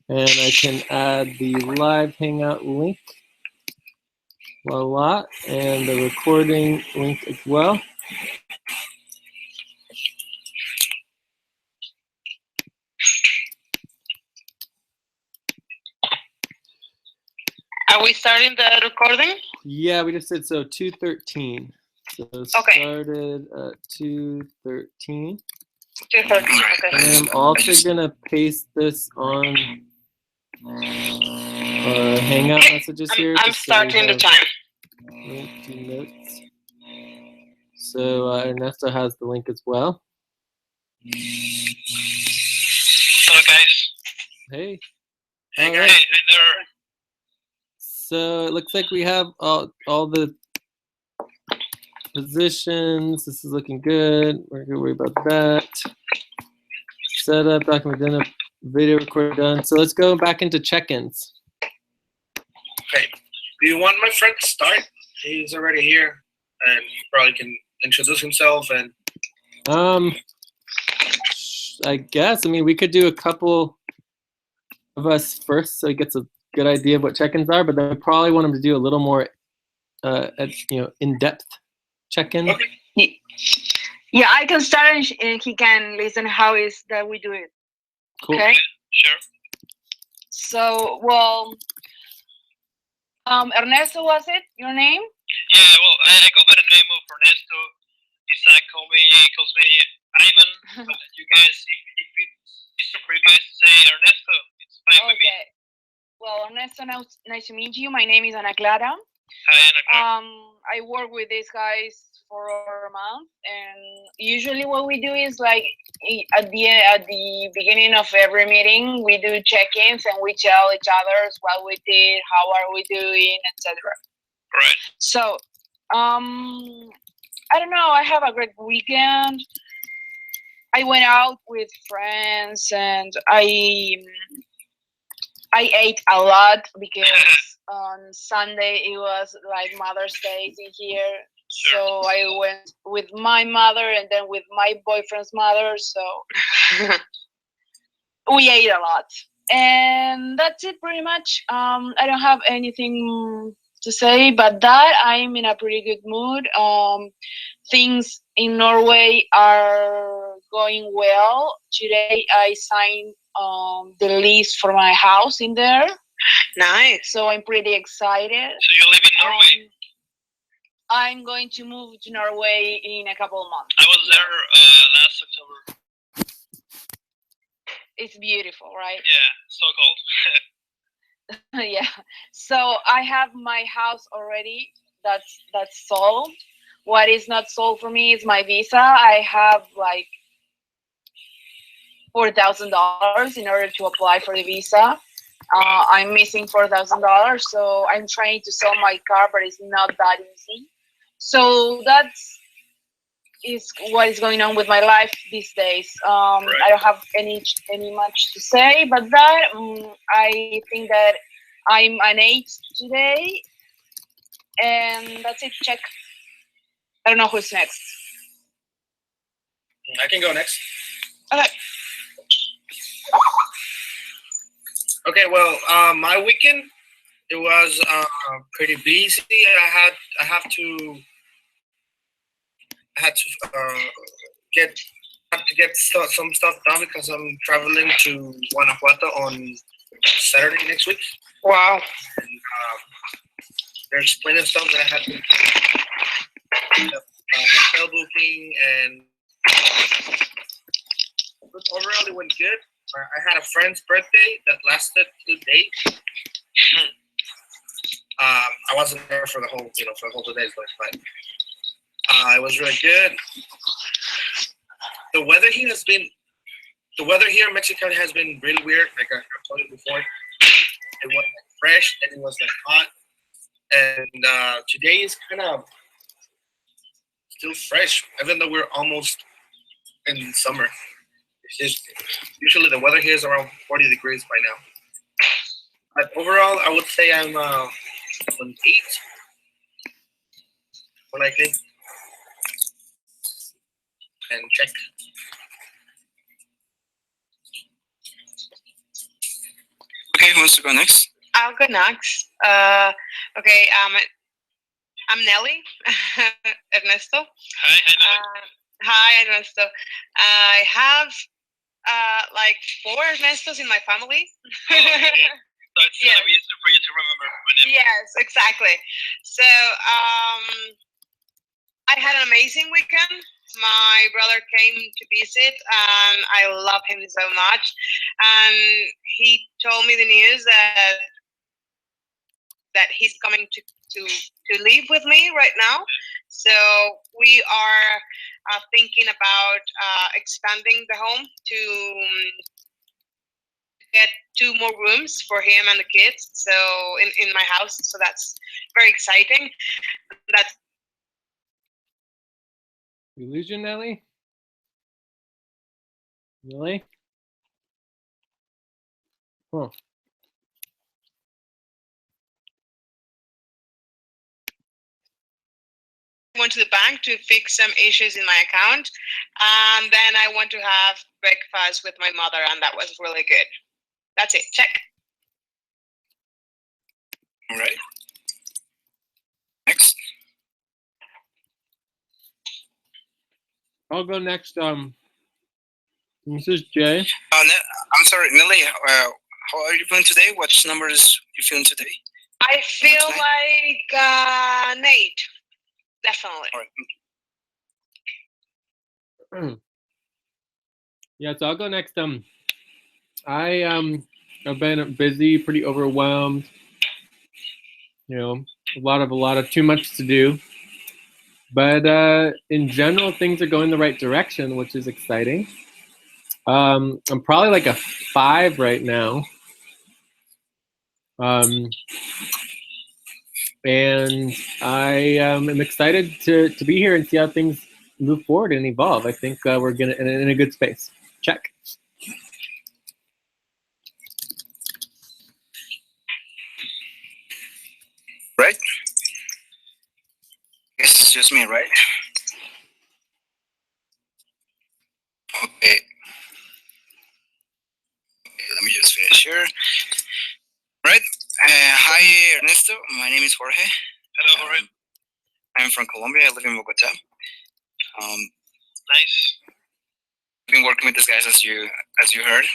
And I can add the live Hangout link. Voila, and the recording link as well. Are we starting the recording? Yeah, we just did so 2:13. So Okay. Started at 2:13. 2:13. Okay. And I'm also gonna paste this on our Hangout messages here. I'm starting the time. Link to notes. So Ernesto has the link as well. Hello, guys. Hey. Hey, guys. Hey there. So it looks like we have all the positions. This is looking good. We're gonna worry about that. Setup, document done, video record done. So let's go back into check-ins. Okay. Do you want my friend to start? He's already here and probably can introduce himself and I guess. I mean, we could do a couple of us first so he gets a good idea of what check-ins are, but then we probably want him to do a little more in-depth check-in. Okay. Yeah, I can start and he can listen how is that we do it. Cool. Okay. Sure. So, well, Ernesto, was it your name? Yeah, well, I go by the name of Ernesto. Isaac calls me Ivan. But you guys, if it's easier for you guys to say Ernesto, it's fine with me. Okay. Well, Ernesto, nice to meet you. My name is Ana Clara. Hi, Ana Clara. I work with these guys for over a month, and usually what we do is like at the beginning of every meeting, we do check-ins and we tell each other what we did, how are we doing, etc. Right. So, I don't know. I have a great weekend. I went out with friends and I ate a lot because on Sunday it was like Mother's Day in here. Sure. So I went with my mother and then with my boyfriend's mother. So we ate a lot. And that's it pretty much. I don't have anything to say, but that I'm in a pretty good mood. Things in Norway are going well. Today I signed the lease for my house in there. Nice. So I'm pretty excited. So you live in Norway? I'm going to move to Norway in a couple of months. I was there last October. It's beautiful, right? Yeah, so cold. Yeah. So I have my house already. That's sold. What is not sold for me is my visa. I have like $4,000 in order to apply for the visa. I'm missing $4,000, so I'm trying to sell my car, but it's not that easy. So that's what is going on with my life these days. Right. I don't have any much to say, but that I think that I'm an 8 today, and that's it. Check. I don't know who's next. I can go next. Okay. Okay, well, my weekend it was pretty busy. I had to get some stuff done because I'm traveling to Guanajuato on Saturday next week. Wow. And there's plenty of stuff that I had to do. Hotel booking and but overall it went good. I had a friend's birthday that lasted 2 days. I wasn't there for the whole 2 days, but it was really good. The weather here in Mexico has been really weird. Like I told you before, it was like fresh and it was like hot, and today is kind of still fresh, even though we're almost in summer. It's just usually the weather here is around 40 degrees by now. But overall, I would say I'm an 8, more likely. And check. Okay, who wants to go next? I'll go next. Okay, I'm Nelly. Ernesto. Hi, Nelly. Hi, Ernesto. I have like 4 Ernestos in my family. Oh, okay. So it's Yes. gonna be easier for you to remember my name. Yes, exactly. So I had an amazing weekend. My brother came to visit, and I love him so much. And he told me the news that he's coming to live with me right now. So we are thinking about expanding the home to get 2 more rooms for him and the kids. So in my house. So that's very exciting. That's You lose you, Nelly? Really? Huh. went to the bank to fix some issues in my account, and then I went to have breakfast with my mother, and that was really good. That's it. Check. All right. Next. I'll go next. This is Jay. I'm sorry, Nelly. How are you feeling today? What numbers you feeling today? I feel like Nate. Definitely. All right. Yeah, so I'll go next. I've been busy, pretty overwhelmed. You know, a lot of too much to do. But in general, things are going the right direction, which is exciting. I'm probably like a 5 right now. And I am excited to be here and see how things move forward and evolve. I think we're gonna in a good space. Check. Right? Guess it's just me, right? Okay. Let me just finish here. Right. Hi, Ernesto. My name is Jorge. Hello, Jorge. I'm from Colombia. I live in Bogota. Nice. I've been working with these guys, as you heard,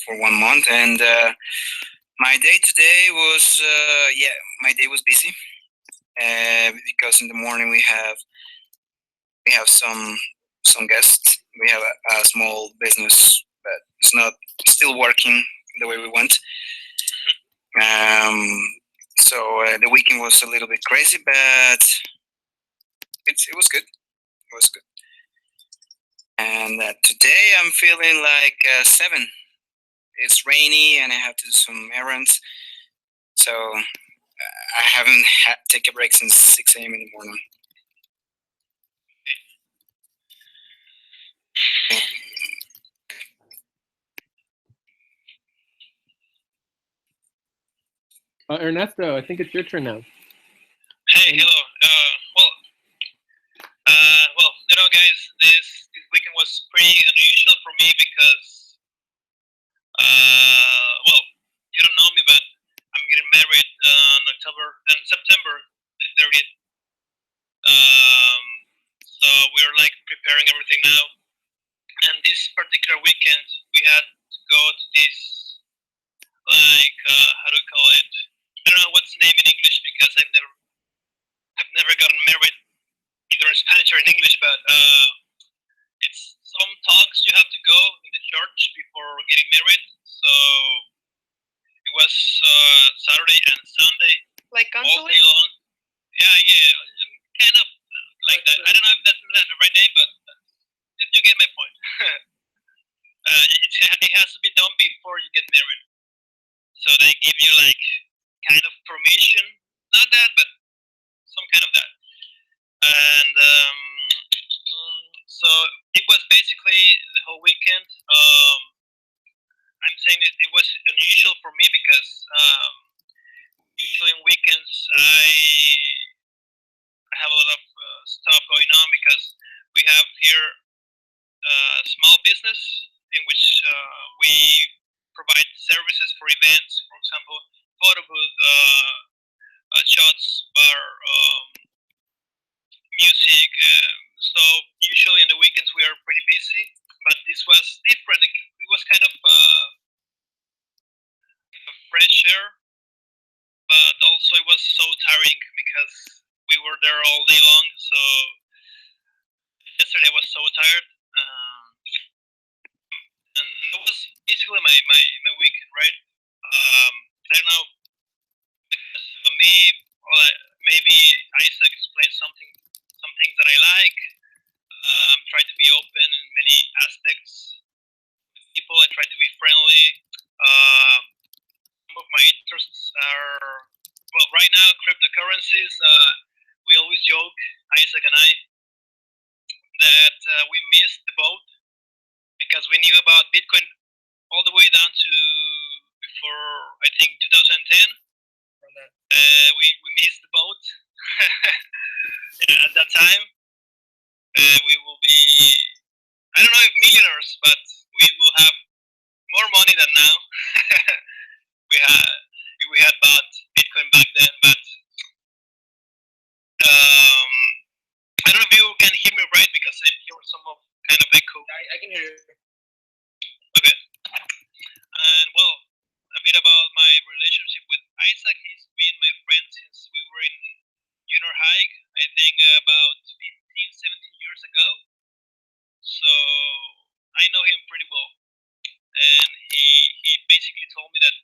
for 1 month, and my day today was my day was busy because in the morning we have some guests. We have a small business that is not still working the way we want. So the weekend was a little bit crazy, but it was good. It was good. And today I'm feeling like 7. It's rainy and I have to do some errands, so I haven't had to take a break since 6 a.m. in the morning. Ernesto, I think it's your turn now. Hey, hello. Well, you know, guys, this weekend was pretty unusual for me because, well, you don't know me, but I'm getting married in September the 30th. So we're like preparing everything now. And this particular weekend, we had to go to this, like, how do we call it? I don't know what's the name in English because I've never gotten married either in Spanish or in English, but it's some talks you have to go in the church before getting married. So it was Saturday and Sunday, Like all counseling? day long. Yeah, kind of like that. I don't know if that's the right name, but you get my point. It has to be done before you get married. So they give you like kind of permission, not that, but some kind of that. And so it was basically the whole weekend. I'm saying it was unusual for me because usually on weekends I have a lot of stuff going on because we have here a small business in which we provide services for events, for example, photo booth, shots, bar, music. So usually in the weekends we are pretty busy, but this was different. It was kind of fresh air, but also it was so tiring because we were there all day long. So yesterday I was so tired, and that was basically my weekend, right? I don't know, because for me, maybe Isaac explained some things that I like. Try to be open in many aspects with people. I try to be friendly. Some of my interests are, well, right now cryptocurrencies. We always joke, Isaac and I, that we missed the boat because we knew about Bitcoin all the way down to before I think 2010. We missed the boat. At that time, we will be, I don't know if millionaires, but we will have more money than now. we had bought Bitcoin back then, but I don't know if you can hear me right because I'm hearing some of kind of echo. I can hear you. Okay. And well, a bit about my relationship with Isaac. He's been my friend since we were in junior high, I think about 15, 17 years ago. So I know him pretty well. And he basically told me that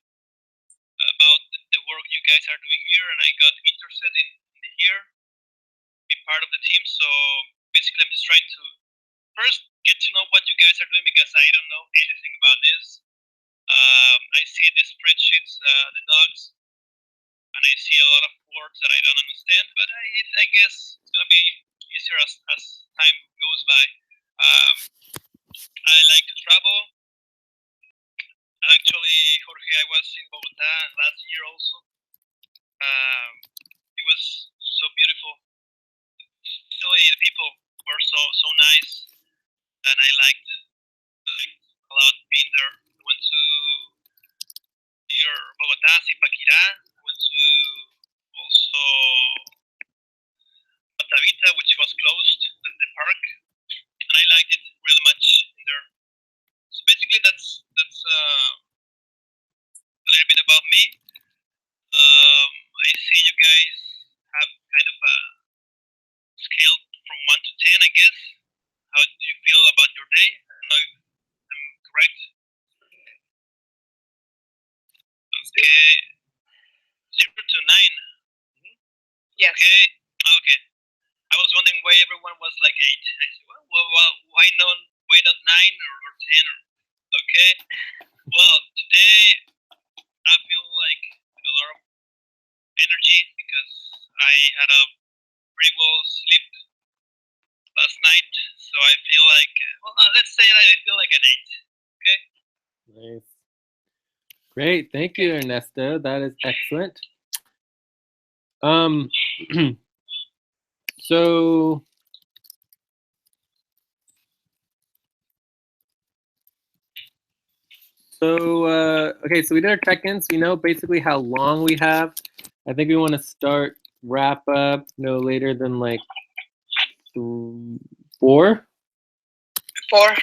about the work you guys are doing here, and I got interested in here, be part of the team. So basically I'm just trying to first get to know what you guys are doing because I don't know anything about this. I see the spreadsheets, the docs, and I see a lot of words that I don't understand, but I guess it's gonna be easier as time goes by. I like to travel. Actually, Jorge, I was in Bogota last year also. It was so beautiful. Actually, the people were so nice, and I liked a lot being there. I went to near Bogota, Zipaquirá. I went to also Altavita, which was closed, the park, and I liked it really much in there. So basically, that's a little bit about me. I see you guys have kind of a scale from 1 to 10, I guess. How do you feel about your day? I don't know if I'm correct. Okay. 0 to 9. Yes. Okay. Okay. I was wondering why everyone was like 8. I said, well why not 9 or 10? Okay. Well, today I feel like a lot of energy because I had a pretty well sleep last night, so I feel like let's say that I feel like an 8. Okay. Nice. Great, thank you, Ernesto. That is excellent. So okay, so we did our check-ins. We know basically how long we have. I think we want to start wrap up no later than like 4. 4.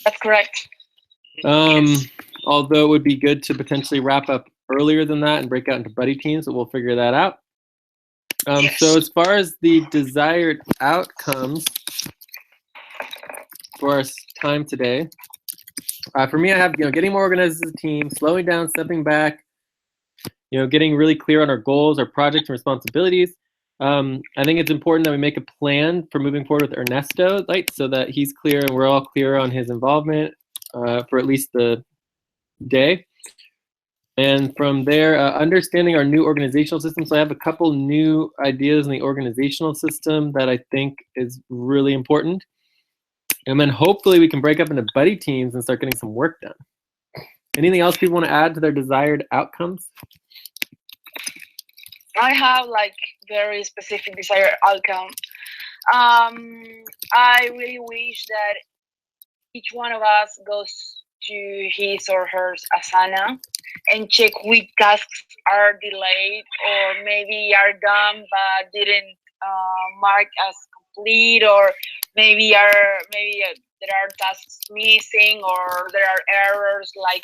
That's correct. Yes. Although it would be good to potentially wrap up earlier than that and break out into buddy teams, but we'll figure that out. Yes. So as far as the desired outcomes for our time today, for me, I have getting more organized as a team, slowing down, stepping back, getting really clear on our goals, our projects, and responsibilities. I think it's important that we make a plan for moving forward with Ernesto, so that he's clear and we're all clear on his involvement for at least the day. And from there, understanding our new organizational system. So I have a couple new ideas in the organizational system that I think is really important. And then hopefully we can break up into buddy teams and start getting some work done. Anything else people want to add to their desired outcomes? I have like very specific desired outcome. I really wish that each one of us goes to his or her asana and check which tasks are delayed or maybe are done but didn't mark as complete, or maybe there are tasks missing, or there are errors like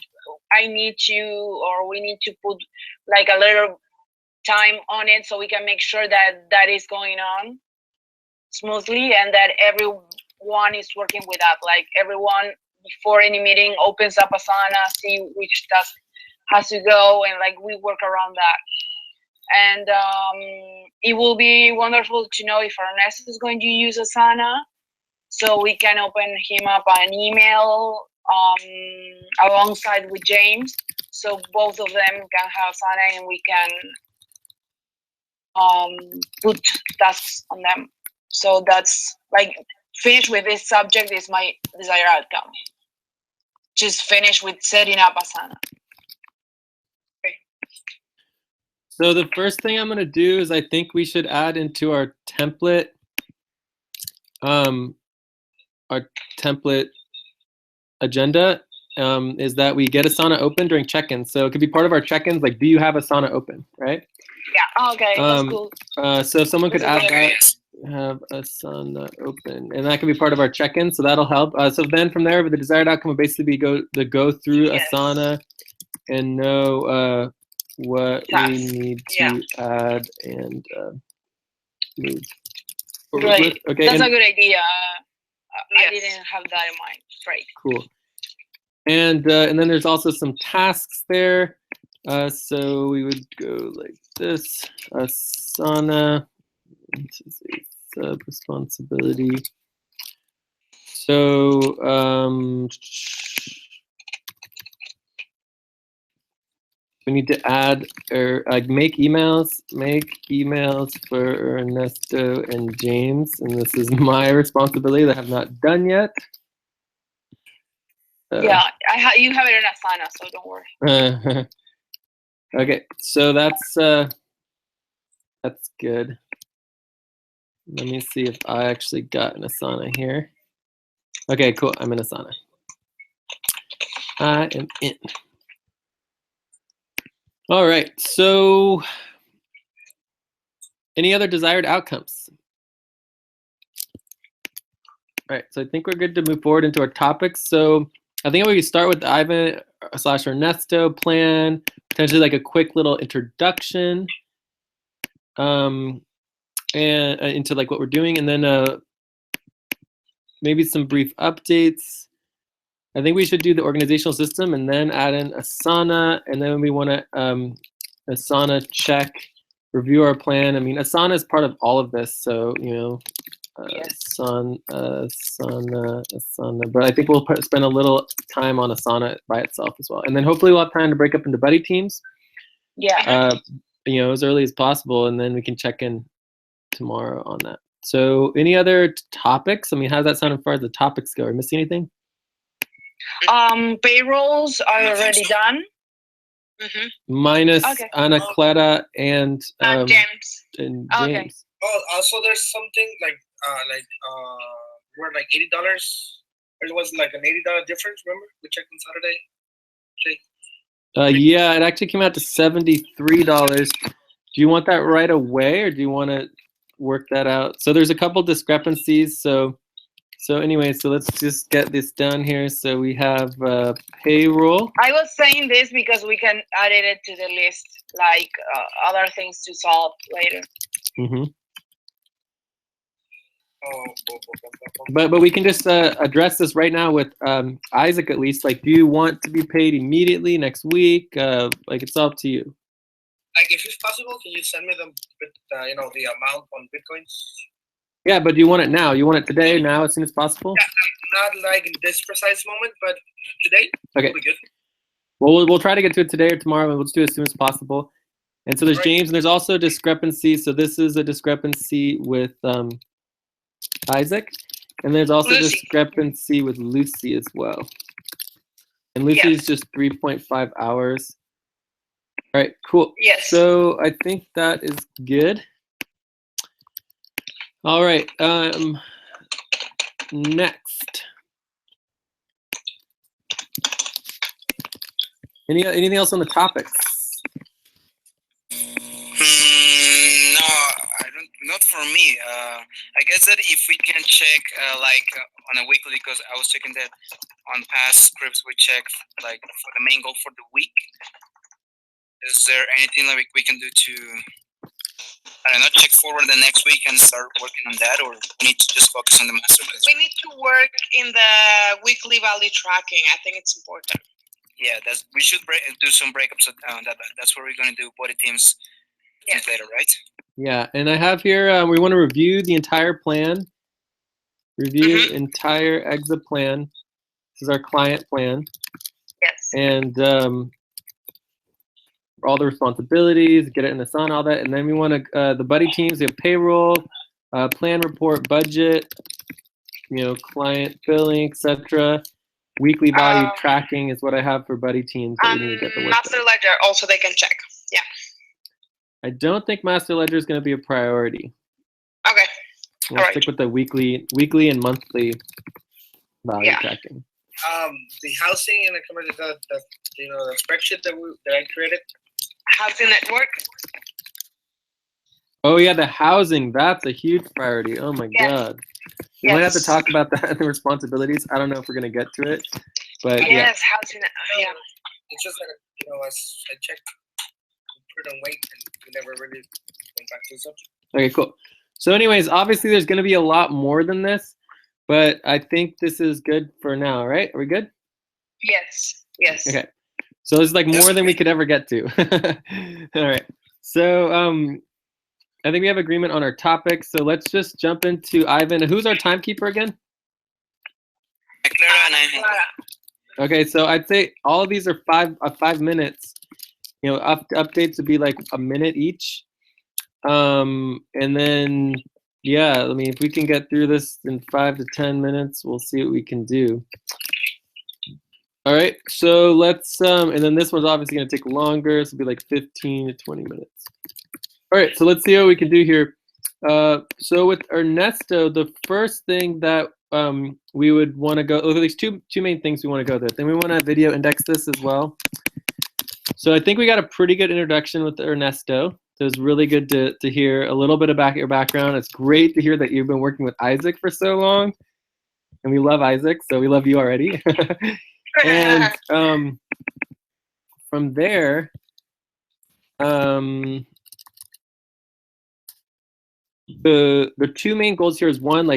I need to, or we need to put like a little time on it so we can make sure that that is going on smoothly and that everyone is working with that. Like everyone before any meeting opens up Asana, see which task has to go, and like we work around that. And it will be wonderful to know if Ernesto is going to use Asana, so we can open him up an email alongside with James, so both of them can have Asana and we can put tasks on them. So that's like finish with this subject is my desired outcome. Just finish with setting up Asana. So the first thing I'm going to do is I think we should add into our template agenda is that we get Asana open during check-ins. So it could be part of our check-ins, like, do you have Asana open, right? Yeah, okay, that's cool. So if someone could add that, have Asana open, and that could be part of our check-in, so that'll help. So then from there, the desired outcome would basically be go through Asana and know what we need to add and move. Great. Okay, that's a good idea. I didn't have that in mind. Great. Cool. And then there's also some tasks there. So we would go like this. Asana. This is a sub responsibility. So we need to add or like make emails for Ernesto and James, and this is my responsibility that I have not done yet. Yeah, you have it in Asana, so don't worry. Okay, so that's good. Let me see if I actually got an Asana here. Okay, cool. I'm in Asana. I am in. All right. So, any other desired outcomes? All right. So I think we're good to move forward into our topics. So I think we can start with the Ivan/Ernesto plan, potentially like a quick little introduction, and into like what we're doing, and then maybe some brief updates. I think we should do the organizational system and then add in Asana, and then we want to Asana check, review our plan. I mean, Asana is part of all of this, so you know, Asana. But I think we'll spend a little time on Asana by itself as well, and then hopefully we'll have time to break up into buddy teams. Yeah. You know, as early as possible, and then we can check in tomorrow on that. So, any other topics? I mean, how does that sound as far as the topics go? Are we missing anything? Payrolls are already done. Minus Ana Clara and James. And James. Okay. Oh, also there's something like we're like $80. There was like an $80 difference. Remember we checked on Saturday. Yeah, it actually came out to $73. Do you want that right away, or do you want to work that out? So there's a couple discrepancies. So anyway, so let's just get this done here. So we have payroll. I was saying this because we can add it to the list, like other things to solve later. Mm-hmm. But we can just address this right now with Isaac at least. Like, do you want to be paid immediately next week? Like, it's up to you. Like, if it's possible, can you send me the amount on Bitcoins? Yeah, but do you want it now? You want it today, now, as soon as possible? Yeah, not like in this precise moment, but today. Okay. Will be good. Well, we'll try to get to it today or tomorrow, and we'll just do it as soon as possible. And so there's James, and there's also a discrepancy. So this is a discrepancy with Isaac, and there's also Lucy. discrepancy with Lucy as well. And Lucy is just 3.5 hours. All right, cool. Yes. So I think that is good. All right. Next. Anything else on the topics? No, I don't. Not for me. I guess that if we can check on a weekly, because I was checking that on past scripts we check like for the main goal for the week. Is there anything like we can do to, I don't know, check forward the next week and start working on that, or we need to just focus on the master list? We need to work in the weekly value tracking. I think it's important. Yeah, we should do some breakups on that. That's what we're going to do. Body teams later, right? Yeah, and I have here, we want to review the entire plan. Review entire exit plan. This is our client plan. Yes. And all the responsibilities, get it in the sun, all that. And then we want to, the buddy teams, we have payroll, plan report, budget, client billing, etc. Weekly value tracking is what I have for buddy teams. That we need to get the work Master done. ledger also they can check. Yeah. I don't think master ledger is going to be a priority. Okay. We'll stick with the weekly and monthly value tracking. The housing and the spreadsheet that I created. Housing network. Oh yeah, the housing, that's a huge priority. Oh my God. We might have to talk about that and the responsibilities. I don't know if we're going to get to it, but housing. Yeah. It's just that, as I checked, put it on wait, and we never really went back to the subject. Okay, cool. So anyways, obviously there's going to be a lot more than this, but I think this is good for now, right? Are we good? Yes. Yes. Okay. So this is like more than we could ever get to. All right. So I think we have agreement on our topics. So let's just jump into Ivan. Who's our timekeeper again? Clara and I. Okay, so I'd say all of these are 5 minutes. Updates would be like a minute each. And then if we can get through this in 5 to 10 minutes, we'll see what we can do. All right, so let's and then this one's obviously going to take longer, so it'll be like 15 to 20 minutes. All right, so let's see what we can do here. So with Ernesto, the first thing that we would want to go, there's two main things we want to go there. Then we want to video index this as well. So I think we got a pretty good introduction with Ernesto. It was really good to hear a little bit about your background. It's great to hear that you've been working with Isaac for so long. And we love Isaac, so we love you already. And from there, the two main goals here is one,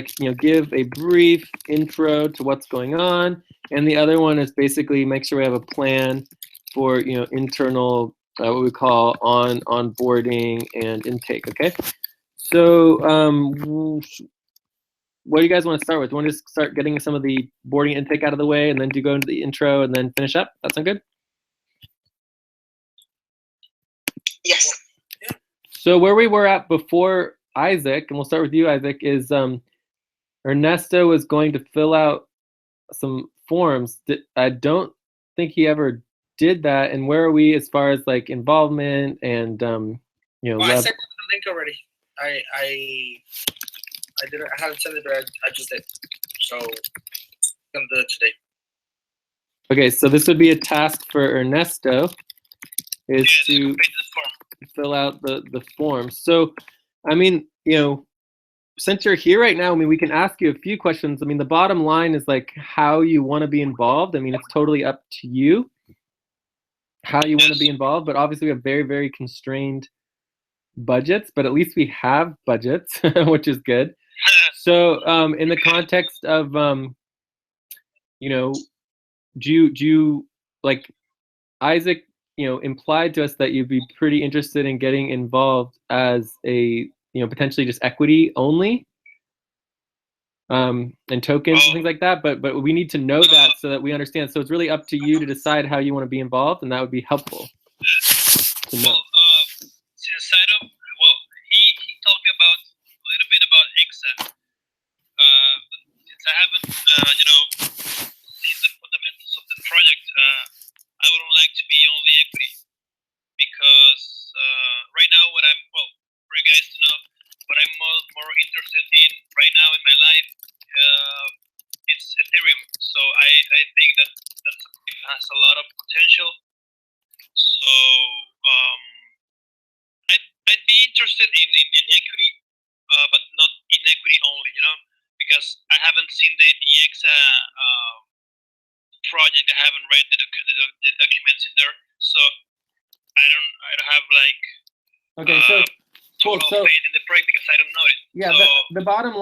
give a brief intro to what's going on, and the other one is basically make sure we have a plan for internal what we call onboarding and intake. Okay, so what do you guys want to start with? Do you want to just start getting some of the boarding intake out of the way, and then go into the intro and then finish up? That sound good? Yes. So where we were at before Isaac, and we'll start with you, Isaac, is Ernesto was going to fill out some forms. I don't think he ever did that. And where are we as far as involvement and I sent the link already. I didn't. I haven't sent it, but I just did. So I'm gonna do it today. Okay, so this would be a task for Ernesto, is to fill out the form. So, I mean, since you're here right now, I mean, we can ask you a few questions. I mean, the bottom line is how you want to be involved. I mean, it's totally up to you how you want to be involved, but obviously we have very, very constrained budgets, but at least we have budgets, which is good. So in the context of, do you Isaac, implied to us that you'd be pretty interested in getting involved as a, potentially just equity only, and tokens and things like that. But we need to know that so that we understand. So it's really up to you to decide how you want to be involved, and that would be helpful to know. Since I don't, he told me about a little bit about XM. Since I haven't, seen the fundamentals of the project, I wouldn't like to be only equity, because right now for you guys to know, what I'm more interested in right now in my life, it's Ethereum. So I think that has a lot of potential, I'd be interested in equity, but not in equity only, because I haven't seen the EXA project. I haven't read the documents in there, so I don't have like Okay, so cool. total So faith in the project because I don't know it. yeah, So, the bottom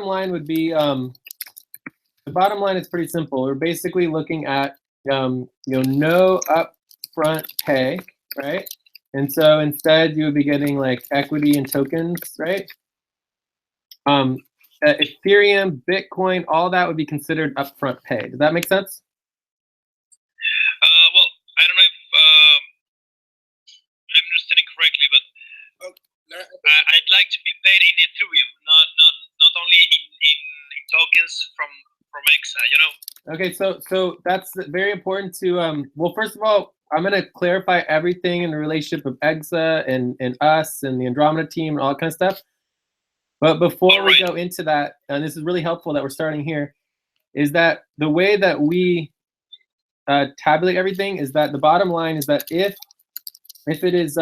line would be the bottom line is pretty simple. We're basically looking at no upfront pay, right? And so instead you would be getting like equity and tokens, right? Ethereum, Bitcoin, all that would be considered upfront pay. Does that make sense? well, I don't know if I'm understanding correctly, but I'd like to be paid in Ethereum, not only in tokens from EXA, Okay, so that's very important to well, first of all, I'm going to clarify everything in the relationship of EXA and us and the Andromida team and all that kind of stuff. But before we go into that, and this is really helpful that we're starting here, is that the way that we tabulate everything is that the bottom line is that if it is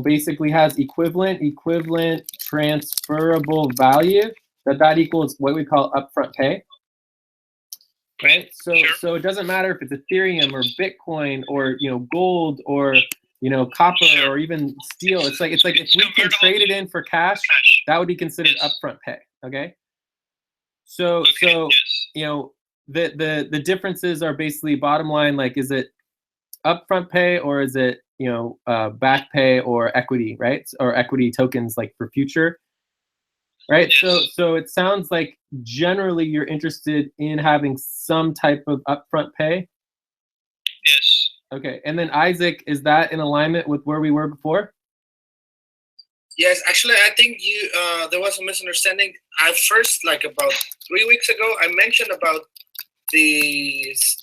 basically has equivalent transferable value, that equals what we call upfront pay. Right? So it doesn't matter if it's Ethereum or Bitcoin or gold or copper or even steel. It's like if we can trade it in for cash, that would be considered upfront pay. Okay. So the differences are basically bottom line, like is it upfront pay or is it back pay or equity, right? Or equity tokens like for future. Right. Yes. So it sounds like generally you're interested in having some type of upfront pay. Yes. Okay. And then Isaac, is that in alignment with where we were before? Yes, actually, I think there was a misunderstanding. I first, like about 3 weeks ago, I mentioned about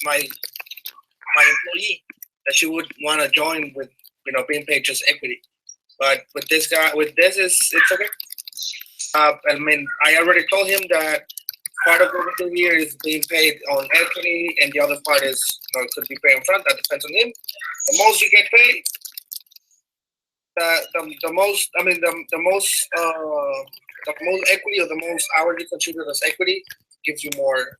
my employee that she would want to join with being paid just equity, but with this it's okay. I mean, I already told him that part of what we do here is being paid on equity, and the other part is could be paid in front. That depends on him. The most you get paid, the most equity or the most hourly contributed as equity gives you more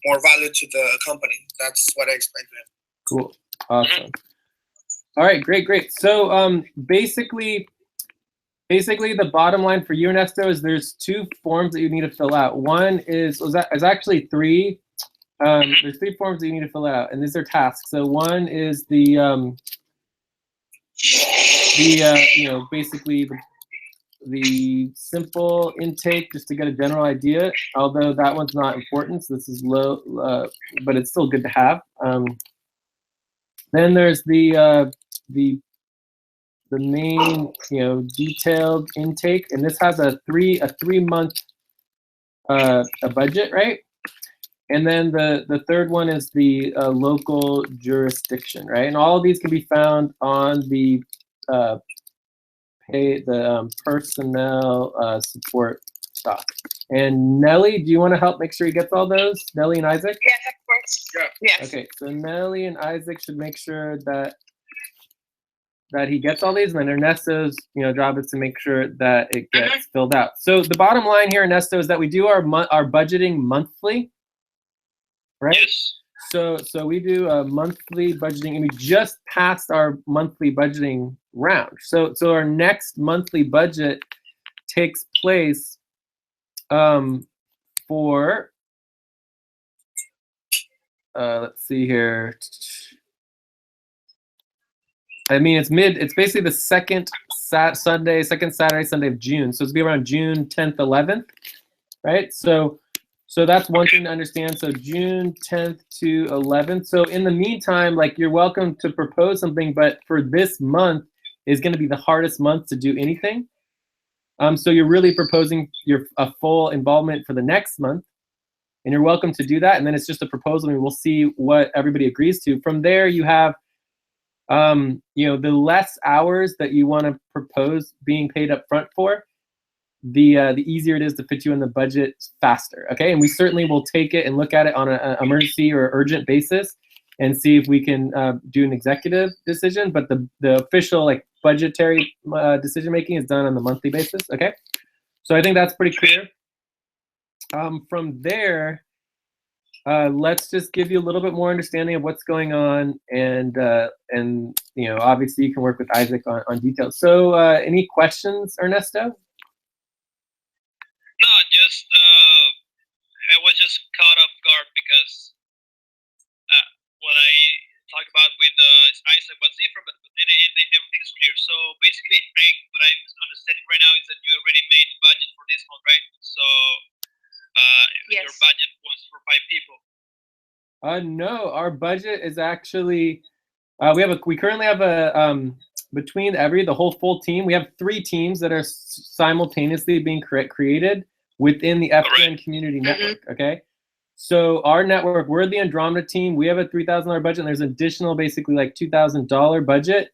value to the company. That's what I explained to him. Cool. Awesome. All right, great. So basically the bottom line for you, Ernesto, is there's 2 forms that you need to fill out. One is actually 3. There's 3 forms that you need to fill out, and these are tasks. So one is basically the simple intake, just to get a general idea, although that one's not important, so this is low, but it's still good to have. Then there's the main detailed intake, and this has a 3-month a budget, right? And then the third one is the local jurisdiction, right? And all of these can be found on the personnel support doc. And Nelly, do you want to help make sure he gets all those? Nelly and Isaac? Yes, of course. Yeah. Yes. Okay, so Nelly and Isaac should make sure that he gets all these, and then Ernesto's job is to make sure that it gets filled out. So the bottom line here, Ernesto, is that we do our budgeting monthly, right? Yes. So we do a monthly budgeting, and we just passed our monthly budgeting round. So our next monthly budget takes place for let's see here. I mean, it's basically the second Saturday, Sunday of June. So it's be around June 10th, 11th, right? So that's one thing to understand. So June 10th to 11th. So in the meantime, like, you're welcome to propose something, but for this month is going to be the hardest month to do anything. So you're really proposing a full involvement for the next month, and you're welcome to do that. And then it's just a proposal, and we'll see what everybody agrees to. From there, you have the less hours that you want to propose being paid up front for, the easier it is to fit you in the budget faster. Okay, and we certainly will take it and look at it on an emergency or urgent basis and see if we can do an executive decision. But the official like budgetary decision making is done on the monthly basis. Okay, so I think that's pretty clear. From there, let's just give you a little bit more understanding of what's going on, and you know, obviously you can work with Isaac on details. So any questions, Ernesto? No, just I was just caught off guard because what I talked about with Isaac was different, but everything's clear. So basically, what I'm understanding right now is that you already made the budget for this one, right? So Yes. your budget was for 5 people. No, our budget is actually we currently have a between the whole full team, we have 3 teams that are simultaneously being created within the FQN community network. Okay, so our network, we're the Andromida team. We have a $3,000 budget, and there's an additional basically like $2,000 budget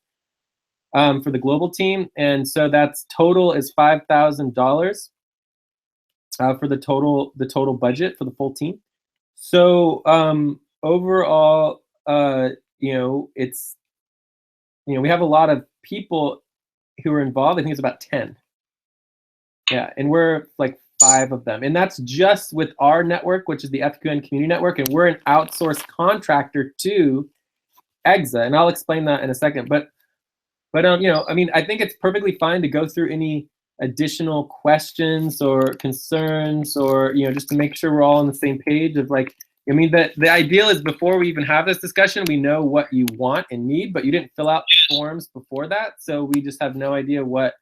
for the global team, and so that's total is $5,000 for the total budget for the full team. So overall, you know, it's, you know, we have a lot of people who are involved. I think it's about 10. Yeah, and we're like 5 of them, and that's just with our network, which is the FQN community network, and we're an outsourced contractor to EXA, and I'll explain that in a second. But you know, I mean, I think it's perfectly fine to go through any additional questions or concerns, or, you know, just to make sure we're all on the same page of like, I mean, the ideal is before we even have this discussion, we know what you want and need, but you didn't fill out the forms before that, so we just have no idea what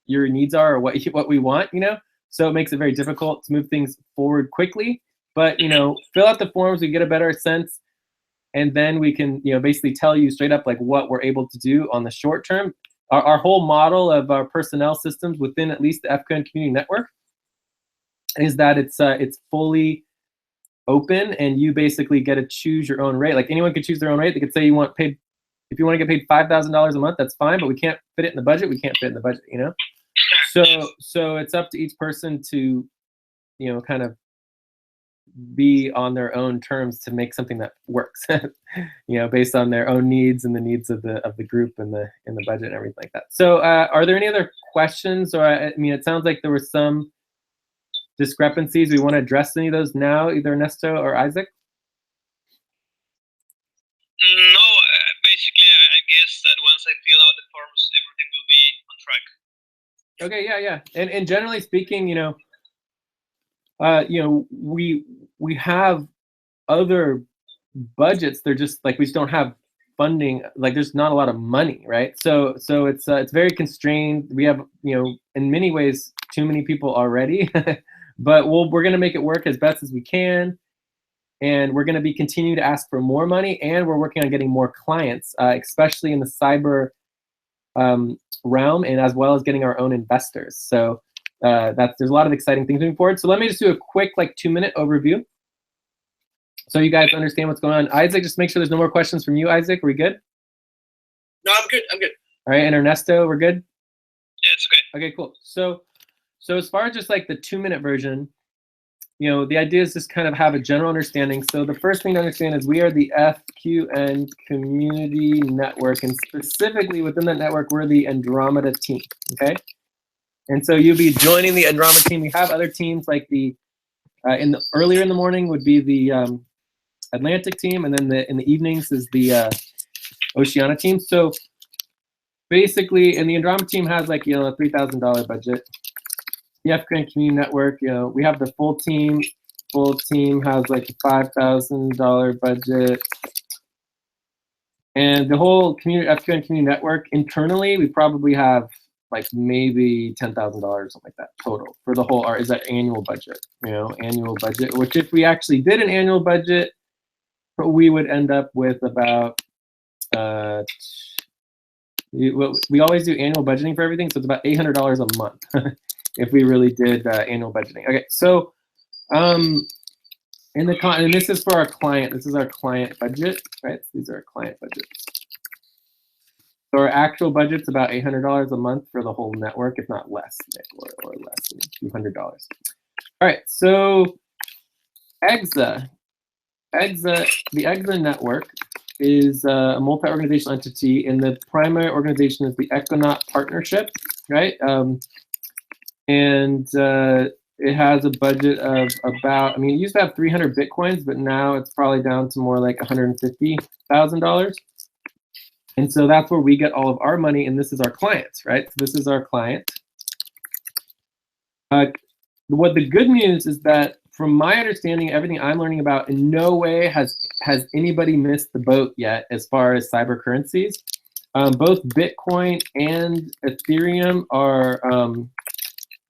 your needs are or what we want, you know? So it makes it very difficult to move things forward quickly. But, you know, fill out the forms, we get a better sense, and then we can, you know, basically tell you straight up like what we're able to do on the short term. Our whole model of our personnel systems within at least the FQN community network is that it's fully open, and you basically get to choose your own rate. Like anyone could choose their own rate. They could say you want paid, if you want to get paid $5,000 a month, that's fine, but we can't fit it in the budget. We can't fit it in the budget, you know? So it's up to each person to, you know, kind of be on their own terms to make something that works, you know, based on their own needs and the needs of the group and the budget and everything like that. So are there any other questions? Or I mean, it sounds like there were some discrepancies. We want to address any of those now, either Ernesto or Isaac? No, basically, I guess that once I fill out the forms, everything will be on track. Okay, yeah. And generally speaking, you know, we have other budgets. They're just like, we just don't have funding. Like there's not a lot of money, right? So it's very constrained. We have, you know, in many ways too many people already, but we're going to make it work as best as we can. And we're going to be continuing to ask for more money, and we're working on getting more clients, especially in the cyber realm, and as well as getting our own investors. So there's a lot of exciting things moving forward. So let me just do a quick like 2-minute overview so you guys understand what's going on. Isaac, just make sure there's no more questions from you. Isaac, are we good? No, I'm good. I'm good. All right, and Ernesto, we're good? Yeah, it's okay. Okay, cool. So as far as just like the 2-minute version, you know, the idea is just kind of have a general understanding. So the first thing to understand is we are the FQN community network, and specifically within that network, we're the Andromida team, okay? And so you'll be joining the Andromeda team. We have other teams like the earlier in the morning would be the Atlantic team, and then in the evenings is the Oceania team. So basically, and the Andromeda team has like, you know, a $3,000 budget. The FQN community network, you know, we have the full team. Full team has like a $5,000 budget. And the whole FQN community network internally, we probably have like maybe $10,000, something like that total for the whole is that annual budget, you know, annual budget, which if we actually did an annual budget, we would end up with about, we always do annual budgeting for everything. So it's about $800 a month if we really did annual budgeting. Okay, so and this is for our client. This is our client budget, right? These are our client budgets. So our actual budget's about $800 a month for the whole network, if not less, or less than $200. All right, so EXA. EXA, the EXA network is a multi-organizational entity, and the primary organization is the Econaut Partnership, right? And it has a budget of about, I mean, it used to have 300 Bitcoins, but now it's probably down to more like $150,000. And so that's where we get all of our money, and this is our clients, right? So this is our client. What the good news is that, from my understanding, everything I'm learning about, in no way has anybody missed the boat yet as far as cyber currencies. Both Bitcoin and Ethereum are,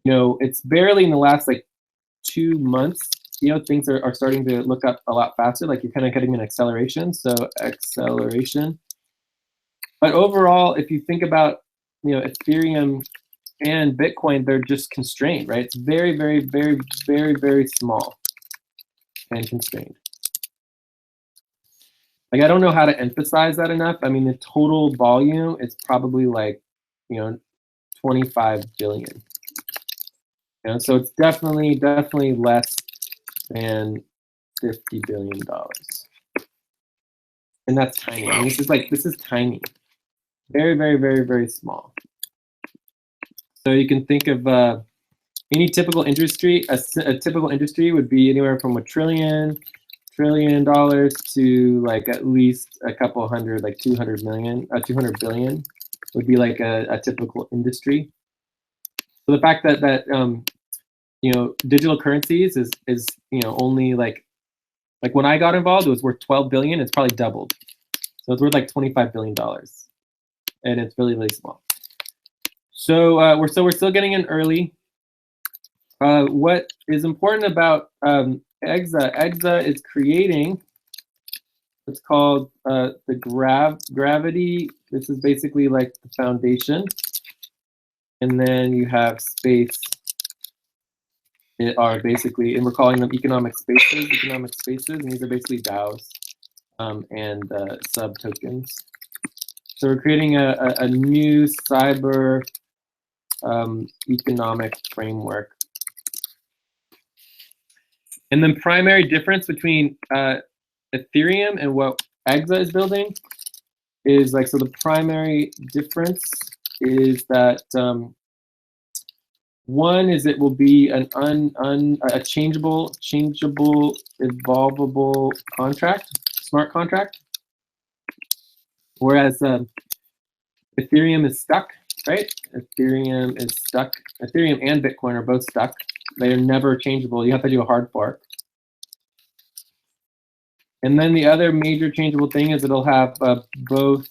you know, it's barely in the last like 2 months, you know, things are starting to look up a lot faster. Like you're kind of getting an acceleration, so acceleration. But overall, if you think about, you know, Ethereum and Bitcoin, they're just constrained, right? It's very, very, very, very, very small and constrained. Like, I don't know how to emphasize that enough. I mean, the total volume is probably like, you know, 25 billion. You know, so it's definitely less than $50 billion. And that's tiny. I mean, this is tiny. Very, very, very, very small. So you can think of any typical industry. A typical industry would be anywhere from $1 trillion to like at least a couple hundred, like 200 billion would be like a typical industry. So the fact that you know, digital currencies is you know, only like when I got involved, it was worth 12 billion. It's probably doubled, so it's worth like $25 billion, and it's really, really small. So we're still getting in early. What is important about EXA is creating what's called the gravity. This is basically like the foundation, and then you have space. It are basically, and we're calling them economic spaces, and these are basically DAOs and sub tokens. So we're creating a new cyber economic framework. And the primary difference between Ethereum and what EXA is building is like, so the primary difference is that one is it will be an a changeable, evolvable contract, smart contract, whereas Ethereum is stuck, right? Ethereum is stuck. Ethereum and Bitcoin are both stuck. They are never changeable. You have to do a hard fork. And then the other major changeable thing is it'll have both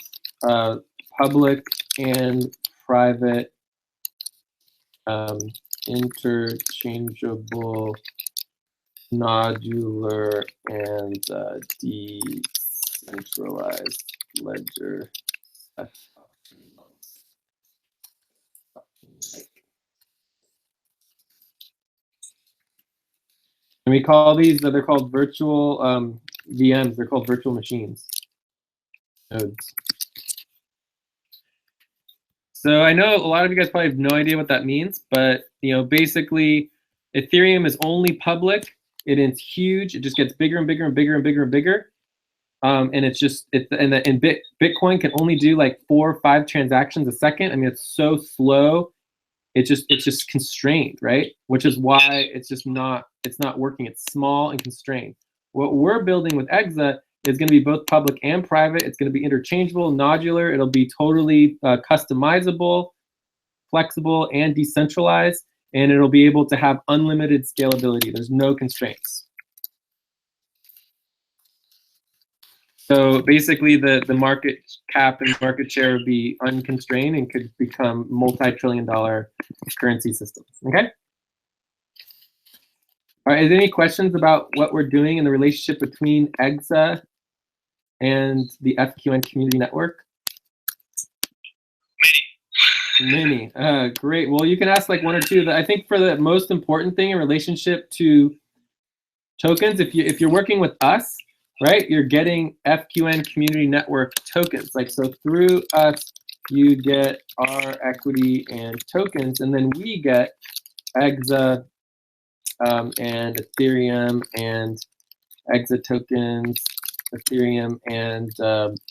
public and private interchangeable, nodular, and decentralized ledger. And we call these, they're called virtual VMs. They're called virtual machines, nodes. So I know a lot of you guys probably have no idea what that means, but you know, basically, Ethereum is only public. It is huge. It just gets bigger and bigger and bigger and bigger and bigger. And it's just Bitcoin can only do like 4 or 5 transactions a second. I mean, it's so slow. It's just constrained, right? Which is why it's not working. It's small and constrained. What we're building with EXA is going to be both public and private. It's going to be interchangeable, nodular. It'll be totally customizable, flexible, and decentralized. And it'll be able to have unlimited scalability. There's no constraints. So basically, the market cap and market share would be unconstrained and could become multi-trillion-dollar currency systems. Okay. All right. Is there any questions about what we're doing in the relationship between EXA and the FQN community network? Many. Great. Well, you can ask like 1 or 2. I think for the most important thing in relationship to tokens, if you're working with us, right, you're getting FQN community network tokens. Like, so through us, you get our equity and tokens, and then we get EXA and Ethereum and EXA tokens, Ethereum, and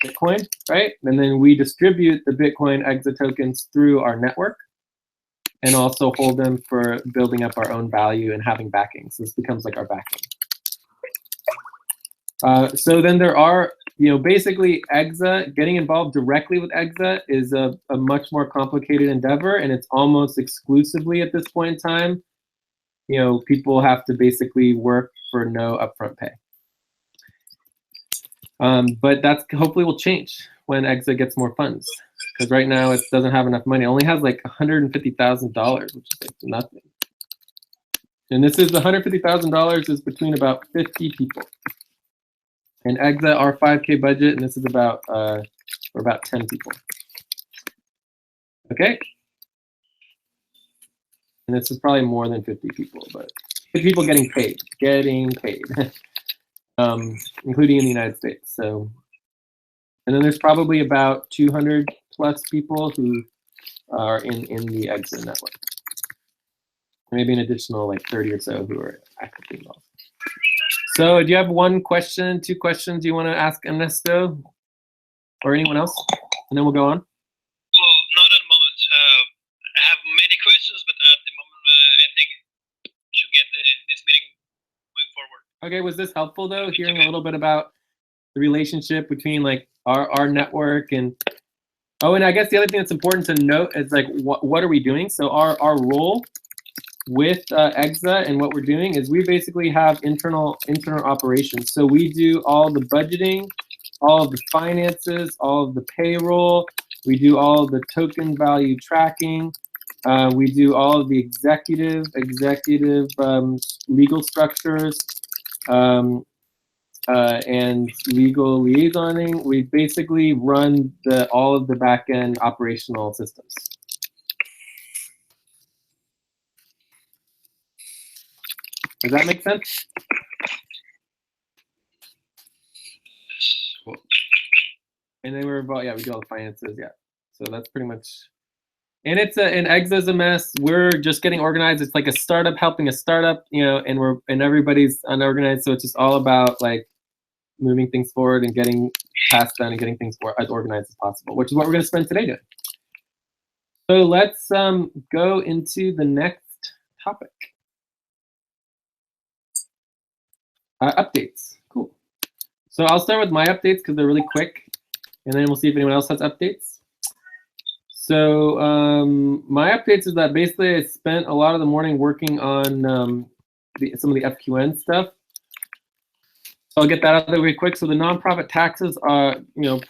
Bitcoin, right? And then we distribute the Bitcoin EXA tokens through our network and also hold them for building up our own value and having backing. So this becomes like our backing. So then there are, basically EXA, getting involved directly with EXA is a much more complicated endeavor, and it's almost exclusively at this point in time, people have to basically work for no upfront pay. But that's hopefully will change when EXA gets more funds, because right now it doesn't have enough money. It only has like $150,000, which is like nothing. And this is $150,000 is between about 50 people. And EXA, our 5K budget, and this is about for about 10 people. Okay. And this is probably more than 50 people, but 50 people getting paid, including in the United States. So, and then there's probably about 200 plus people who are in the EXA network. Maybe an additional like 30 or so who are actively involved. So do you have one question, two questions you want to ask Ernesto or anyone else? And then we'll go on. Well, not at the moment. I have many questions, but at the moment, I think we should get this meeting moving forward. Okay, was this helpful though, hearing a little bit about the relationship between like our network and, and I guess the other thing that's important to note is like, what are we doing? So our role with EXA and what we're doing is we basically have internal operations. So we do all the budgeting, all of the finances, all of the payroll. We do all of the token value tracking. We do all of the executive legal structures and legal liaisoning. We basically run all of the back-end operational systems. Does that make sense? Cool. And then we do all the finances, yeah. So that's pretty much, and EXA's a mess. We're just getting organized. It's like a startup helping a startup, and everybody's unorganized. So it's just all about like moving things forward and getting tasks done and getting things as organized as possible, which is what we're going to spend today doing. So let's go into the next topic. Updates, cool. So I'll start with my updates because they're really quick, and then we'll see if anyone else has updates. So my updates is that basically I spent a lot of the morning working on some of the FQN stuff. So I'll get that out of the way quick. So the nonprofit taxes are,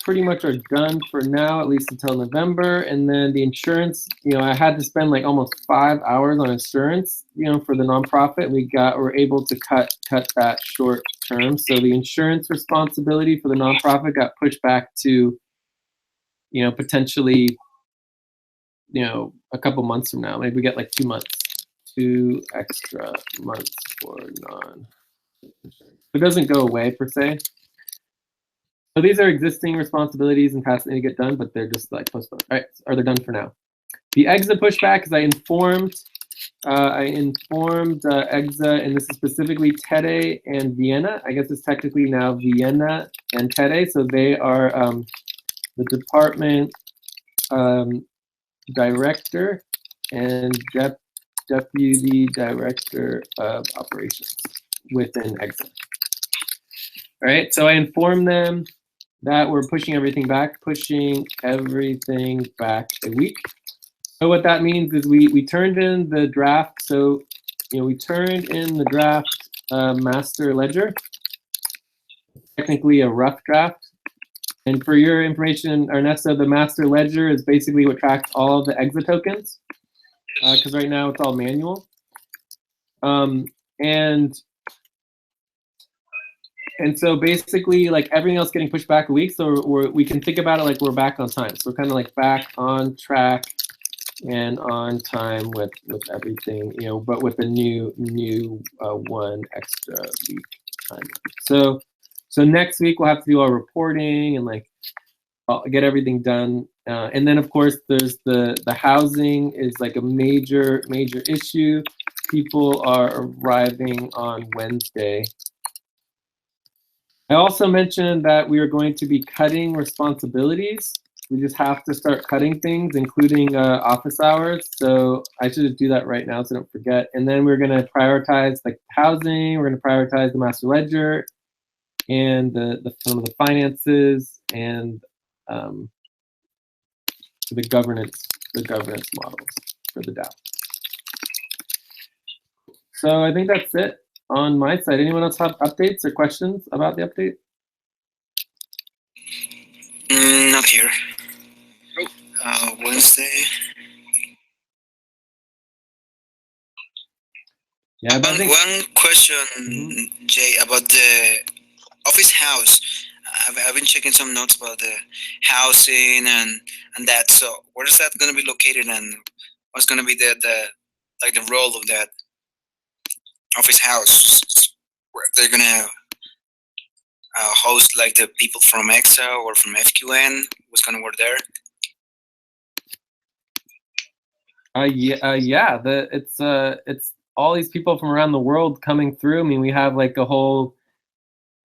pretty much are done for now, at least until November. And then the insurance, I had to spend like almost 5 hours on insurance, for the nonprofit. We're able to cut that short term. So the insurance responsibility for the nonprofit got pushed back to, potentially, a couple months from now. Maybe we get like 2 months, 2 extra months for non-insurance. It doesn't go away per se. So these are existing responsibilities and tasks that need to get done, but they're just like postponed. All right, or they're done for now. The EXA pushback is I informed EXA, and this is specifically TEDE and Vienna. I guess it's technically now Vienna and TEDE. So they are the department director and deputy director of operations within EXA. All right, so I informed them that we're pushing everything back a week. So what that means is we turned in the draft. So, we turned in the draft master ledger, technically a rough draft. And for your information, Ernesto, the master ledger is basically what tracks all of the EXA tokens, because right now it's all manual. And so basically, like everything else getting pushed back a week, so we can think about it like we're back on time. So we're kind of like back on track and on time with everything, but with a new 1 extra week time. So next week we'll have to do our reporting and like get everything done. And then of course there's the housing is like a major issue. People are arriving on Wednesday. I also mentioned that we are going to be cutting responsibilities. We just have to start cutting things, including office hours. So I should just do that right now so I don't forget. And then we're going to prioritize like housing. We're going to prioritize the master ledger and some of the finances and the governance models for the DAO. So I think that's it on my side. Anyone else have updates or questions about the update? Not here. Wednesday. Yeah, but I think One question, Jay, about the office house. I've been checking some notes about the housing and that. So where is that going to be located, and what's going to be the role of that office house? Where they're going to host like the people from EXA or from FQN? What's going to work there? Yeah. It's all these people from around the world coming through. I mean, we have like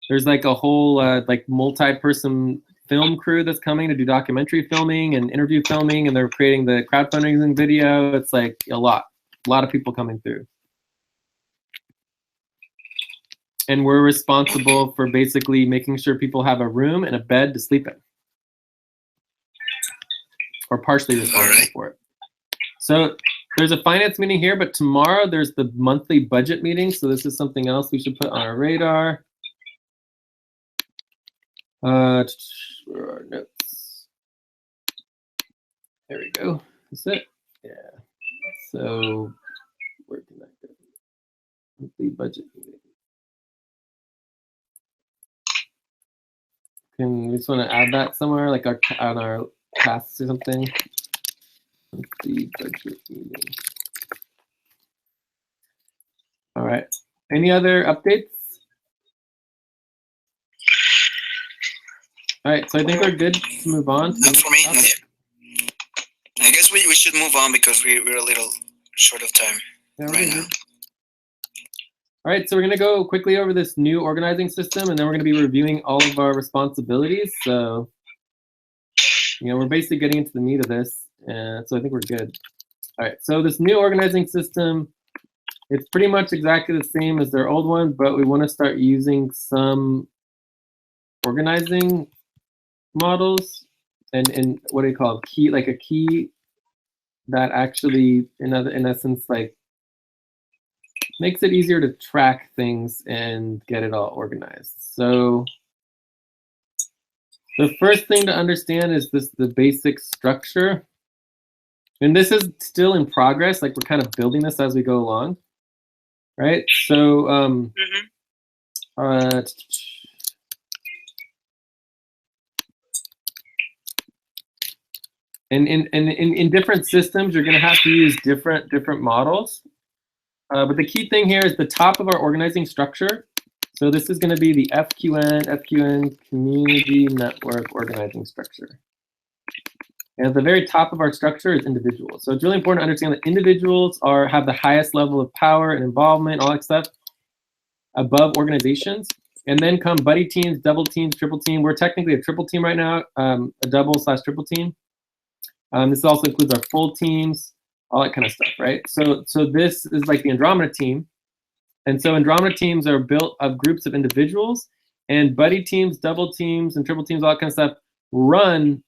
there's like a whole like multi-person film crew that's coming to do documentary filming and interview filming, and they're creating the crowdfunding video. It's like a lot of people coming through. And we're responsible for basically making sure people have a room and a bed to sleep in. Or partially responsible for it. So there's a finance meeting here, but tomorrow there's the monthly budget meeting. So this is something else we should put on our radar. Where are our notes? There we go. That's it. Yeah. So where can that go? Monthly budget meeting. We just want to add that somewhere, like on our tasks or something. Monthly budget meeting. All right. Any other updates? All right, so I think we're good to move on. Not for me. I guess we should move on because we're a little short of time right now. All right, so we're going to go quickly over this new organizing system, and then we're going to be reviewing all of our responsibilities. So, we're basically getting into the meat of this, and so I think we're good. All right, so this new organizing system, it's pretty much exactly the same as their old one, but we want to start using some organizing models and what do you call it? A key that actually, in essence, like makes it easier to track things and get it all organized. So the first thing to understand is the basic structure. And this is still in progress, like we're kind of building this as we go along, right? So in different systems, you're going to have to use different models. But the key thing here is the top of our organizing structure. So this is going to be the FQN Community Network Organizing Structure. And at the very top of our structure is individuals. So it's really important to understand that individuals have the highest level of power and involvement, all that stuff, above organizations. And then come buddy teams, double teams, triple team. We're technically a triple team right now, a double/triple team. This also includes our full teams, all that kind of stuff, right? So this is like the Andromida team. And so Andromida teams are built of groups of individuals, and buddy teams, double teams, and triple teams, all that kind of stuff, run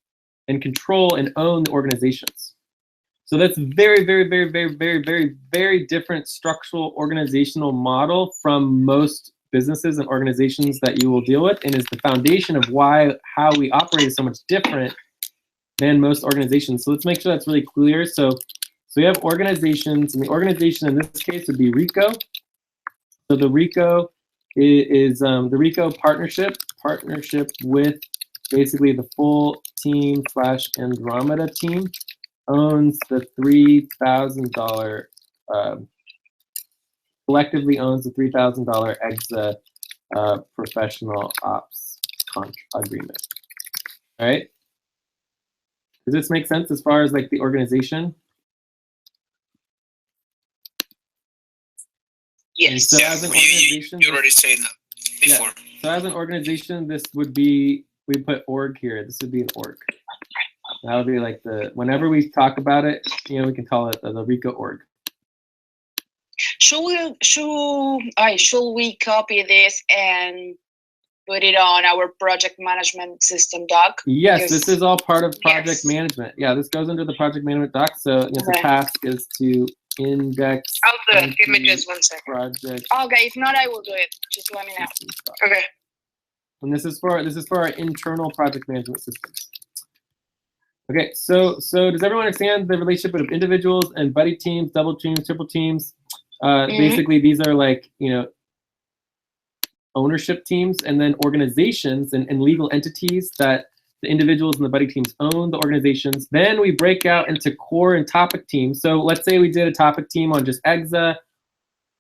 and control and own the organizations. So that's very, very, very, very, very, very, very different structural organizational model from most businesses and organizations that you will deal with, and is the foundation of how we operate is so much different than most organizations. So let's make sure that's really clear. So we have organizations, and the organization in this case would be RICO. So the RICO is the RICO partnership with basically the full team / Andromida team owns the $3,000, collectively owns the $3,000 EXA professional ops agreement. All right. Does this make sense as far as like the organization? Yes. So as an organization, you already said that. before. So as an organization, this would be, we put org here. This would be an org. That would be like whenever we talk about it, we can call it the RICO org. Should we copy this and put it on our project management system doc? Yes, this is all part of project Yes. management. Yeah, this goes under the project management doc. So the task is to index. I'll do it. Give me just 1 second. Project. Okay, if not, I will do it. Just let me know. Okay. And this is for our internal project management systems. Okay, so does everyone understand the relationship of individuals and buddy teams, double teams, triple teams? Basically, these are like ownership teams, and then organizations and legal entities that the individuals and the buddy teams own the organizations. Then we break out into core and topic teams. So let's say we did a topic team on just EXA,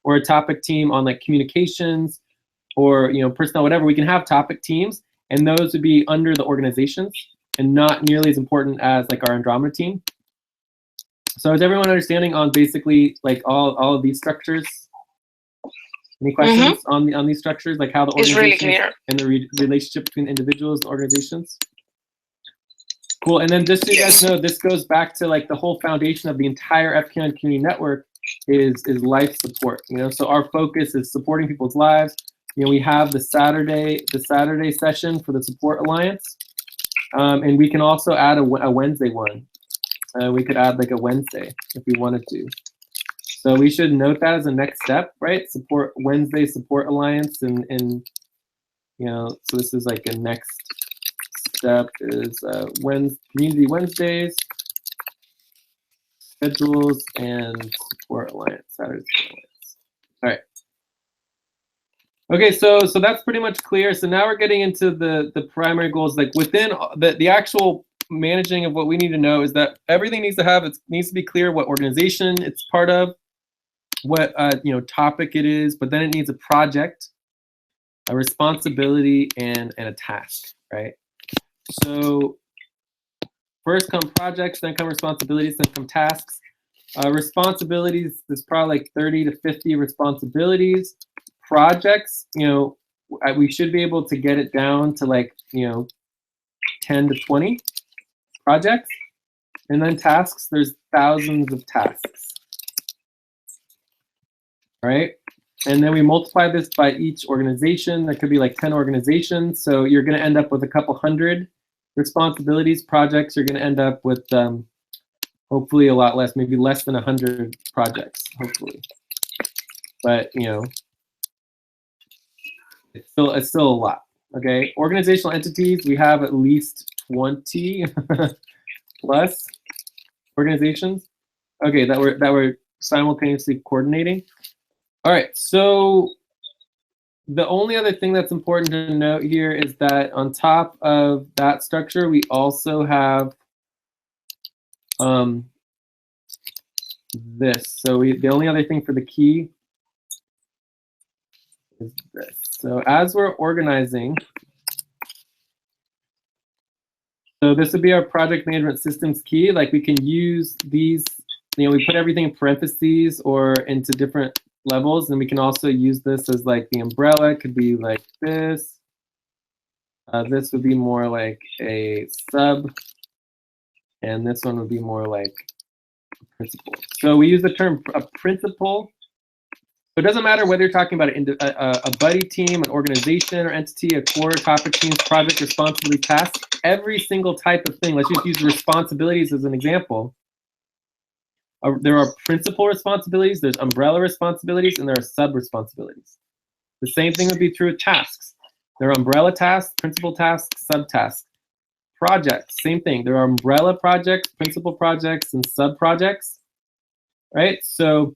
or a topic team on like communications, or personnel, whatever. We can have topic teams, and those would be under the organizations and not nearly as important as like our Andromeda team. So is everyone understanding on basically like all of these structures? Any questions on these structures, like how the It's really organizations clear. and the relationship between individuals and organizations? Cool. And then just so you guys know, this goes back to like the whole foundation of the entire FKN community network is life support. So our focus is supporting people's lives. We have the Saturday session for the Support Alliance, and we can also add a Wednesday one. We could add like a Wednesday if we wanted to. So we should note that as a next step, right? Wednesday Support Alliance, and so this is like a next step is Community Wednesdays, schedules, and Support Alliance, Saturday Support Alliance. All right. Okay, so that's pretty much clear. So now we're getting into the primary goals. Like within the actual managing of what we need to know is that everything needs to be clear what organization it's part of, what topic it is, but then it needs a project, a responsibility, and a task, right? So first come projects, then come responsibilities, then come tasks. Responsibilities, there's probably like 30 to 50 responsibilities. Projects, we should be able to get it down to like 10 to 20 projects. And then tasks, there's thousands of tasks. All right, and then we multiply this by each organization. There could be like 10 organizations, so you're going to end up with a couple hundred responsibilities. Projects, you're going to end up with hopefully a lot less, maybe less than 100 projects, hopefully. But it's still a lot. Okay, organizational entities, we have at least 20 plus organizations. Okay, that we're simultaneously coordinating. All right, so the only other thing that's important to note here is that on top of that structure, we also have this. So the only other thing for the key is this. So as we're organizing, so this would be our project management systems key. Like we can use these, we put everything in parentheses or into different levels, and we can also use this as like the umbrella. It could be like this. This would be more like a sub, and this one would be more like a principal. So we use the term a principal. So it doesn't matter whether you're talking about a buddy team, an organization or entity, a core, topic teams, project, responsibility, task. Every single type of thing. Let's just use responsibilities as an example. There are principal responsibilities, there's umbrella responsibilities, and there are sub-responsibilities. The same thing would be true with tasks. There are umbrella tasks, principal tasks, sub-tasks. Projects, same thing. There are umbrella projects, principal projects, and sub-projects, right? So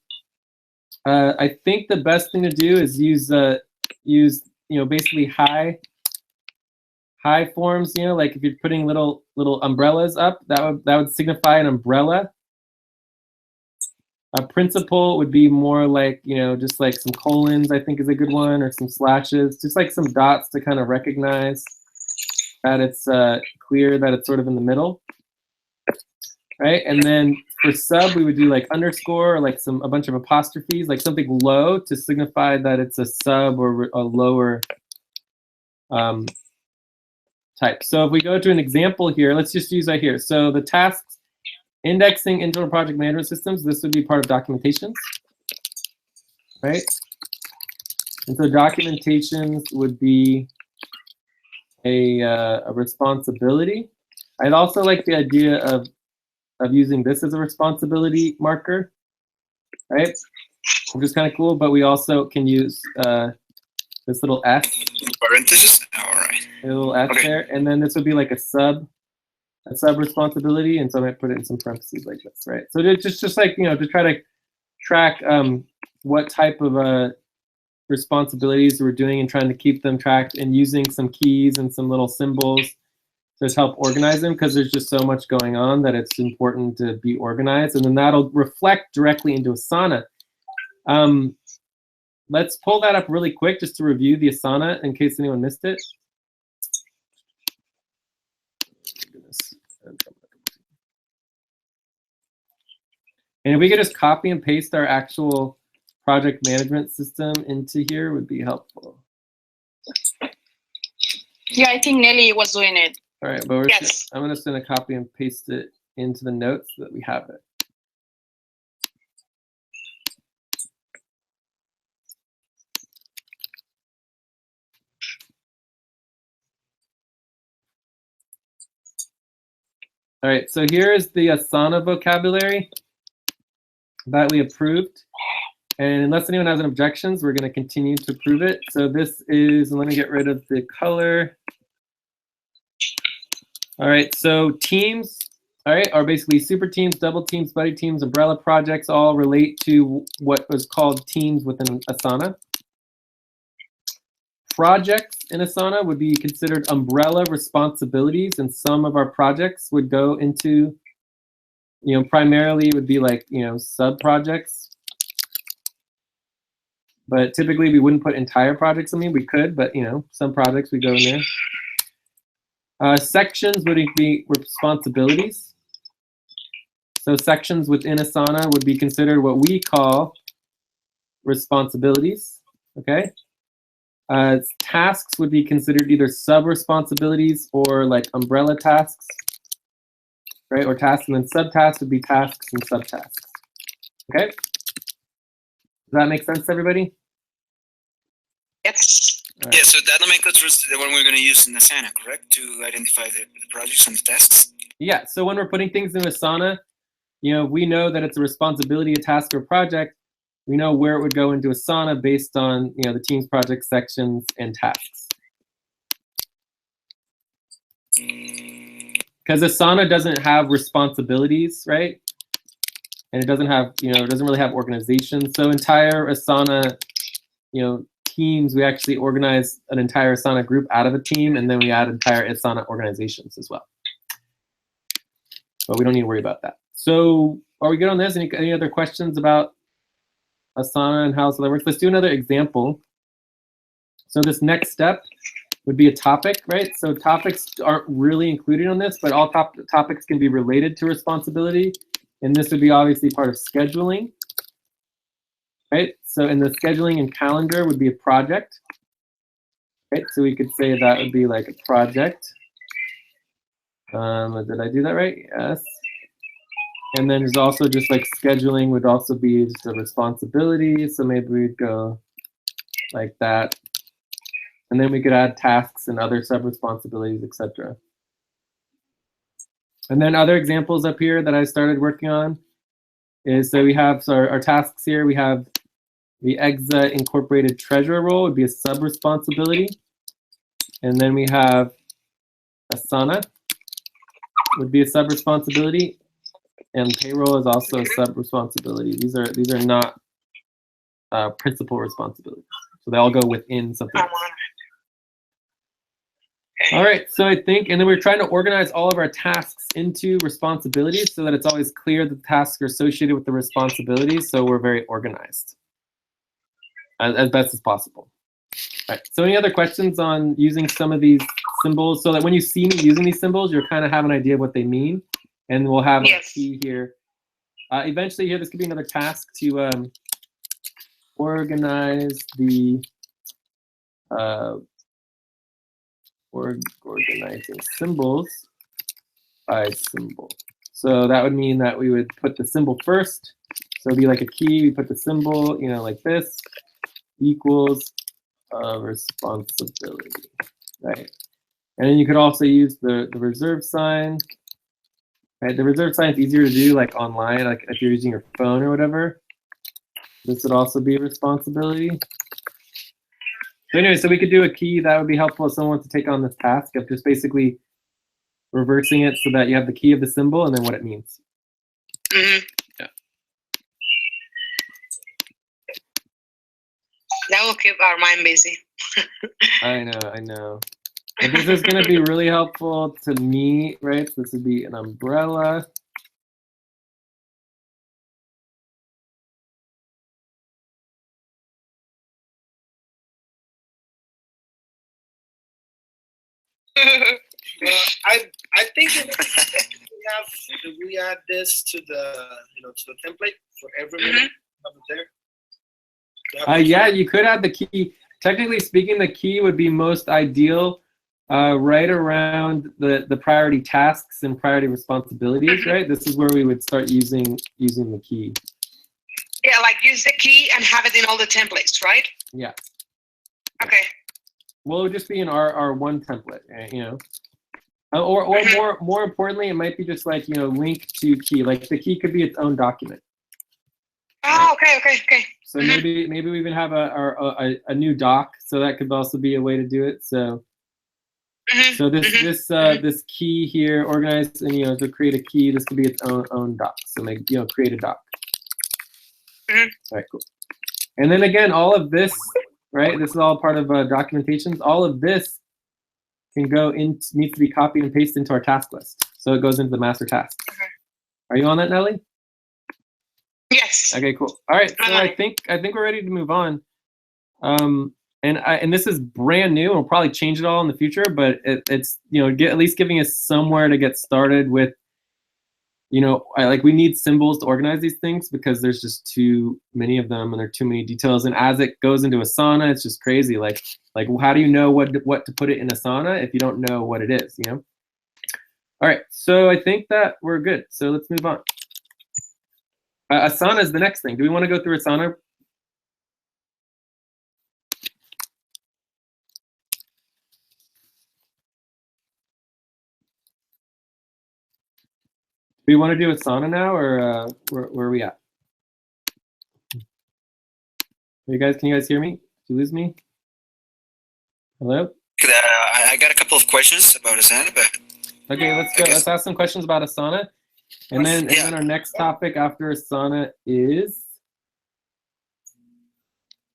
I think the best thing to do is use basically high forms, like if you're putting little umbrellas up, that would signify an umbrella. A principal would be more like, just like some colons, I think is a good one, or some slashes, just like some dots to kind of recognize that it's clear that it's sort of in the middle, right? And then for sub, we would do like underscore or like a bunch of apostrophes, like something low to signify that it's a sub or a lower type. So if we go to an example here, let's just use right here. So the tasks, indexing internal project management systems, this would be part of documentations, right? And so documentations would be a responsibility. I'd also like the idea of using this as a responsibility marker, right? Which is kind of cool, but we also can use this little S. Parentheses? All right. A little S Okay. there, and then this would be like a sub responsibility, and so I might put it in some parentheses like this, right? So just like, you know, to try to track what type of responsibilities we're doing and trying to keep them tracked, and using some keys and some little symbols to help organize them, because there's just so much going on that it's important to be organized, and then that'll reflect directly into Asana. Let's pull that up really quick just to review the Asana in case anyone missed it. And if we could just copy and paste our actual project management system into here would be helpful. Yeah, I think Nelly was doing it. All right, but Yes. I'm just going to copy and paste it into the notes so that we have it. All right, so here is the Asana vocabulary that we approved. And unless anyone has any objections, we're going to continue to approve it. So this is, let me get rid of the color. All right, so teams, all right, are basically super teams, double teams, buddy teams, umbrella projects, all relate to what was called teams within Asana. Projects in Asana would be considered umbrella responsibilities, and some of our projects would go into, you know, primarily it would be like, you know, sub projects. But typically we wouldn't put entire projects. I mean, we could, but you know, some projects we go in there. Sections would be responsibilities. So sections within Asana would be considered what we call responsibilities, okay? Tasks would be considered either sub-responsibilities or like umbrella tasks, right? Or tasks, and then subtasks would be tasks and subtasks, okay? Does that make sense to everybody? Yes. All right. Yeah, so that nomenclature is the one we're going to use in Asana, correct? To identify the projects and the tasks? Yeah, so when we're putting things in Asana, you know, we know that it's a responsibility, a task, or project. We know where it would go into Asana based on, you know, the teams, projects, sections, and tasks. Because Asana doesn't have responsibilities, right? And it doesn't have, you know, it doesn't really have organization. So entire Asana, you know, teams, we actually organize an entire Asana group out of a team, and then we add entire Asana organizations as well. But we don't need to worry about that. So are we good on this? Any other questions about Asana and how that works? Let's do another example. So this next step would be a topic, right? So topics aren't really included on this, but all topics can be related to responsibility. And this would be obviously part of scheduling, right? So in the scheduling and calendar would be a project, right? So we could say that would be like a project. Did I do that right? Yes. And then there's also just like scheduling would also be just a responsibility. So maybe we'd go like that. And then we could add tasks and other sub-responsibilities, etc. And then other examples up here that I started working on is, so we have our tasks here. We have the EXA incorporated treasurer role would be a sub-responsibility. And then we have Asana would be a sub-responsibility. And payroll is also a sub-responsibility. These are not principal responsibilities. So they all go within something else. All right, so I think, and then we're trying to organize all of our tasks into responsibilities so that it's always clear that the tasks are associated with the responsibilities, so we're very organized as best as possible. All right, so any other questions on using some of these symbols so that when you see me using these symbols, you'll kind of have an idea of what they mean, and we'll have a key here. Eventually here, this could be another task to organize the organizing symbols by symbol. So that would mean that we would put the symbol first. So it'd be like a key, we put the symbol, you know, like this, equals responsibility, right? And then you could also use the reserve sign. Right? The reserve sign is easier to do like online, like if you're using your phone or whatever. This would also be a responsibility. So anyway, so we could do a key that would be helpful if someone wants to take on this task of just basically reversing it so that you have the key of the symbol and then what it means. Mhm. Yeah. That will keep our mind busy. I know. But this is going to be really helpful to me, right? So this would be an umbrella. I think if we add this to the to the template for every minute up there. Yeah, you could add the key. Technically speaking, the key would be most ideal right around the priority tasks and priority responsibilities, right? This is where we would start using the key. Yeah, like use the key and have it in all the templates, right? Yeah. Okay. Well, it would just be in our one template, you know. Or more importantly, it might be just like, you know, link to key. Like the key could be its own document. Oh, okay. So maybe we even have a new doc, so that could also be a way to do it. So so this key here, organized and to create a key, this could be its own doc. So make create a doc. All right, cool. And then again, all of this, right? This is all part of documentations. All of this can go needs to be copied and pasted into our task list. So it goes into the master task. Are you on that, Nelly? Yes. Okay, cool. All right, so I think we're ready to move on. And this is brand new. We'll probably change it all in the future, but it's at least giving us somewhere to get started with. We need symbols to organize these things because there's just too many of them and there are too many details. And as it goes into Asana, it's just crazy. Like how do you know what to put it in Asana if you don't know what it is? All right, so I think that we're good. So let's move on. Asana is the next thing. Do we want to go through Asana? Do we want to do Asana now, or where are we at? Can you guys hear me? Did you lose me? Hello? I got a couple of questions about Asana, but okay, let's go. Let's ask some questions about Asana, and then our next topic after Asana is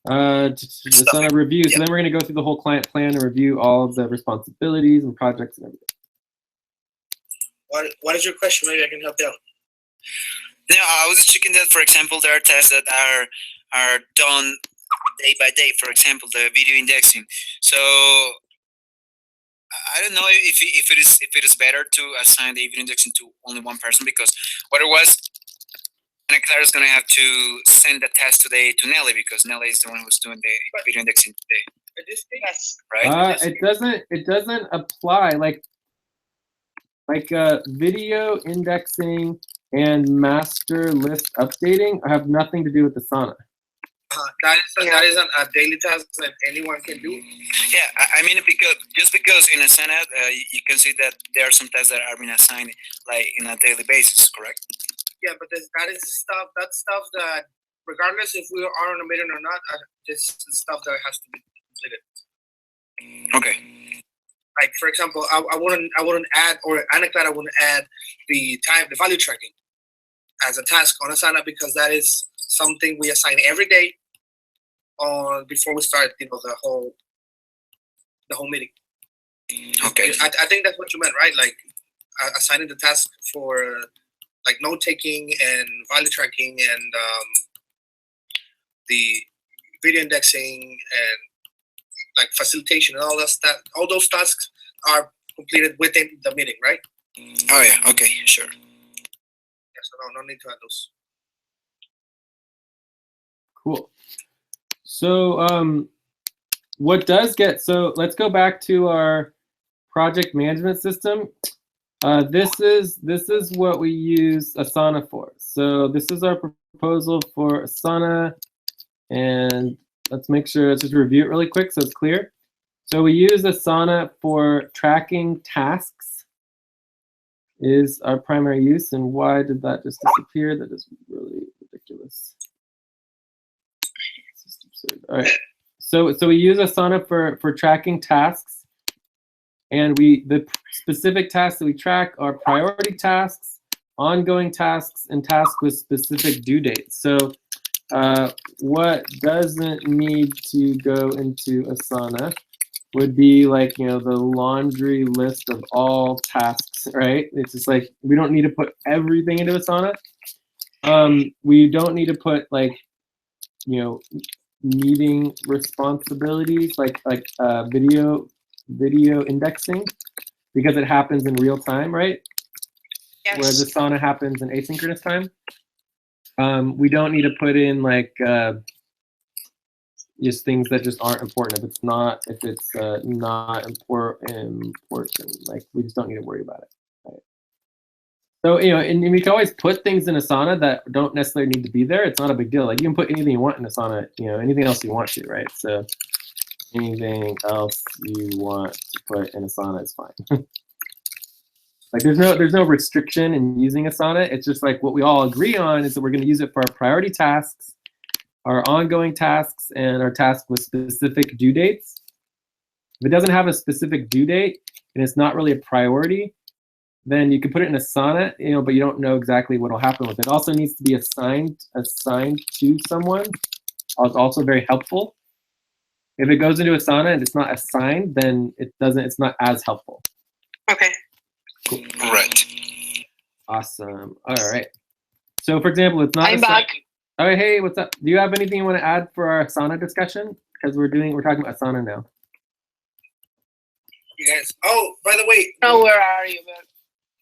Asana review. So then we're going to go through the whole client plan and review all of the responsibilities and projects and everything. What is your question? Maybe I can help you out. No, I was checking that, for example, there are tests that are done day by day. For example, the video indexing. So I don't know if it is better to assign the video indexing to only one person, because otherwise, Clara is going to have to send the test today to Nelly, because Nelly is the one who's doing the video indexing today. Yes. Right? It doesn't apply like video indexing and master list updating have nothing to do with Asana. That is a daily task that anyone can do. Yeah, I mean, because in Asana, you can see that there are some tasks that are being assigned like in a daily basis, correct? Yeah, but that is stuff. That's stuff that, regardless if we are on a meeting or not, this is stuff that has to be completed. Okay. Like for example, I wouldn't add, or Anna-Clara wouldn't add the value tracking as a task on Asana, because that is something we assign every day before we start, the whole meeting. Okay. I think that's what you meant, right? Like assigning the task for like note taking and value tracking and the video indexing and like facilitation and all that stuff. All those tasks are completed within the meeting, right? Oh yeah. Okay. Sure. Yeah, so no need to add those. Cool. So what does get, so let's go back to our project management system. This is what we use Asana for. So this is our proposal for Asana, and let's make sure, let's just review it really quick so it's clear. So we use Asana for tracking tasks is our primary use. And why did that just disappear? That is really ridiculous. It's just absurd. All right. So we use Asana for tracking tasks. And the specific tasks that we track are priority tasks, ongoing tasks, and tasks with specific due dates. So what doesn't need to go into Asana would be like, the laundry list of all tasks, right? It's just like, we don't need to put everything into Asana. We don't need to put like, meeting responsibilities like video indexing, because it happens in real time, right? Yes. Whereas Asana happens in asynchronous time. We don't need to put in like just things that just aren't important. If it's not important, like we just don't need to worry about it. Right? So and we can always put things in Asana that don't necessarily need to be there. It's not a big deal. Like you can put anything you want in Asana. Anything else you want to, right? So anything else you want to put in Asana is fine. Like there's no restriction in using Asana. It's just like what we all agree on is that we're going to use it for our priority tasks, our ongoing tasks, and our tasks with specific due dates. If it doesn't have a specific due date and it's not really a priority, then you can put it in Asana, but you don't know exactly what will happen with it. It also needs to be assigned to someone. It's also very helpful. If it goes into Asana and it's not assigned, then it's not as helpful. Okay. Cool. Right. Awesome. All right. So for example, it's not I'm back. Oh, hey, what's up? Do you have anything you want to add for our Asana discussion? Because we're talking about Asana now. You guys. Oh, by the way. Oh, where are you?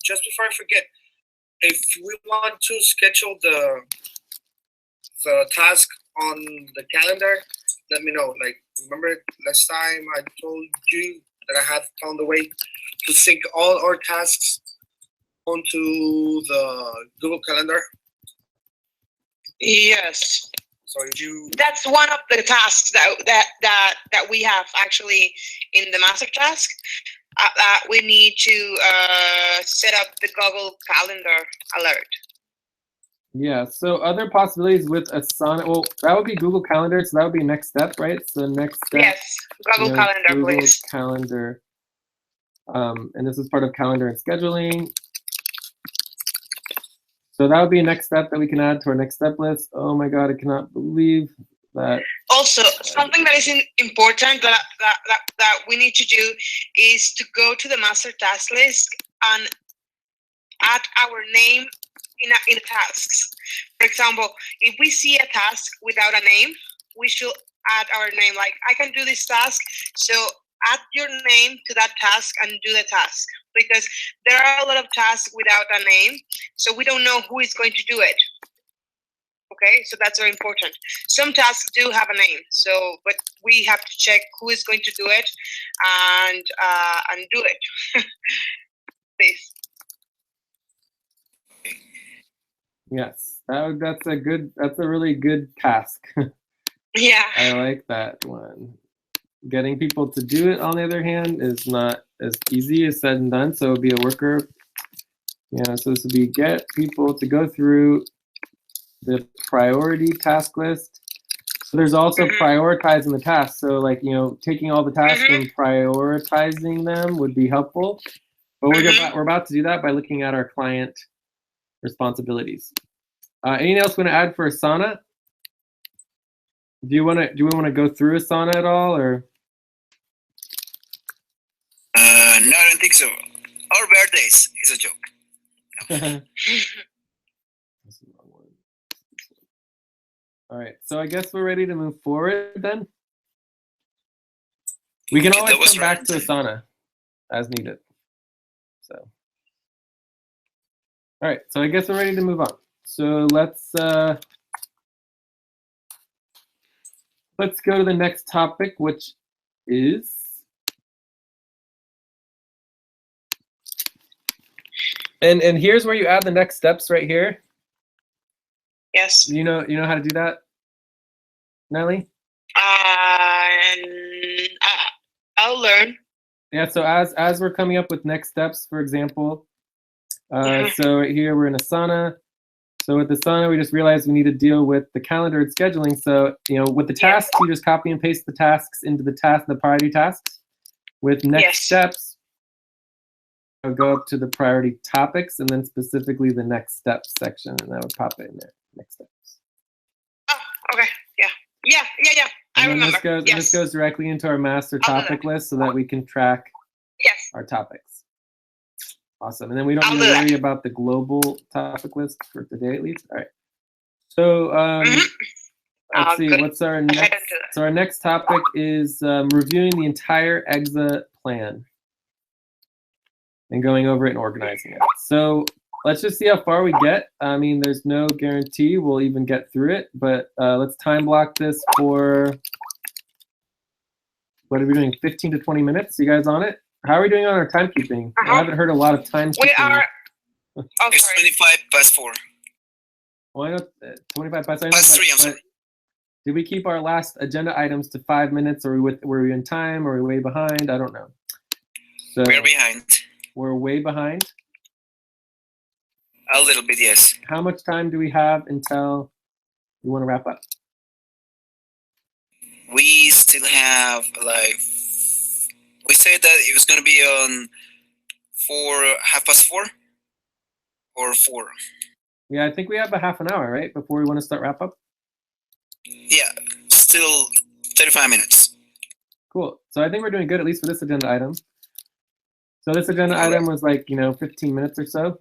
Just before I forget, if we want to schedule the task on the calendar, let me know. Like, remember last time I told you that I had found a way to sync all our tasks onto the Google Calendar? Yes. So if you That's one of the tasks that we have actually in the master task. We need to set up the Google Calendar alert. Yeah, so other possibilities with Asana, well, that would be Google Calendar, so that would be next step, right? So next step. Yes, Google Calendar, Google please. Calendar. And this is part of calendar and scheduling. So that would be a next step that we can add to our next step list. Oh my God, I cannot believe that. Also, something that is important that we need to do is to go to the master task list and add our name in the tasks. For example, if we see a task without a name, we should add our name. Like, I can do this task, so add your name to that task and do the task. Because there are a lot of tasks without a name, so we don't know who is going to do it. Okay, so that's very important. Some tasks do have a name, but we have to check who is going to do it and do it. Please. Yes, that's a really good task. Yeah. I like that one. Getting people to do it, on the other hand, is not as easy as said and done. So it would be a worker. So this would be get people to go through the priority task list. So there's also prioritizing the tasks. So like, taking all the tasks and prioritizing them would be helpful. But we're about to do that by looking at our client responsibilities. Anything else we want to add for Asana? Do we want to go through Asana at all, or? No, I don't think so. Our birthdays is a joke. No. All right, so I guess we're ready to move forward then. We can always come back to Asana as needed. So, all right, so I guess we're ready to move on. So let's go to the next topic, which is And here's where you add the next steps right here. Yes. You know how to do that, Nelly? I'll learn. Yeah, so as we're coming up with next steps, for example, so right here we're in Asana. So with Asana, we just realized we need to deal with the calendar and scheduling. So with the tasks, you just copy and paste the tasks into the priority tasks. With next steps, I'll go up to the priority topics and then specifically the next steps section, and that would pop it in there. Next steps. Oh, okay. Yeah. I remember. This goes directly into our master topic list so that we can track our topics. Awesome. And then we don't need to worry about the global topic list for today, at least. All right. So let's see. What's our next? So our next topic is reviewing the entire EXA plan and going over it and organizing it. So let's just see how far we get. I mean, there's no guarantee we'll even get through it, but let's time block this for, what are we doing, 15 to 20 minutes? You guys on it? How are we doing on our timekeeping? I haven't heard a lot of timekeeping. We are. It's 25 past 4. Well, I know 25 past 3. Past 3, I'm sorry. Did we keep our last agenda items to 5 minutes? Or were we in time? Or are we way behind? I don't know. So we're behind. We're way behind? A little bit, yes. How much time do we have until we want to wrap up? We still have, like, we said that it was going to be on 4:30 or 4. Yeah, I think we have a half an hour, right? Before we want to start wrap up? Yeah, still 35 minutes. Cool. So I think we're doing good, at least for this agenda item. So this agenda item was like, 15 minutes or so.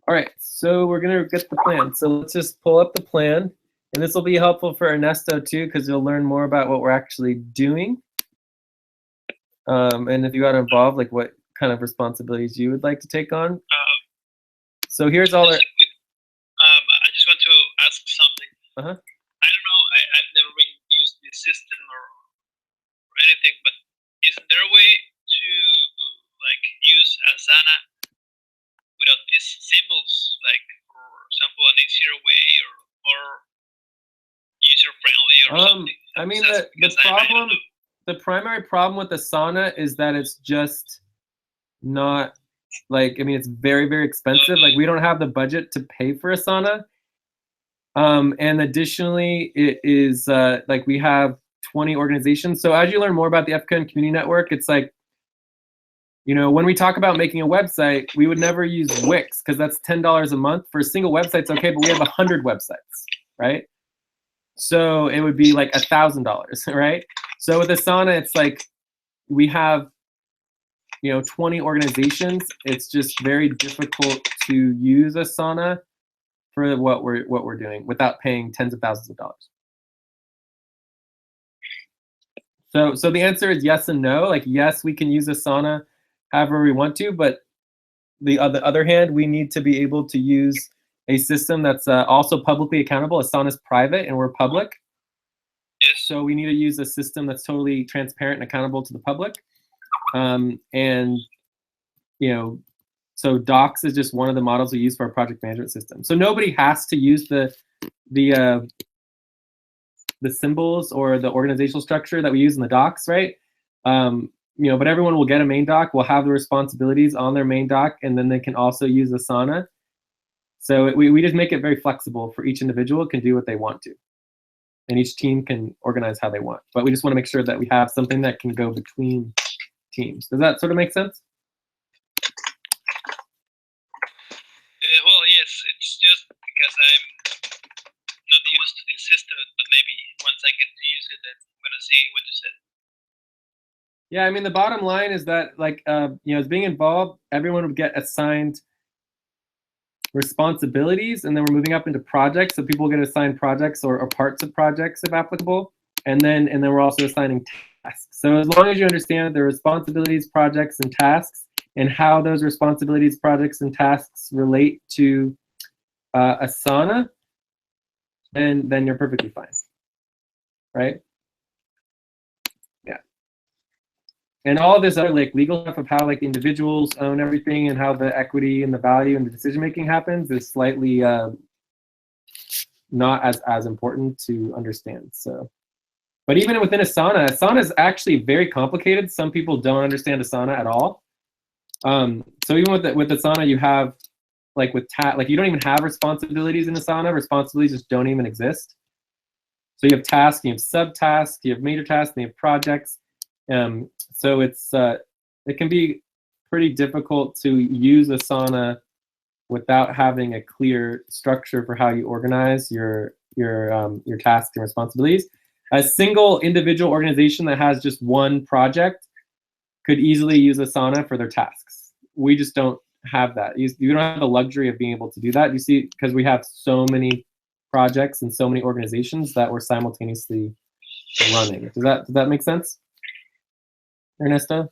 All right, so we're going to get the plan. So let's just pull up the plan. And this will be helpful for Ernesto too, because you'll learn more about what we're actually doing. And if you got involved, like what kind of responsibilities you would like to take on. So here's all our... I just want to ask something. I don't know, I've never really used this system or anything, but isn't there a way to like use Asana without these symbols, like for example an easier way or user friendly or something? I mean the primary problem with Asana is that it's just not like, I mean, it's very, very expensive. Like we don't have the budget to pay for Asana. And additionally, it is like we have 20 organizations. So as you learn more about the FCON community network, it's like, when we talk about making a website, we would never use Wix because that's $10 a month. For a single website, it's okay, but we have 100 websites, right? So it would be like $1,000, right? So with Asana, it's like we have 20 organizations. It's just very difficult to use Asana for what we're doing without paying tens of thousands of dollars. So the answer is yes and no. Like yes, we can use Asana however we want to, but on the other hand, we need to be able to use a system that's also publicly accountable. Asana is private and we're public. Yes. So we need to use a system that's totally transparent and accountable to the public. So Docs is just one of the models we use for our project management system. So nobody has to use the symbols or the organizational structure that we use in the Docs, right? But everyone will get a main doc, will have the responsibilities on their main doc, and then they can also use Asana. So we just make it very flexible for each individual can do what they want to. And each team can organize how they want. But we just want to make sure that we have something that can go between teams. Does that sort of make sense? Well, yes, it's just because I'm not used to this system, but maybe once I get to use it, then I'm going to see what you said. Yeah, I mean, the bottom line is that, like, as being involved, everyone would get assigned responsibilities, and then we're moving up into projects. So people get assigned projects or parts of projects if applicable, and then we're also assigning tasks. So as long as you understand the responsibilities, projects, and tasks, and how those responsibilities, projects, and tasks relate to Asana, then you're perfectly fine, right? Yeah. And all this other like legal stuff of how like individuals own everything and how the equity and the value and the decision making happens is slightly not as important to understand. So, but even within Asana, Asana is actually very complicated. Some people don't understand Asana at all. So even with Asana, you have like like you don't even have responsibilities in Asana. Responsibilities just don't even exist. So you have tasks, you have subtasks, you have major tasks, and you have projects. So it can be pretty difficult to use Asana without having a clear structure for how you organize your tasks and responsibilities. A single individual organization that has just one project could easily use Asana for their tasks. We just don't have that. You don't have the luxury of being able to do that. You see, because we have so many projects and so many organizations that we're simultaneously running. Does that make sense, Ernesto?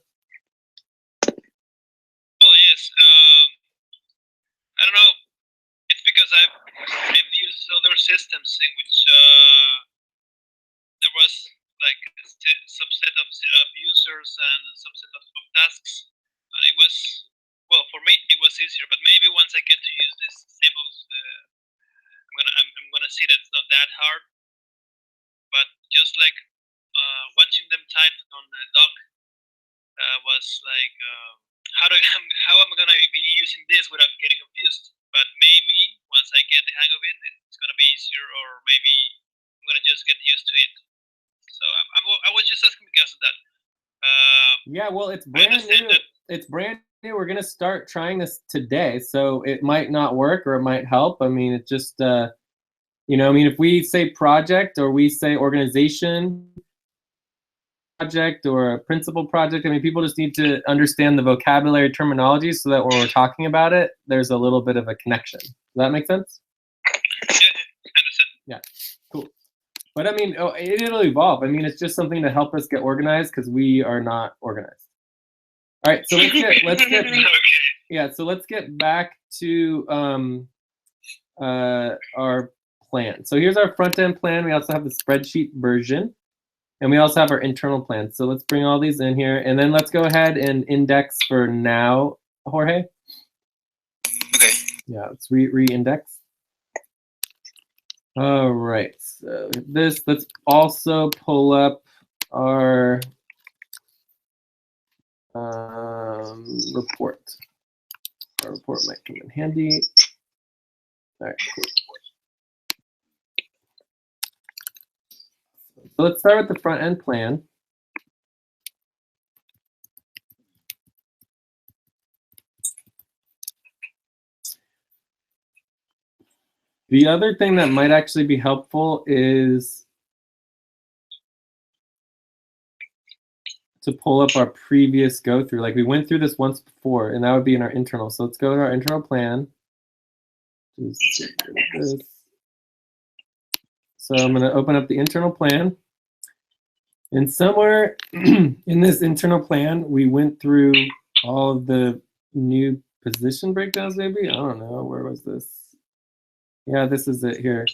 Well, yes. I don't know. It's because I've used other systems in which there was like a subset of users and a subset of tasks, and it was, well, for me it was easier. But maybe once I get to use these symbols, I'm gonna see that it's not that hard. But just like watching them type on the doc was like, how am I gonna be using this without getting confused? But maybe once I get the hang of it, it's gonna be easier, or maybe I'm gonna just get used to it. So I was just asking because of that. Yeah, well, it's brand new. It's brand new. We're gonna start trying this today, so it might not work or it might help. I mean, it just you know, I mean, if we say project or we say organization project or a principal project, I mean, people just need to understand the vocabulary terminology so that when we're talking about it, there's a little bit of a connection. Does that make sense? Yeah, I understand. Yeah, cool. But I mean, it'll evolve. I mean, it's just something to help us get organized because we are not organized. All right, so let's get Okay. yeah. So let's get back to our plan. So here's our front end plan. We also have the spreadsheet version, and we also have our internal plan. So let's bring all these in here, and then let's go ahead and index for now, Jorge. Okay. Yeah, let's re-index. All right, so let's also pull up our report. Our report might come in handy. All right, cool. So let's start with the front end plan. The other thing that might actually be helpful is to pull up our previous go through. Like we went through this once before, and that would be in our internal. So let's go to our internal plan. So I'm going to open up the internal plan. And somewhere in this internal plan, we went through all of the new position breakdowns, maybe? I don't know. Where was this? Yeah, this is it here.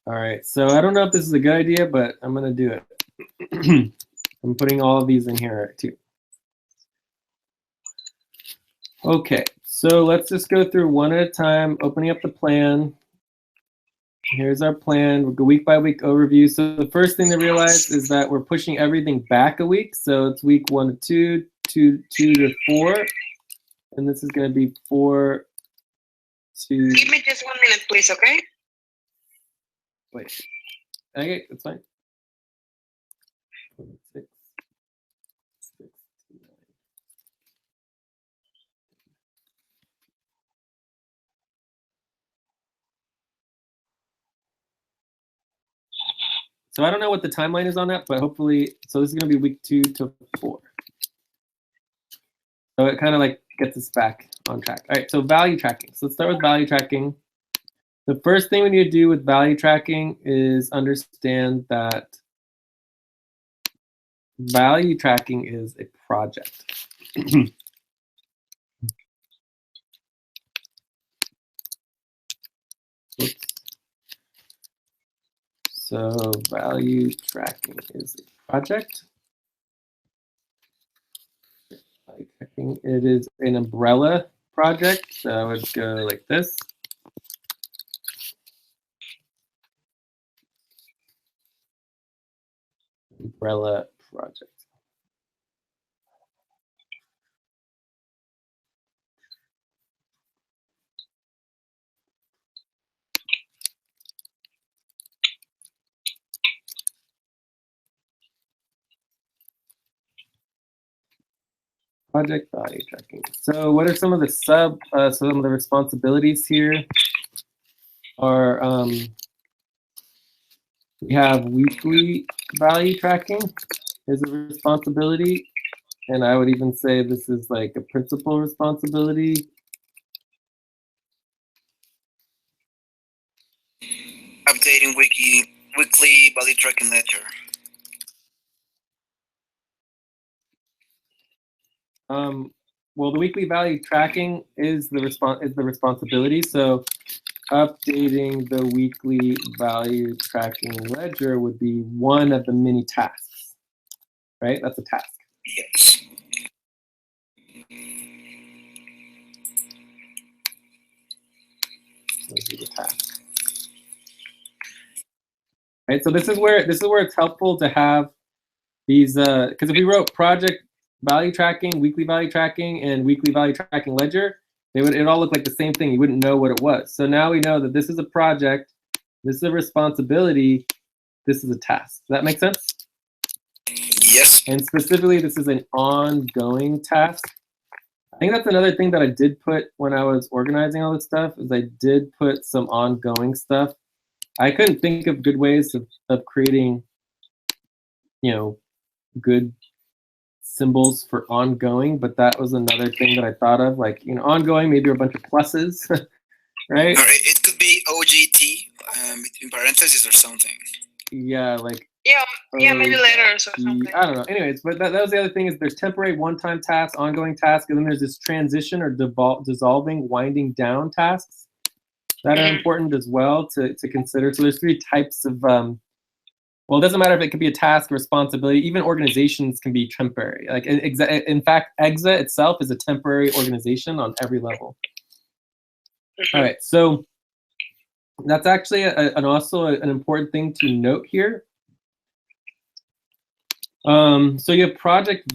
All right, so I don't know if this is a good idea, but I'm going to do it. I'm putting all of these in here too. Okay, so let's just go through one at a time, opening up the plan. Here's our plan. We'll go week by week overview. So the first thing to realize is that we're pushing everything back a week. So it's week 1 to 2, 2 to 4. And this is going to be 4 to... Give me just 1 minute, please, okay? Wait. Okay, that's fine. 6, 6, 9. So I don't know what the timeline is on that, but hopefully, so this is going to be week 2 to 4. So it kind of like gets us back on track. All right, so value tracking. So let's start with value tracking. The first thing we need to do with value tracking is understand that value tracking is a project. Oops. So value tracking is a project. Value tracking, it is an umbrella project. So I would go like this. Umbrella project. Project value tracking. So what are some of the some of the responsibilities here are we have weekly value tracking is a responsibility. And I would even say this is like a principal responsibility. Updating weekly value tracking ledger. Well, the weekly value tracking is the responsibility. So updating the weekly value tracking ledger would be one of the many tasks, right? That's a task. Yes. This is a task. Right. So this is where it's helpful to have these because if we wrote project value tracking, weekly value tracking, and weekly value tracking ledger, it all look like the same thing. You wouldn't know what it was. So now we know that this is a project, this is a responsibility, this is a task. Does that make sense? Yes. And specifically, this is an ongoing task. I think that's another thing that I did put when I was organizing all this stuff, is I did put some ongoing stuff. I couldn't think of good ways of creating, you know, good symbols for ongoing, but that was another thing that I thought of, like, you know, ongoing, maybe a bunch of pluses, right? Or it could be OGT between parentheses or something. Yeah, like yeah, maybe letters or something. I don't know. Anyways, but that was the other thing, is there's temporary one-time tasks, ongoing tasks, and then there's this transition or dissolving, winding down tasks that are important as well to consider. So there's three types of well, it doesn't matter if it could be a task, responsibility, even organizations can be temporary. Like in fact, EXA itself is a temporary organization on every level. All right, so that's actually also an important thing to note here. So you have project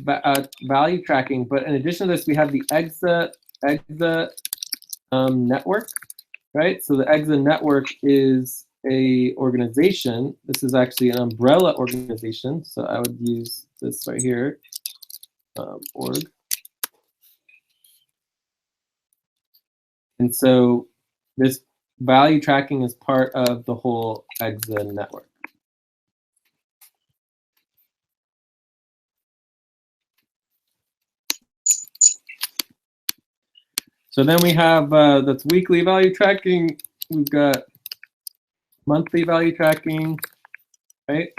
value tracking, but in addition to this, we have the EXA network, right? So the EXA network is a organization. This is actually an umbrella organization. So I would use this right here, org. And so this value tracking is part of the whole EXA network. So then we have that's weekly value tracking. We've got monthly value tracking, right?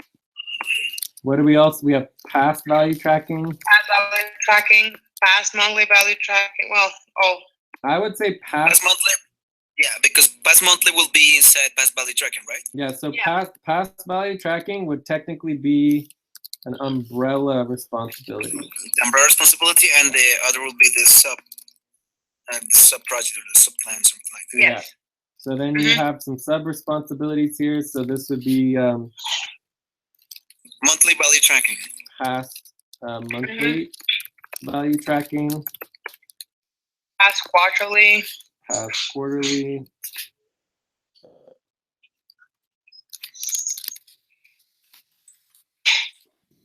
What do we also? We have past value tracking. Past value tracking, past monthly value tracking. Well, I would say Past monthly. Yeah, because past monthly will be inside past value tracking, right? Yeah, so past value tracking would technically be an umbrella responsibility. The umbrella responsibility, and the other will be the sub project or the sub plan, something like that. Yeah. So then you have some sub responsibilities here. So this would be monthly value tracking. Past monthly value tracking. past quarterly. Past quarterly.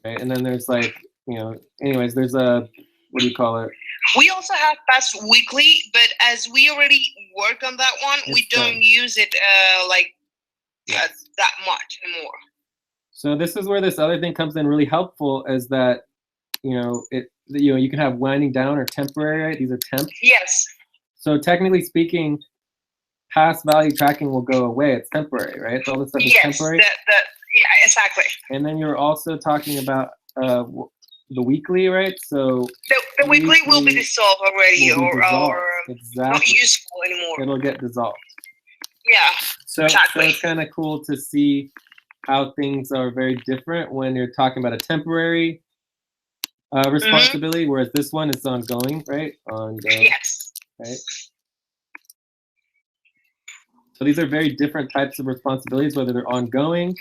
Right, and then there's like, you know, anyways, there's a, what do you call it? We also have past weekly, but as we already worked on that one, we don't use it that much anymore. So this is where this other thing comes in really helpful, is that, you know, you can have winding down or temporary, right? These are temps. Yes. So technically speaking, past value tracking will go away. It's temporary, right? So all this stuff is temporary. Yeah, exactly. And then you're also talking about the weekly, right? So The weekly will be weekly dissolved already, will be dissolved. or Exactly. not useful anymore. It'll get dissolved. Yeah. So, Exactly. so it's kind of cool to see how things are very different when you're talking about a temporary responsibility, whereas this one is ongoing, right? Ongoing, Yes. right? So these are very different types of responsibilities, whether they're ongoing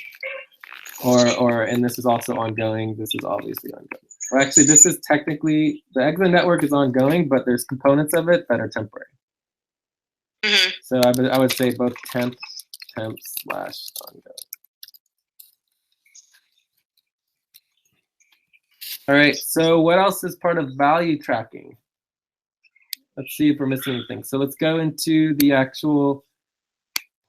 or and this is also ongoing. This is obviously ongoing. Or actually, this is technically, the exit network is ongoing, but there's components of it that are temporary. So I would say both temp / ongoing. All right, so what else is part of value tracking? Let's see if we're missing anything. So let's go into the actual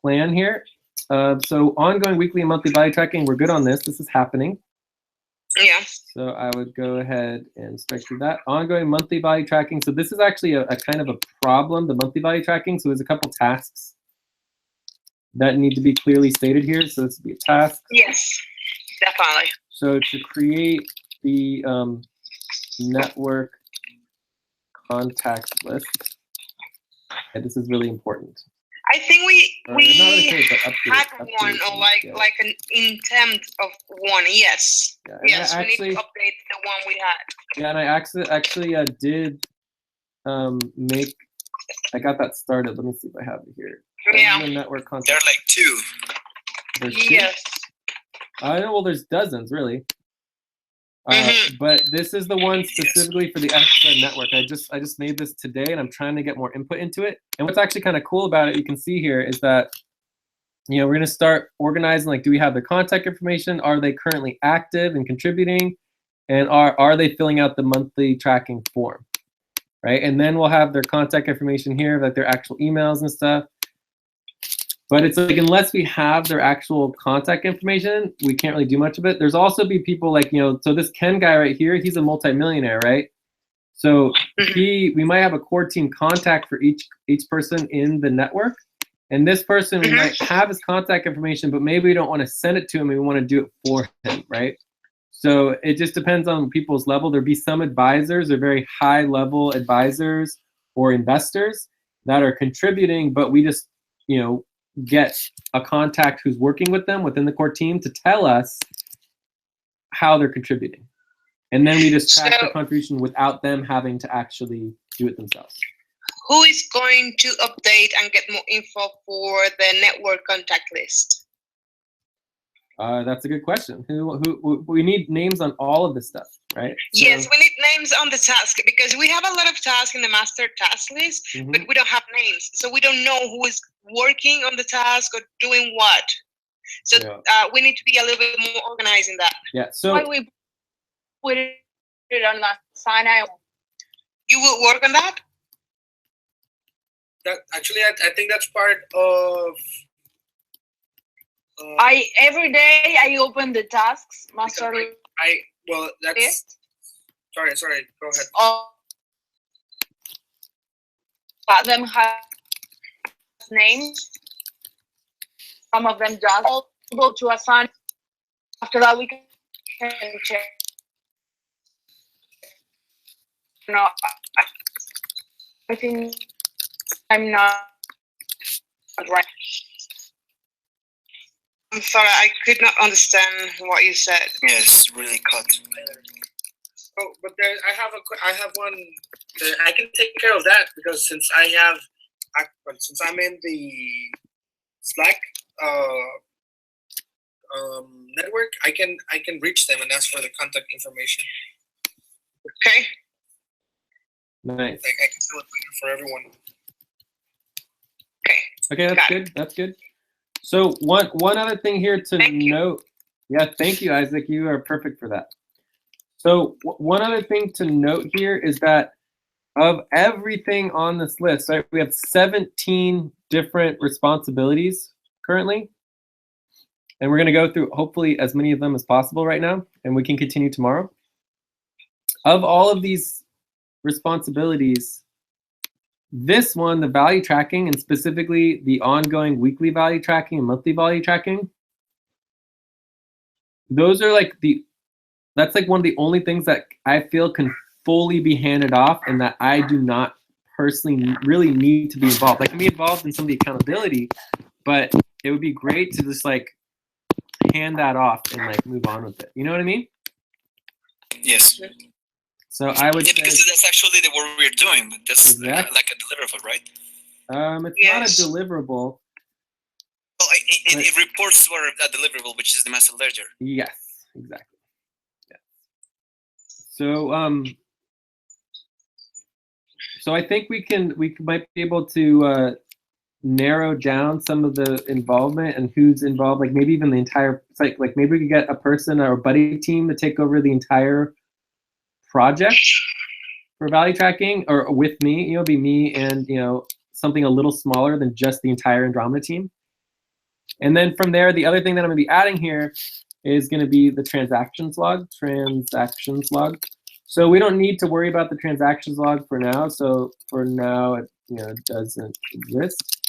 plan here. So ongoing weekly and monthly value tracking, we're good on this. This is happening. Yeah. So I would go ahead and strike through that. Ongoing monthly value tracking. So this is actually a kind of a problem, the monthly value tracking. So there's a couple tasks that need to be clearly stated here. So this would be a task. Yes, definitely. So to create the network contact list, and this is really important. I think we Not really create, but had update one, or like an intent of one. Yes. Yeah, Yes, we need to update the one we had. Yeah, and I actually did make. I got that started. Let me see if I have it here. Yeah. The network contact. There are like two. There's two? Yes. I know. Well, there's dozens really. But this is the one specifically for the extra network. I just made this today, and I'm trying to get more input into it. And what's actually kind of cool about it, you can see here, is that we're going to start organizing. Like, do we have their contact information? Are they currently active and contributing? And are they filling out the monthly tracking form? Right, and then we'll have their contact information here, like their actual emails and stuff. But it's like, unless we have their actual contact information, we can't really do much of it. There's also be people like, so this Ken guy right here, he's a multimillionaire, right? So we might have a core team contact for each person in the network. And this person, we might have his contact information, but maybe we don't want to send it to him, we want to do it for him, right? So it just depends on people's level. There'll be some advisors or very high level advisors or investors that are contributing, but we just, get a contact who's working with them within the core team to tell us how they're contributing. And then we just track the contribution without them having to actually do it themselves. Who is going to update and get more info for the network contact list? That's a good question. Who we need names on all of this stuff, right? Yes, we need names on the task, because we have a lot of tasks in the master task list, but we don't have names. So we don't know who is working on the task or doing what. So we need to be a little bit more organized in that. Yeah, so why we put it on the sign out. You will work on that? That actually, I think that's part of. Every day I open the tasks master. Well, that's list. Sorry. Go ahead. Of them have names. Some of them just go to assign. After that, we can check. No, I think I'm not right. I'm sorry, I could not understand what you said. Yes, really cut. Oh, but there, I have one. I can take care of that, because since I'm in the Slack network, I can reach them and ask for the contact information. Okay. Nice. Like, I can do it for everyone. Okay. Okay, that's good. That's good. So one other thing here to note. Yeah, thank you, Isaac. You are perfect for that. So one other thing to note here is that of everything on this list, right, we have 17 different responsibilities currently. And we're going to go through hopefully as many of them as possible right now, and we can continue tomorrow. Of all of these responsibilities, this one, the value tracking, and specifically the ongoing weekly value tracking and monthly value tracking, those are like the that's like one of the only things that I feel can fully be handed off, and that I do not personally really need to be involved. I can be involved in some of the accountability, but it would be great to just like hand that off and like move on with it. You know what I mean? Yes. So I would Yeah, because say, that's actually the work we're doing. But that's Exactly. like a deliverable, right? it's Yes. not a deliverable. Well, it reports to a deliverable, which is the master ledger. Yes, exactly. Yeah. So so I think we might be able to narrow down some of the involvement and who's involved, like maybe even the entire site. Like maybe we could get a person or a buddy team to take over the entire project for value tracking, or with me, you know, be me and, you know, something a little smaller than just the entire Andromida team. And then from there, the other thing that I'm gonna be adding here is gonna be the transactions log. So we don't need to worry about the transactions log for now. So for now, it, you know, it doesn't exist.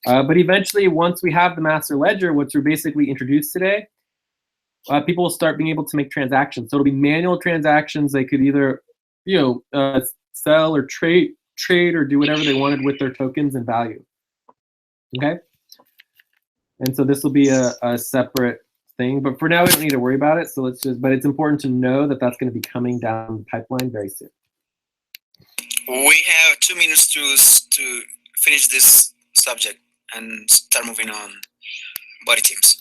But eventually, once we have the master ledger, which we're basically introduced today, people will start being able to make transactions. So it'll be manual transactions. They could either, you know, sell or trade or do whatever they wanted with their tokens and value. Okay. And so this will be a separate thing, but for now we don't need to worry about it. So let's just, but it's important to know that that's going to be coming down the pipeline very soon. We have 2 minutes to finish this subject and start moving on body teams.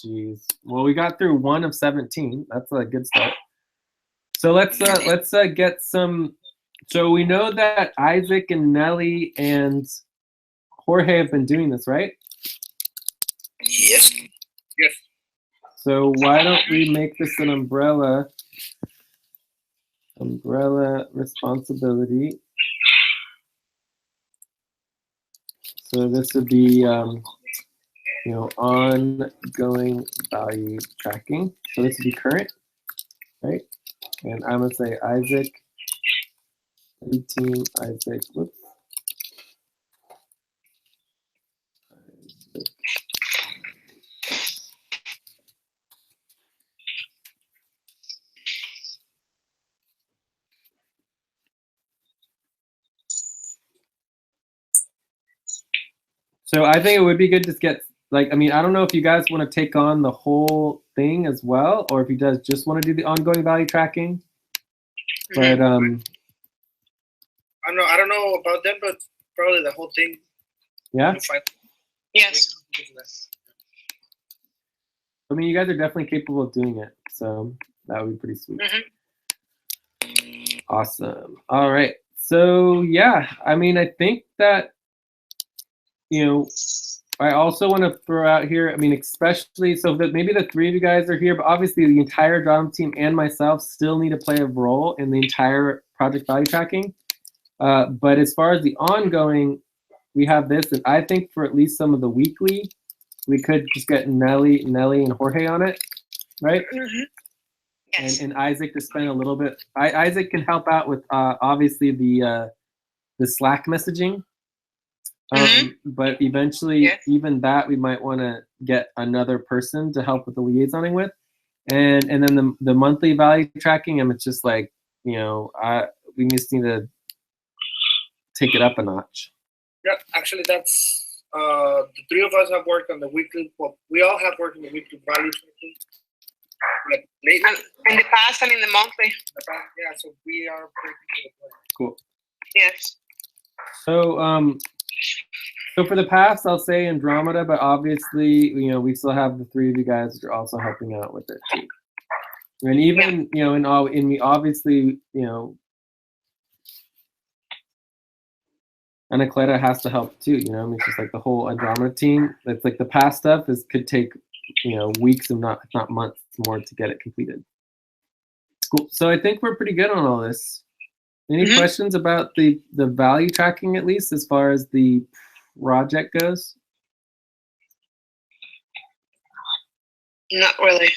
Jeez. Well, we got through 1 of 17. That's a good start. So let's get some. So we know that Isaac and Nelly and Jorge have been doing this, right? Yes. Yes. So why don't we make this an umbrella responsibility? So this would be, you know, ongoing value tracking. So this would be current, right? And I'm gonna say Isaac, team Isaac. Whoops. Isaac. So I think it would be good to get, like, I mean, I don't know if you guys want to take on the whole thing as well, or if you guys just want to do the ongoing value tracking. But I don't know about them, but probably the whole thing. yeah. Yes. I mean, you guys are definitely capable of doing it, so that would be pretty sweet. Awesome. All right. So yeah, I mean, I think that, you know, I also want to throw out here, I mean, especially, so that maybe the 3 of you guys are here, but obviously the entire drama team and myself still need to play a role in the entire project value tracking. But as far as the ongoing, we have this, and I think for at least some of the weekly, we could just get Nelly and Jorge on it, right? Yes. And Isaac to spend a little bit. Isaac can help out with obviously the Slack messaging. But eventually, even that, we might want to get another person to help with the liaisoning with, and then the monthly value tracking. And it's just like, you know, we just need to take it up a notch. Yeah, actually, that's the 3 of us have worked on the weekly. Well, we all have worked on the weekly value tracking. Like lately, In the past and in the monthly. yeah. So we are pretty good. Cool. Yes. So so for the past, I'll say Andromida, but obviously, you know, we still have the 3 of you guys that are also helping out with it too. And even, you know, in me, obviously, you know, Anacleta has to help too, you know. I mean, it's just like the whole Andromeda team. It's like the past stuff could take, you know, weeks and not months more to get it completed. Cool. So I think we're pretty good on all this. Any questions about the value tracking, at least as far as the project goes? Not really.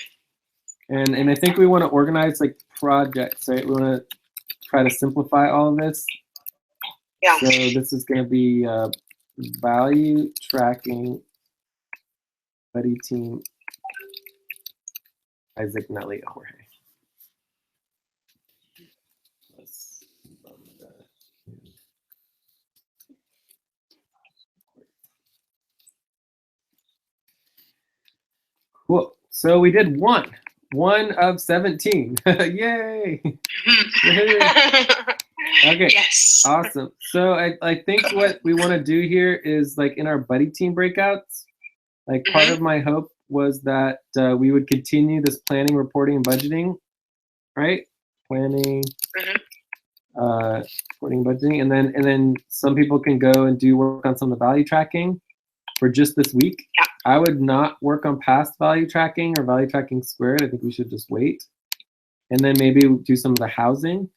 And I think we want to organize like projects, right? We want to try to simplify all of this. Yeah. So this is going to be value tracking buddy team Isaac, Nelly, Jorge. So we did one of 17. Yay! Okay. Yes. Awesome. So I think what we want to do here is like in our buddy team breakouts, like part of my hope was that we would continue this planning, reporting, and budgeting, right? Planning, reporting, budgeting, and then some people can go and do work on some of the value tracking for just this week. Yeah. I would not work on past value tracking or value tracking squared. I think we should just wait, and then maybe do some of the housing.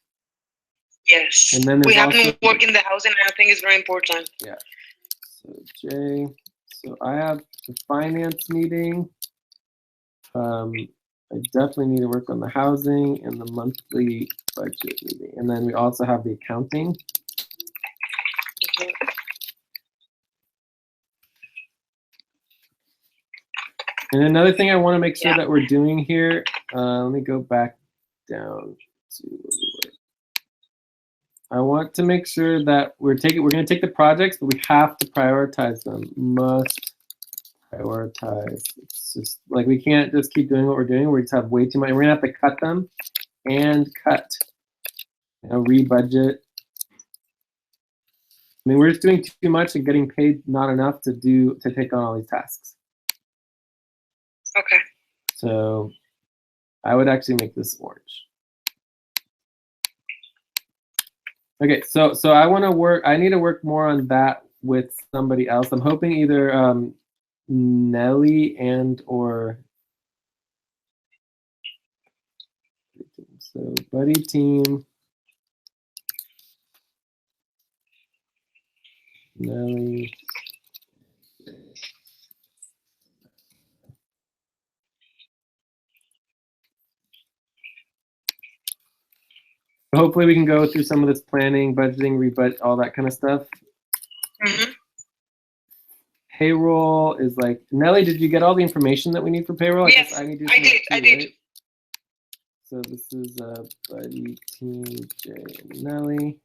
Yes. And then we there's haven't also worked in the housing, and I think it's very important. Yeah. So Jay, so I have the finance meeting. I definitely need to work on the housing and the monthly budget meeting. And then we also have the accounting. And another thing I want to make sure that we're doing here, let me go back down to where we were. I want to make sure that we're going to take the projects, but we have to prioritize them. Must prioritize. It's just like we can't just keep doing what we're doing. We just have way too much. We're gonna have to cut them and cut. Re-budget. I mean, we're just doing too much and getting paid not enough to take on all these tasks. Okay. So I would actually make this orange. Okay, so I want to work. I need to work more on that with somebody else. I'm hoping either Nelly and or so buddy team. Nelly. Hopefully we can go through some of this planning, budgeting, rebudget, all that kind of stuff. Payroll is like, Nelly, did you get all the information that we need for payroll? Yes, I need to do I did. Right? So this is buddy team Jay and Nelly.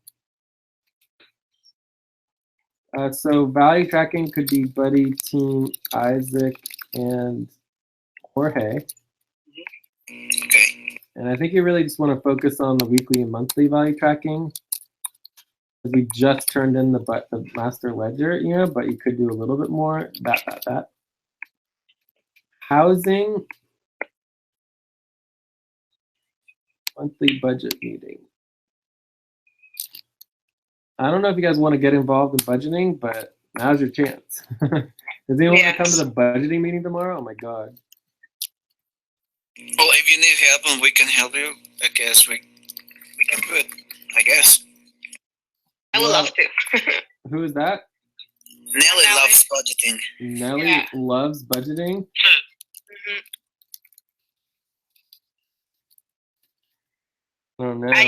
So value tracking could be buddy team Isaac and Jorge. Okay. And I think you really just want to focus on the weekly and monthly value tracking. We just turned in the master ledger, but you could do a little bit more. That. Housing. Monthly budget meeting. I don't know if you guys want to get involved in budgeting, but now's your chance. Does anyone want to come to the budgeting meeting tomorrow? Oh my God. Well, if you need help and we can help you, I guess we can do it, I guess. I would love to. Who is that? Nelly loves budgeting. Nelly loves budgeting? Oh no, I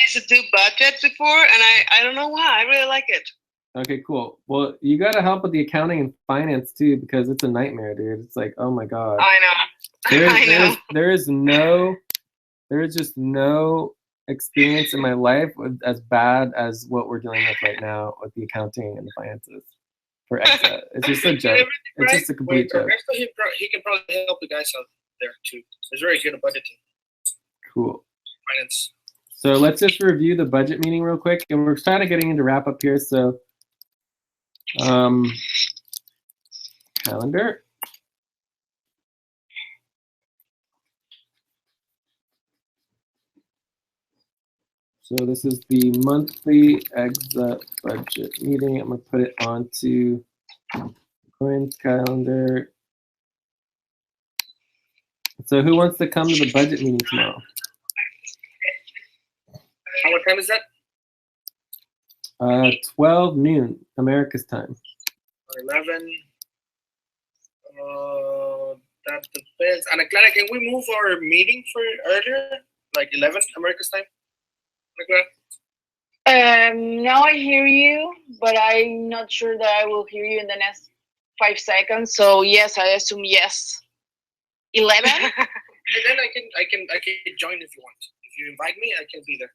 used to do budgets before, and I don't know why. I really like it. Okay, cool. Well, you got to help with the accounting and finance too, because it's a nightmare, dude. It's like, oh my God. I know. There is just no experience in my life as bad as what we're dealing with right now with the accounting and the finances for EXA. It's just a joke. It's just a complete joke. He can probably help the guys out there too. He's very good at budgeting. Cool. Finance. So let's just review the budget meeting real quick, and we're kind of getting into wrap up here. So, calendar. So this is the monthly EXA budget meeting. I'm gonna put it onto Corinne's calendar. So who wants to come to the budget meeting tomorrow? What time is that? 12 noon, America's time. 11. That depends. Ana Clara, can we move our meeting for earlier? Like 11 America's time? Now I hear you, but I'm not sure that I will hear you in the next 5 seconds. So yes, I assume yes. 11? And then I can join if you want. If you invite me, I can be there.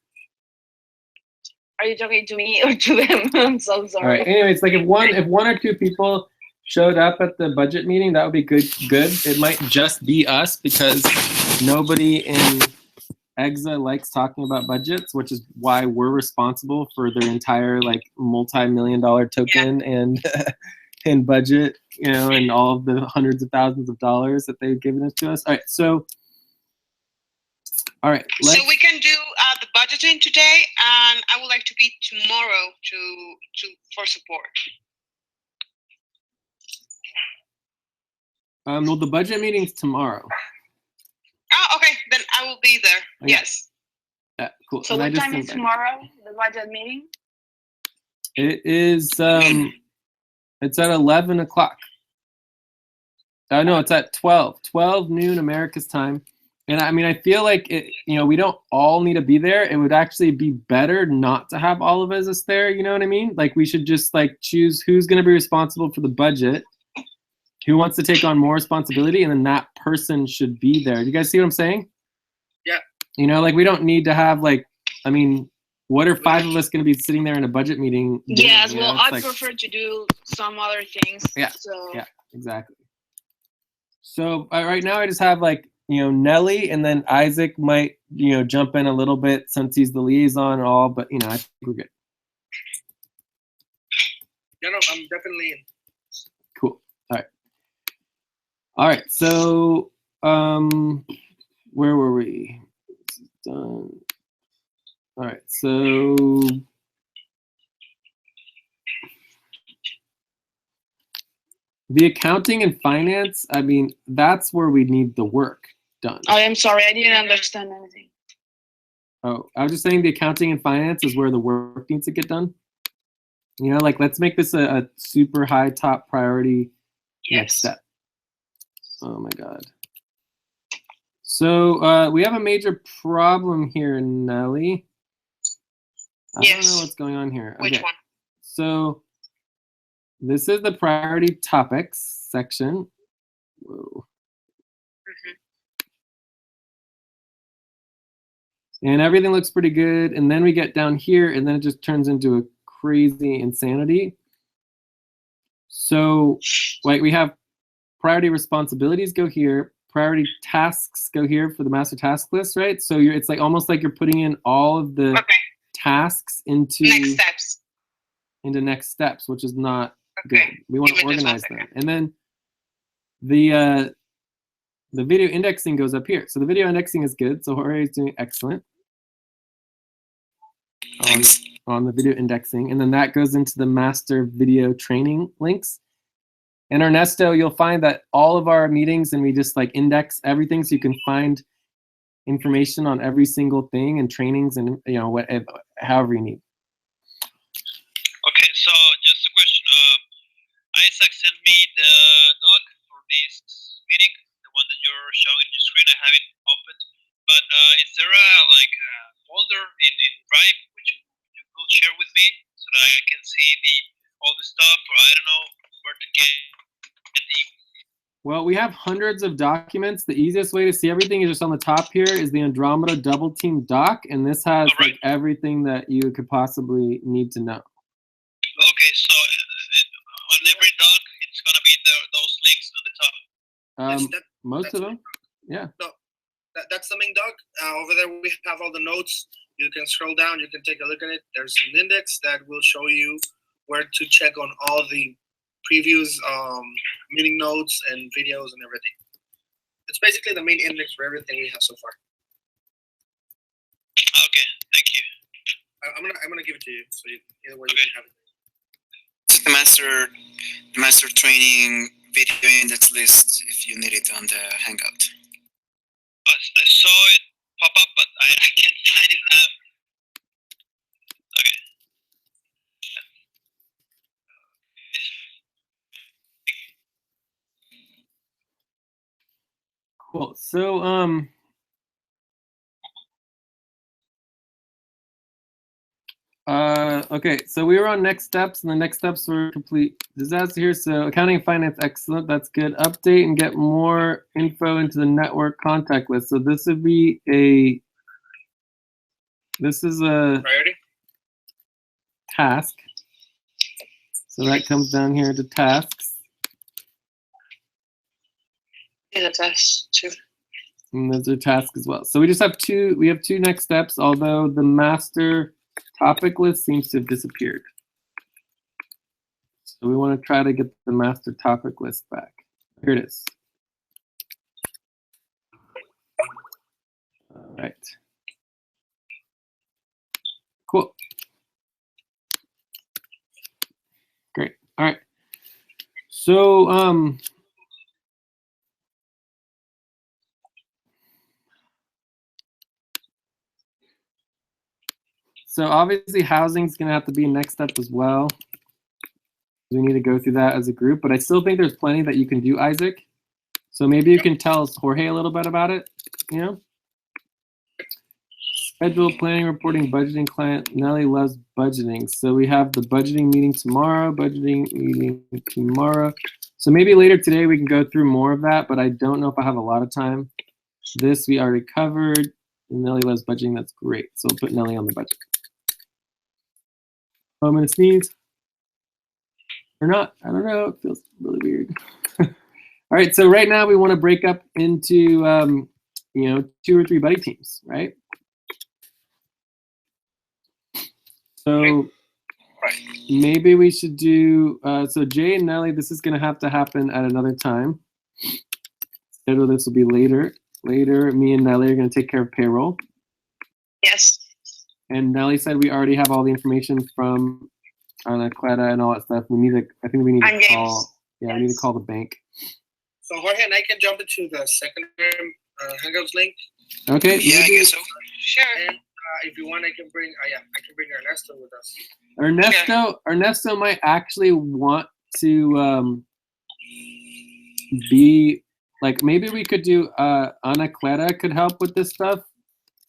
Are you talking to me or to them? I'm so sorry. All right. Anyways, like if one or two people showed up at the budget meeting, that would be good. It might just be us because nobody in EXA likes talking about budgets, which is why we're responsible for their entire like multi-million-dollar token and and budget, you know, and all of the hundreds of thousands of dollars that they've given to us. All right. So we can do the budgeting today, and I would like to be tomorrow for support. Well, the budget meeting's tomorrow. Oh, okay. Then I will be there. Okay. Yes. Yeah, cool. So what time is tomorrow, the budget meeting? It is, it's at 11 o'clock. No, it's at 12 noon America's time. And I mean, I feel like it, you know, we don't all need to be there. It would actually be better not to have all of us there. You know what I mean? Like we should just like choose who's going to be responsible for the budget, who wants to take on more responsibility, and then that person should be there. You guys see what I'm saying? Yeah. You know, like we don't need to have like, I mean, what are 5 of us going to be sitting there in a budget meeting? Yes, you know, well, I like, prefer to do some other things. Yeah, So. yeah, exactly. So right now I just have like, you know, Nelly, and then Isaac might, you know, jump in a little bit since he's the liaison and all, but you know, I think we're good. Yeah, no, I'm definitely in. Cool. All right. So, where were we? Done. All right. So, the accounting and finance, I mean, that's where we need the work done. I am sorry, I didn't understand anything. Oh, I was just saying the accounting and finance is where the work needs to get done. You know, like let's make this a super high top priority next step. Oh my God. So we have a major problem here, Nelly. I don't know what's going on here. Which one? So this is the priority topics section. Whoa. And everything looks pretty good. And then we get down here, and then it just turns into a crazy insanity. So like we have priority responsibilities go here, priority tasks go here for the master task list, right? So it's like almost like you're putting in all of the tasks into next steps, which is not good. We want to organize them. And then the video indexing goes up here. So the video indexing is good. So Jorge is doing excellent on the video indexing. And then that goes into the master video training links. And Ernesto, you'll find that all of our meetings, and we just like index everything so you can find information on every single thing and trainings and, you know, however you need. Okay, so just a question. Isaac sent me the doc for this meeting, the one that you're showing on your screen. I have it opened, but is there a folder in Drive which you will share with me so that I can see all the stuff, or I don't know where to get the. Well, we have hundreds of documents. The easiest way to see everything is just on the top here is the Andromida Double Team doc, and this has like everything that you could possibly need to know. Okay, so on every doc, it's gonna be those links on the top. Most of them, yeah. No, that's the main doc. Over there, we have all the notes. You can scroll down. You can take a look at it. There's an index that will show you where to check on all the previous meeting notes and videos and everything. It's basically the main index for everything we have so far. Okay, thank you. I'm gonna give it to you, so either way you can have it. The master training video index list if you need it on the Hangout. I saw it pop up, but I can't find it now. Okay. Cool. So okay, so we were on next steps, and the next steps were complete disaster here. So accounting and finance, excellent. That's good. Update and get more info into the network contact list. So this would be this is a priority task. So that comes down here to tasks. is a test too. And those are tasks as well. So we just have two. We have two next steps. Although the master topic list seems to have disappeared. So we want to try to get the master topic list back. Here it is. All right. Cool. Great. All right. So obviously housing is going to have to be next up as well. We need to go through that as a group, but I still think there's plenty that you can do, Isaac. So maybe you can tell Jorge a little bit about it, you know? Schedule, planning, reporting, budgeting, client. Nelly loves budgeting. So we have the budgeting meeting tomorrow, So maybe later today we can go through more of that, but I don't know if I have a lot of time. This we already covered. Nelly loves budgeting, that's great. So we'll put Nelly on the budget. I'm gonna sneeze. Or not, I don't know, it feels really weird. All right, so right now we wanna break up into, you know, 2 or 3 buddy teams, right? So maybe we should do, so Jay and Nelly, this is gonna have to happen at another time. Schedule this will be later. Later, me and Nelly are gonna take care of payroll. Yes. And Nelly said we already have all the information from Anacleta and all that stuff. We need to, I think we need to call, yeah, we need to call the bank. So Jorge and I can jump into the second Hangouts link. Okay. Yeah, I guess so. Sure. And if you want, I can bring, I can bring Ernesto with us. Ernesto might actually want to be, like, maybe we could do, Anacleta could help with this stuff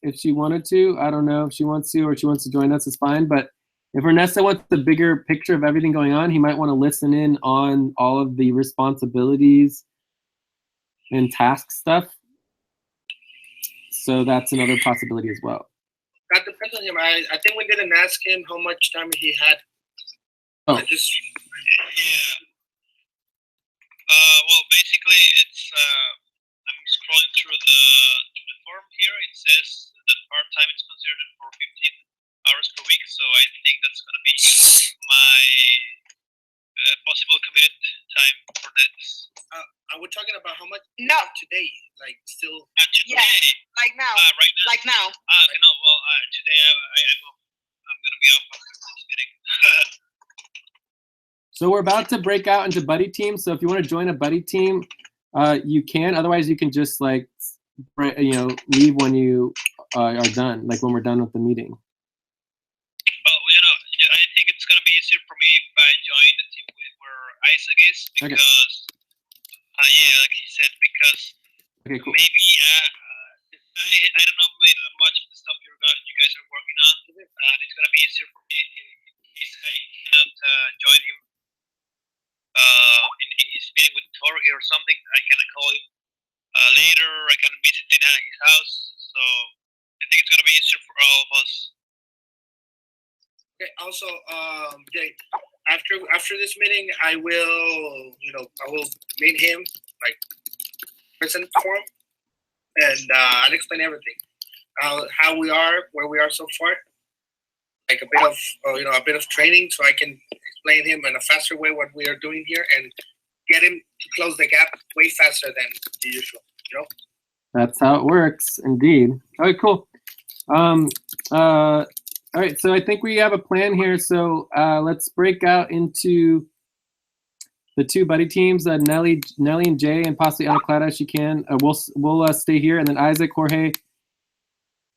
if she wanted to. I don't know if she wants to, or if she wants to join us, it's fine. But if Ernesto wants the bigger picture of everything going on, he might want to listen in on all of the responsibilities and task stuff. So that's another possibility as well. That depends on him. I think we didn't ask him how much time he had. Oh. I just, Yeah. Well, basically, it's I'm scrolling through the form here. It says that part-time is considered for 15 hours per week. So I think that's going to be my possible committed time for this. we're talking about how much No. today, like still. Today, Like now. right now. Like now. Okay, no. Well, today I'm going to be off after this meeting. So we're about to break out into buddy teams. So if you want to join a buddy team, you can. Otherwise, you can just, like, you know, leave when you are done, like when we're done with the meeting. Well, you know, I think it's going to be easier for me if I join the team where Isaac is, because, yeah, like he said, because Okay, cool. maybe I don't know much of the stuff you guys are working on, and it's going to be easier for me in case I cannot join him in his meeting with Jorge or something. I can call him later. I can visit in his house. So I think it's going to be easier for all of us. Okay. Also, Jay, after this meeting, I will meet him, like, present for him, and I'll explain everything, how we are, where we are so far, like a bit of a bit of training, so I can explain him in a faster way what we are doing here and get him to close the gap way faster than the usual. You know. That's how it works, indeed. All right, cool. All right, so I think we have a plan here. So let's break out into the 2 buddy teams, Nelly and Jay, and possibly Anacleta if she can. We'll stay here, and then Isaac, Jorge,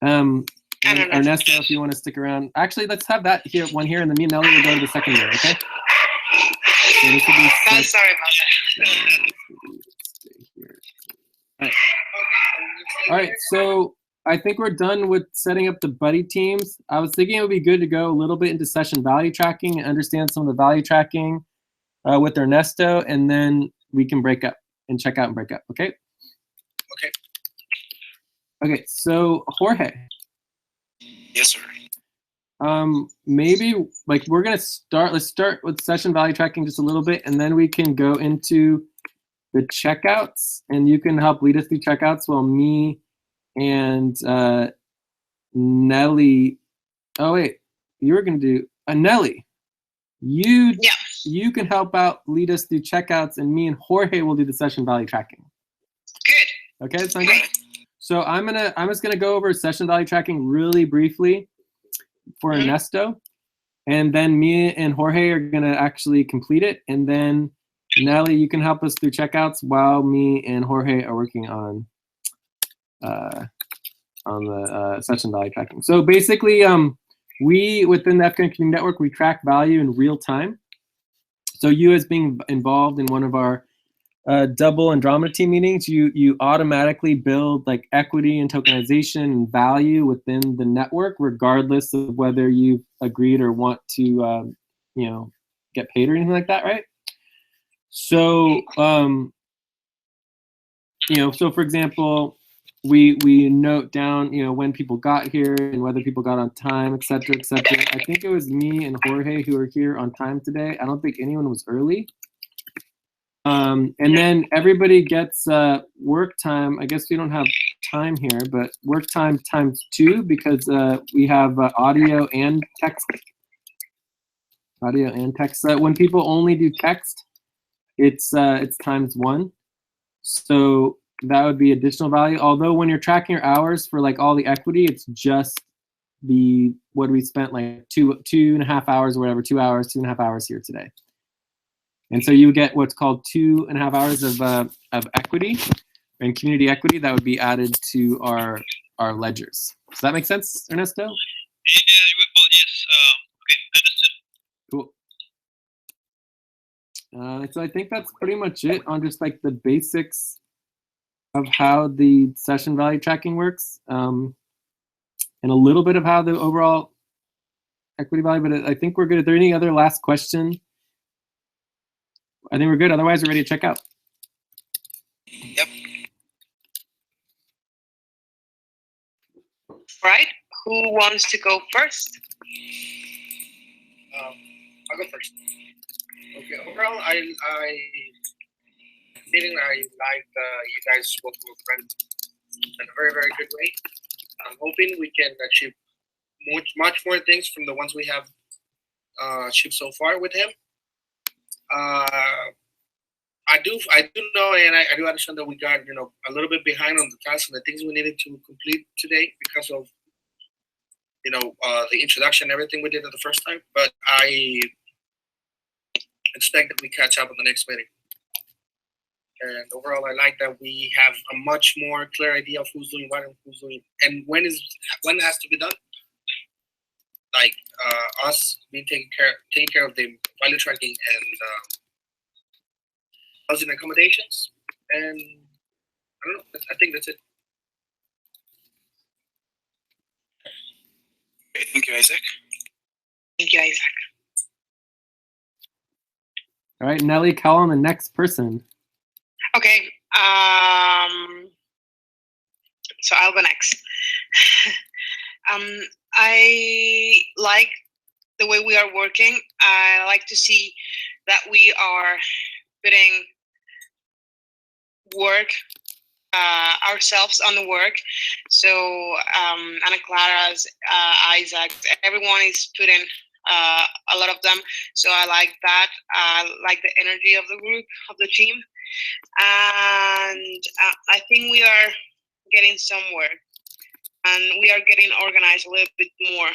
and Ernesto if you want to stick around. Actually, let's have that one here, and then me and Nelly will go to the second row, okay? So this will be I'm sorry about that. All right, so I think we're done with setting up the buddy teams. I was thinking it would be good to go a little bit into session value tracking and understand some of the value tracking with Ernesto, and then we can break up and check out and break up, okay? Okay. Okay, so Jorge. Yes, sir. Maybe, like, let's start with session value tracking just a little bit, and then we can go into the checkouts, and you can help lead us through checkouts while me and Nelly. Oh wait, you were gonna do Nelly. You can help out, lead us through checkouts, and me and Jorge will do the session value tracking. Good. Okay, sound good? So I'm just gonna go over session value tracking really briefly for Ernesto, and then me and Jorge are gonna actually complete it, and then Nelly, you can help us through checkouts while me and Jorge are working on the session value tracking. So basically, we within the Afghan Community Network, we track value in real time. So you, as being involved in one of our double Andromeda team meetings, you automatically build like equity and tokenization and value within the network, regardless of whether you've agreed or want to, get paid or anything like that, right? So, so for example, we note down, when people got here and whether people got on time, et cetera, et cetera. I think it was me and Jorge who were here on time today. I don't think anyone was early. And then everybody gets work time. I guess we don't have time here, but work time ×2 because we have audio and text. Audio and text. When people only do text, it's ×1. So that would be additional value. Although when you're tracking your hours for like all the equity, it's just what we spent like 2.5 hours or whatever, 2 hours, 2.5 hours here today. And so you get what's called 2.5 hours of equity and community equity that would be added to our ledgers. Does that make sense, Ernesto? Yeah, well, yes. Okay, understood. Cool. So I think that's pretty much it on just like the basics of how the session value tracking works, and a little bit of how the overall equity value, but I think we're good. Is there any other last question? I think we're good. Otherwise, we're ready to check out. Yep. Right. Who wants to go first? I'll go first. Okay. Overall, I like you guys work with in a very, very good way. I'm hoping we can achieve much more things from the ones we have achieved so far with him. I do know, and I do understand that we got a little bit behind on the tasks and the things we needed to complete today because of the introduction and everything we did at the first time. But I expect that we catch up on the next meeting. And overall, I like that we have a much more clear idea of who's doing what and when it has to be done. Like us being taking care of the value tracking and housing accommodations, and I don't know. I think that's it. Okay, thank you, Isaac. Thank you, Isaac. All right, Nelly, call on the next person. Okay. So I'll go next. I like the way we are working. I like to see that we are putting work, ourselves on the work. So Ana Clara's, Isaac, everyone is putting a lot of them. So I like that. I like the energy of the group, of the team. And I think we are getting somewhere. And we are getting organized a little bit more.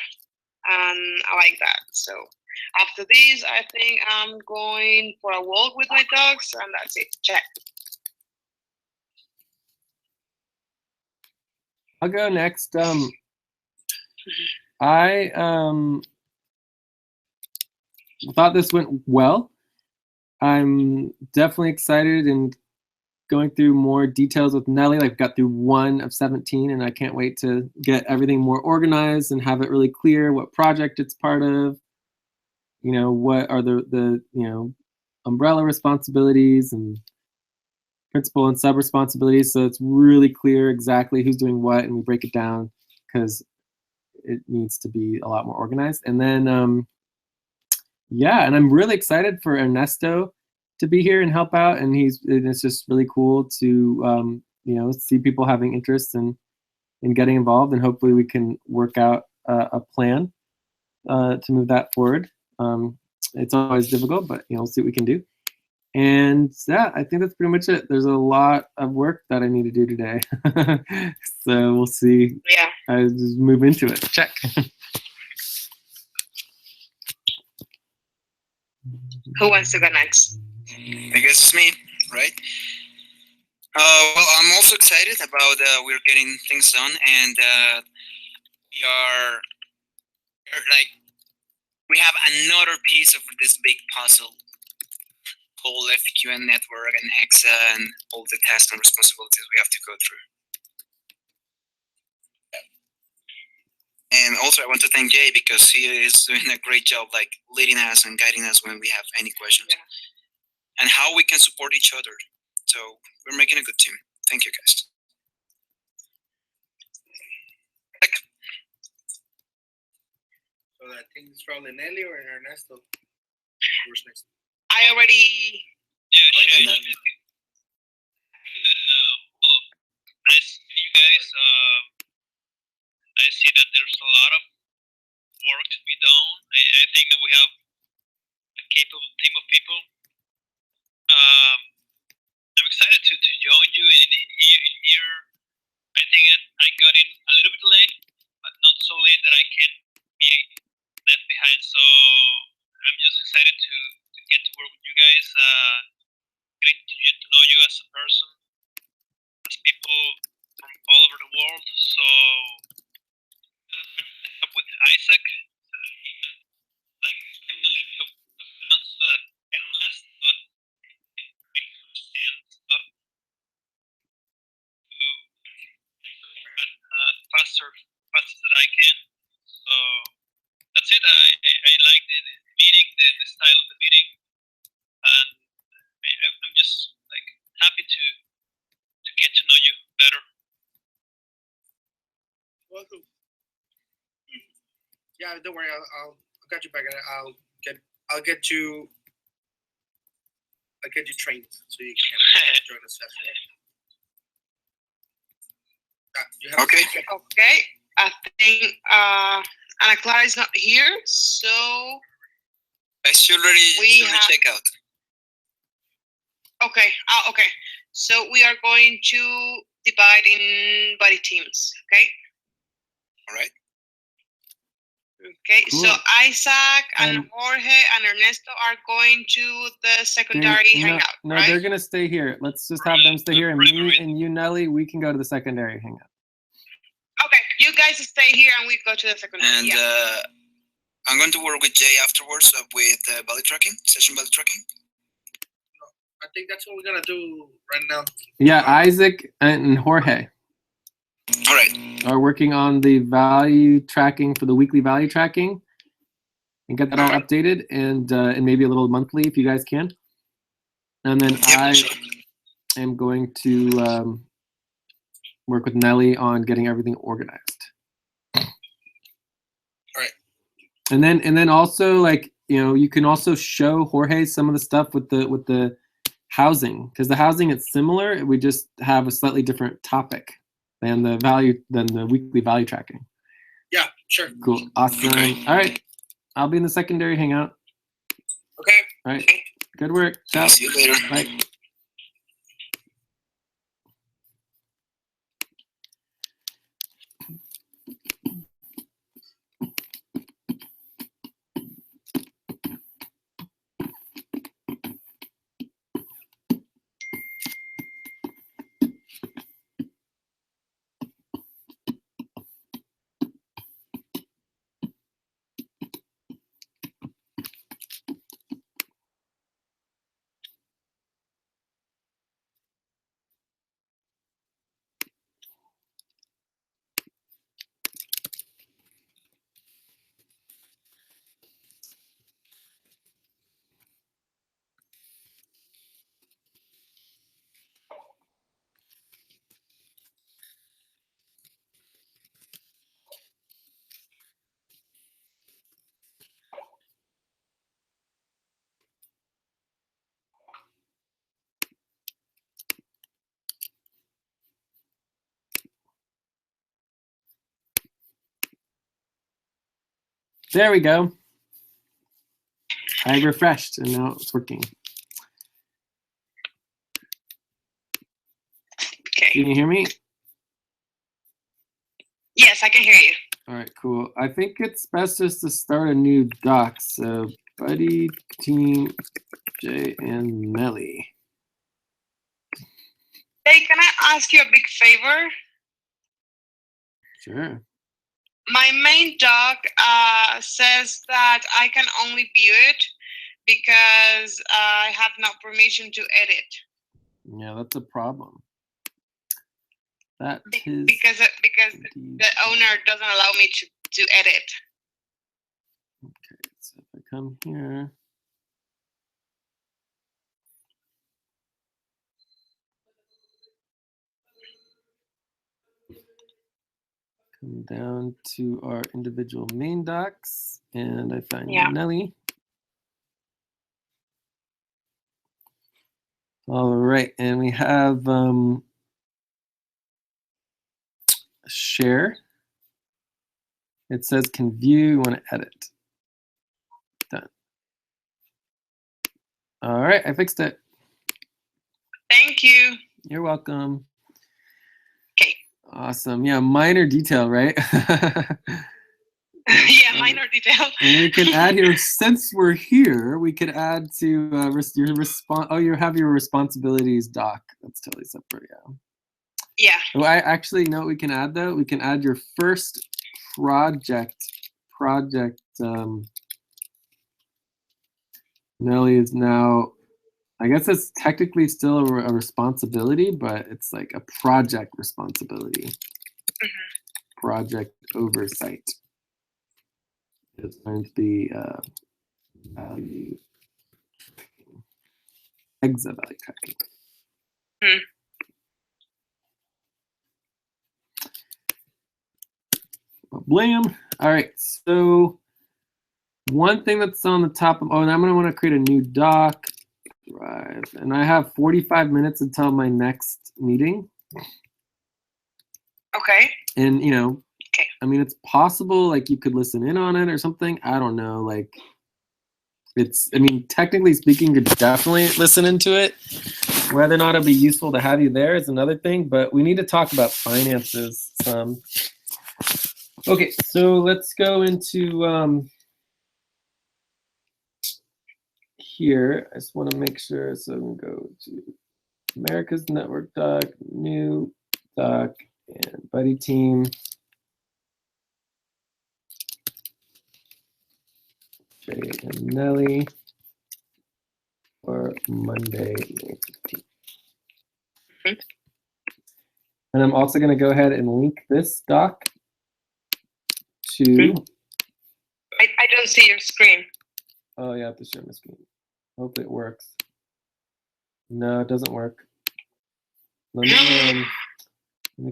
And I like that. So after this, I think I'm going for a walk with my dogs, and that's it. Check. I'll go next. I thought this went well. I'm definitely excited and going through more details with Nelly. Like, got through 1 of 17, and I can't wait to get everything more organized and have it really clear what project it's part of. What are the umbrella responsibilities and principal and sub responsibilities. So it's really clear exactly who's doing what, and we break it down because it needs to be a lot more organized. And then, yeah, and I'm really excited for Ernesto to be here and help out, and it's just really cool to see people having interest in getting involved, and hopefully we can work out a plan to move that forward. It's always difficult, but we'll see what we can do. And yeah, I think that's pretty much it. There's a lot of work that I need to do today. So we'll see. Yeah. I just move into it. Check. Who wants to go next? I guess it's me, right? Well, I'm also excited about we're getting things done, and we have another piece of this big puzzle whole FQN network and EXA and all the tasks and responsibilities we have to go through. And also I want to thank Jay because he is doing a great job leading us and guiding us when we have any questions. Yeah. And how we can support each other. So we're making a good team. Thank you guys. So I think it's probably Nelly or Ernesto. Who's next? I already. Yeah, sure. Well, nice to meet you guys. I see that there's a lot of work to be done. I think that we have a capable team of people. I'm excited to join you in here. I think I got in a little bit late, but not so late that I can be left behind. So I'm just excited to get to work with you guys, getting to know you as a person, as people from all over the world. So up with Isaac, so that he can explain a little bit of the finance so that analysts not understand stuff to faster that I can. So that's it. I like the meeting, the style of the meeting, and I'm just happy to get to know you better. Welcome. Yeah, don't worry. I'll got you back. I'll get you trained so you can join the session. Okay. Okay. I think Ana Clara is not here, so I should already check out. Okay. Okay. So we are going to divide in body teams. Okay. All right. Okay. Cool. So Isaac and Jorge and Ernesto are going to the secondary hangout. No, right? they're gonna stay here. Let's just have them stay here, and me and you, Nelly, we can go to the secondary hangout. Okay. You guys stay here, and we go to the secondary. And I'm going to work with Jay afterwards with belly tracking, session belly tracking. I think that's what we're gonna do right now. Yeah, Isaac and Jorge All right. are working on the value tracking for the weekly value tracking, and get that all updated, and maybe a little monthly if you guys can. And then I am going to work with Nelly on getting everything organized. All right. And then also you can also show Jorge some of the stuff with the housing, because the housing it's similar. We just have a slightly different topic than the weekly value tracking. Yeah, sure. Cool. Awesome. Okay. All right. I'll be in the secondary hangout. Okay. All right. Good work. Ciao. See you later. Bye. There we go. I refreshed and now it's working. Okay. Can you hear me? Yes, I can hear you. All right, cool. I think it's best just to start a new doc. So Buddy, Team, Jay, and Melly. Hey, can I ask you a big favor? Sure. My main doc says that I can only view it because I have no permission to edit. Yeah, that's a problem. That is Because the owner doesn't allow me to edit. Okay, so if I come here. Come down to our individual main docs, and I find Nelly. All right, and we have share. It says can view, you want to edit. Done. All right, I fixed it. Thank you. You're welcome. Okay. Awesome. Yeah, minor detail, right? Yeah, minor detail. And we can add here, since we're here, we could add to your response. Oh, you have your responsibilities doc. That's totally separate, yeah. Yeah. Oh, I actually know what we can add though. We can add your first project. Nelly is now, I guess it's technically still a responsibility, but it's like a project responsibility. Mm-hmm. Project oversight. It's going to be value tracking. Exit value tracking. Hmm. Blam. All right, so one thing that's on the top of, and I'm going to want to create a new doc. Drive, and I have 45 minutes until my next meeting. Okay. And, you know, okay. I mean, it's possible, like, you could listen in on it or something. I don't know. Like, it's, I mean, technically speaking, you could definitely listen into it. Whether or not it'll be useful to have you there is another thing, but we need to talk about finances some. Okay, so let's go into here. I just want to make sure. So I'm going to go to America's Network doc, new doc, and buddy team. Jay and Nelly for Monday, May 15th. Mm-hmm. And I'm also going to go ahead and link this doc to. Mm-hmm. I don't see your screen. Oh, yeah, I have to share my screen. Hope it works. No, it doesn't work. Let me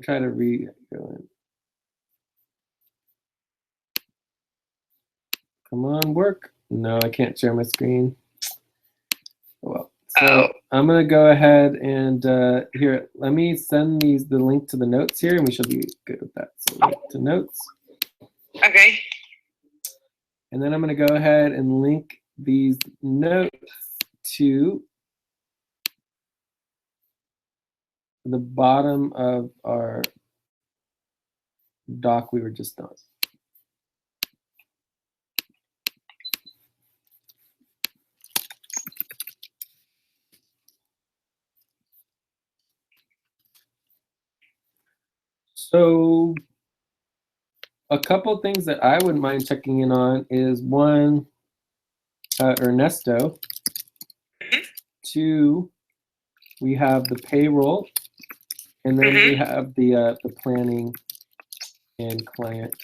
try to go in. Come on, work. No, I can't share my screen. Oh, well. So I'm going to go ahead and here, let me send the link to the notes here, and we should be good with that. So link to notes. Okay. And then I'm going to go ahead and link these notes to the bottom of our doc we were just on. So a couple things that I wouldn't mind checking in on is one, Ernesto. Mm-hmm. Two, we have the payroll, and then mm-hmm. we have the planning and client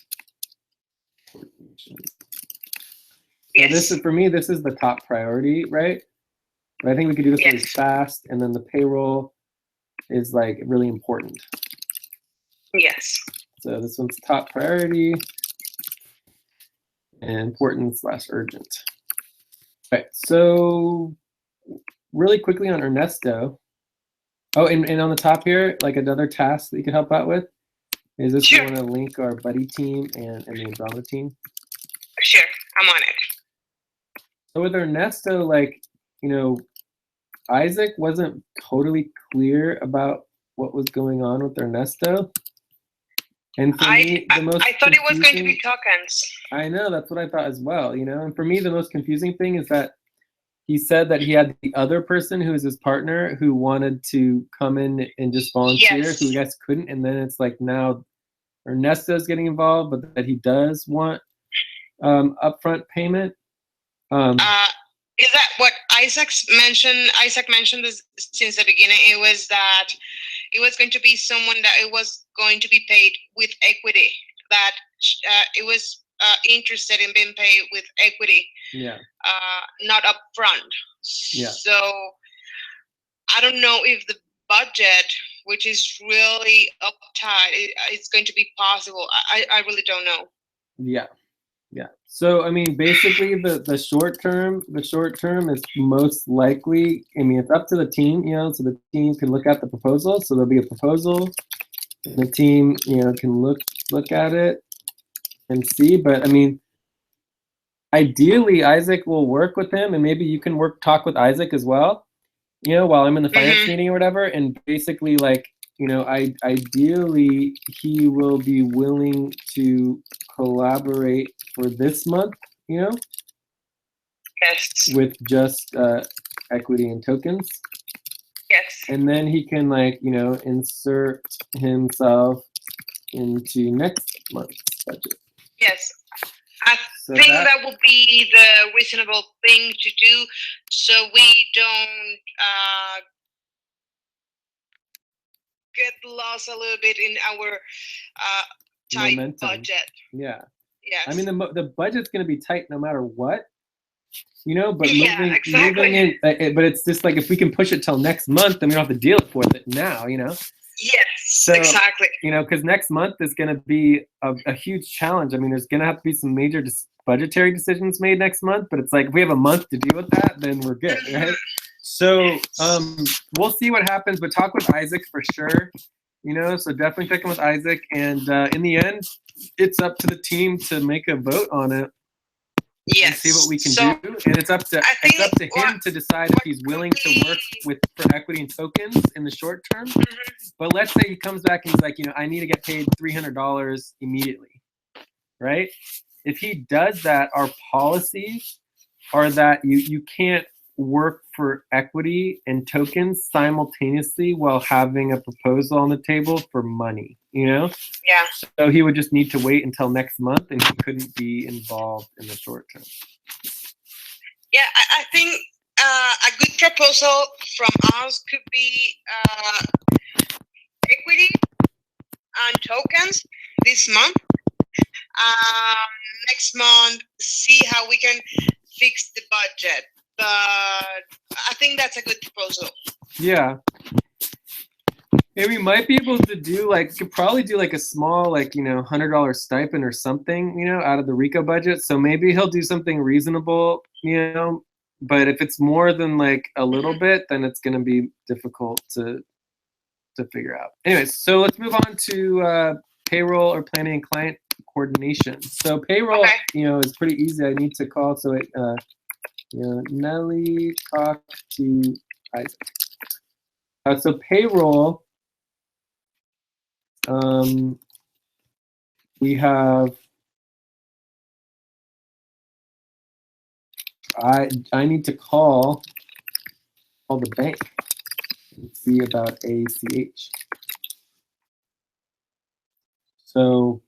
coordination. So yes. this is, for me, this is the top priority, right? But I think we could do this really fast, and then the payroll is like really important. Yes. So this one's top priority and important / urgent. All right, so really quickly on Ernesto. Oh, and on the top here, like another task that you can help out with is this. Sure. You want to link our buddy team and the Andromida team. Sure, I'm on it. So with Ernesto, like, you know, Isaac wasn't totally clear about what was going on with Ernesto. And for me, the most I thought it was going to be confusing- tokens. I know, that's what I thought as well, you know? And for me, the most confusing thing is that he said that he had the other person who is his partner who wanted to come in and just volunteer, Yes. who I guess couldn't. And then it's like now Ernesto's getting involved, but that he does want upfront payment. Is that what Isaac mentioned this since the beginning? It was that it was going to be someone that it was going to be paid with equity, that it was interested in being paid with equity, Yeah. not upfront. Yeah. So I don't know if the budget, which is really uptight, it's going to be possible. I really don't know. Yeah. Yeah. So I mean, basically, the short term is most likely. I mean, it's up to the team, you know. So the team can look at the proposal. So there'll be a proposal. And the team, you know, can look at it and see. But I mean, ideally, Isaac will work with him, and maybe you can talk with Isaac as well. You know, while I'm in the finance meeting or whatever, and basically, like, you know, ideally he will be willing to collaborate for this month, you know, Yes. with just equity and tokens. Yes. And then he can, like, you know, insert himself into next month's budget. Yes. I So think that would be the reasonable thing to do, so we don't get lost a little bit in our tight momentum. budget. Yeah. Yes. I mean, the budget's going to be tight no matter what, you know, but Yeah, moving exactly. in, but it's just like if we can push it till next month, then we don't have to deal with it now, you know? Yes, So, exactly. You know, because next month is going to be a huge challenge. I mean, there's going to have to be some major budgetary decisions made next month, but it's like if we have a month to deal with that, then we're good, right? So we'll see what happens, but talk with Isaac for sure. You know, so definitely check in with Isaac, and in the end, it's up to the team to make a vote on it. Yes. And see what we can do, and it's up to him to decide if he's willing to work for equity and tokens in the short term. But let's say he comes back and he's like, you know, I need to get paid $300 immediately, right? If he does that, our policies are that you can't work for equity and tokens simultaneously while having a proposal on the table for money, you know? Yeah. So he would just need to wait until next month, and he couldn't be involved in the short term. Yeah, I think a good proposal from us could be equity and tokens this month. Next month, see how we can fix the budget. But I think that's a good proposal. Yeah. And we might be able to do could probably do like a small, like, you know, $100 stipend or something, you know, out of the RICO budget. So maybe he'll do something reasonable, you know, but if it's more than like a little bit, then it's going to be difficult to figure out. Anyways, so let's move on to payroll or planning and client coordination. So payroll, you know, is pretty easy. I need to call. So it, you know, Nelly, talk to Isaac. So payroll, we have, I need to call the bank and see about ACH. So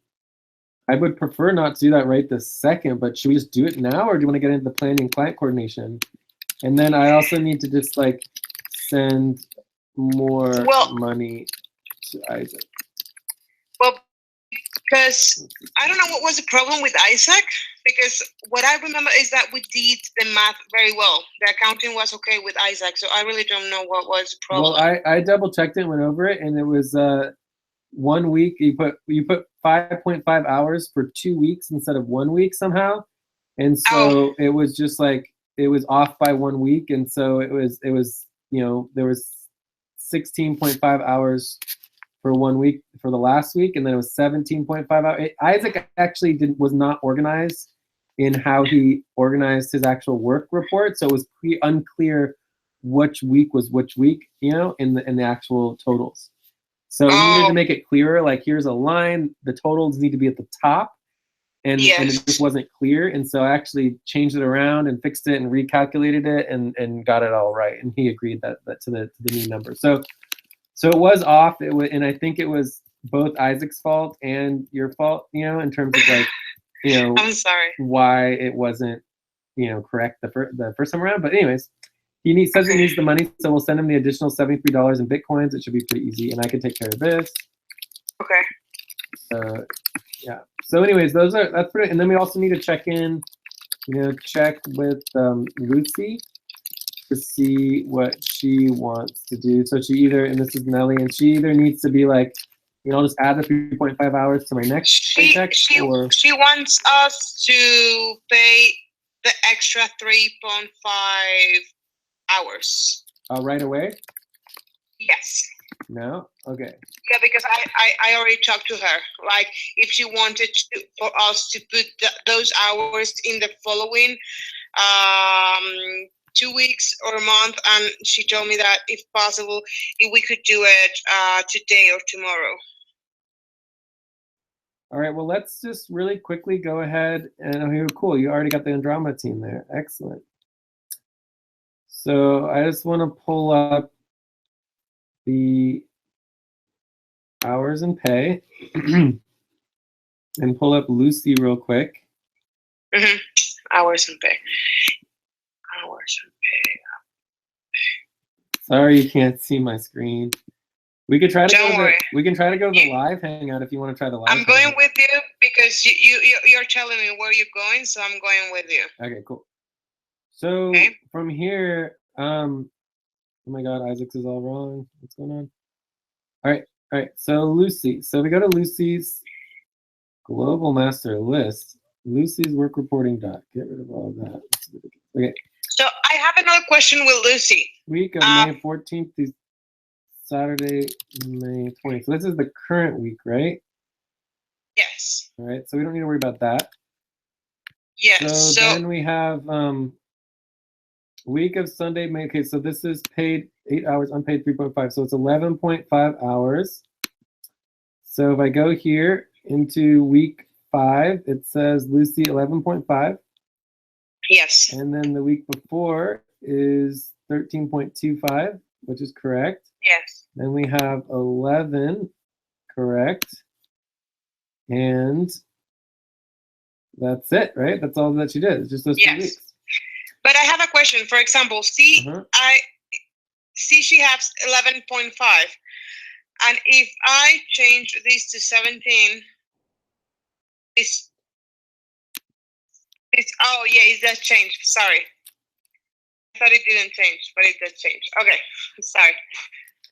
I would prefer not to do that right this second, but should we just do it now, or do you want to get into the planning and client coordination? And then I also need to just like send more money to Isaac. Well, because I don't know what was the problem with Isaac, because what I remember is that we did the math very well. The accounting was okay with Isaac, so I really don't know what was the problem. Well, I double checked it and went over it, and it was 1 week. You put 5.5 hours for 2 weeks instead of 1 week somehow, and so it was just like it was off by 1 week, and so it was you know, there was 16.5 hours for 1 week for the last week, and then it was 17.5 hours. Isaac actually was not organized in how he organized his actual work report. So it was pretty unclear which week was which week, you know, in the actual totals. So he needed to make it clearer. Like, here's a line, the totals need to be at the top, and it just wasn't clear. And so I actually changed it around and fixed it and recalculated it and got it all right. And he agreed that to the new number. So it was off. It was, and I think it was both Isaac's fault and your fault, you know, in terms of like, you know, I'm sorry. why it wasn't, you know, correct the first time around. But anyways, says he needs the money, so we'll send him the additional $73 in Bitcoins. It should be pretty easy, and I can take care of this. Okay. Yeah. So anyways, that's pretty, and then we also need to check with Lucy to see what she wants to do. So she either, and this is Nelly, and she either needs to be like, you know, I'll just add the 3.5 hours to my next paycheck, or she wants us to pay the extra 3.5 hours. Right away? Yes. No? Okay. Yeah, because I already talked to her. Like, if she wanted for us to put those hours in the following 2 weeks or a month, and she told me that if possible, if we could do it today or tomorrow. All right, well, let's just really quickly go ahead and, okay, cool, you already got the Andromeda team there. Excellent. So I just want to pull up the hours and pay and pull up Lucy real quick. Mm-hmm. Hours and pay. Hours and pay. Sorry, you can't see my screen. We could try to Don't worry. We can try to go to the live hangout if you want to try the live. I'm going with you because you're telling me where you're going, so I'm going with you. Okay, cool. So from here, oh my God, Isaac's is all wrong. What's going on? All right. So Lucy. So we go to Lucy's global master list. Lucy's work reporting doc. Get rid of all that. Okay. So I have another question with Lucy. Week of May 14th to Saturday, May 20th. So this is the current week, right? Yes. All right. So we don't need to worry about that. Yes. So then we have week of Sunday, May. Okay, so this is paid 8 hours, unpaid 3.5. So it's 11.5 hours. So if I go here into week 5, it says Lucy 11.5. Yes. And then the week before is 13.25, which is correct. Yes. Then we have 11, correct. And that's it, right? That's all that she did. It's just those 2 weeks. But I have a question. For example, see she has 11.5, and if I change this to 17, it's oh yeah, it does change. Sorry, I thought it didn't change, but it does change. Okay, sorry.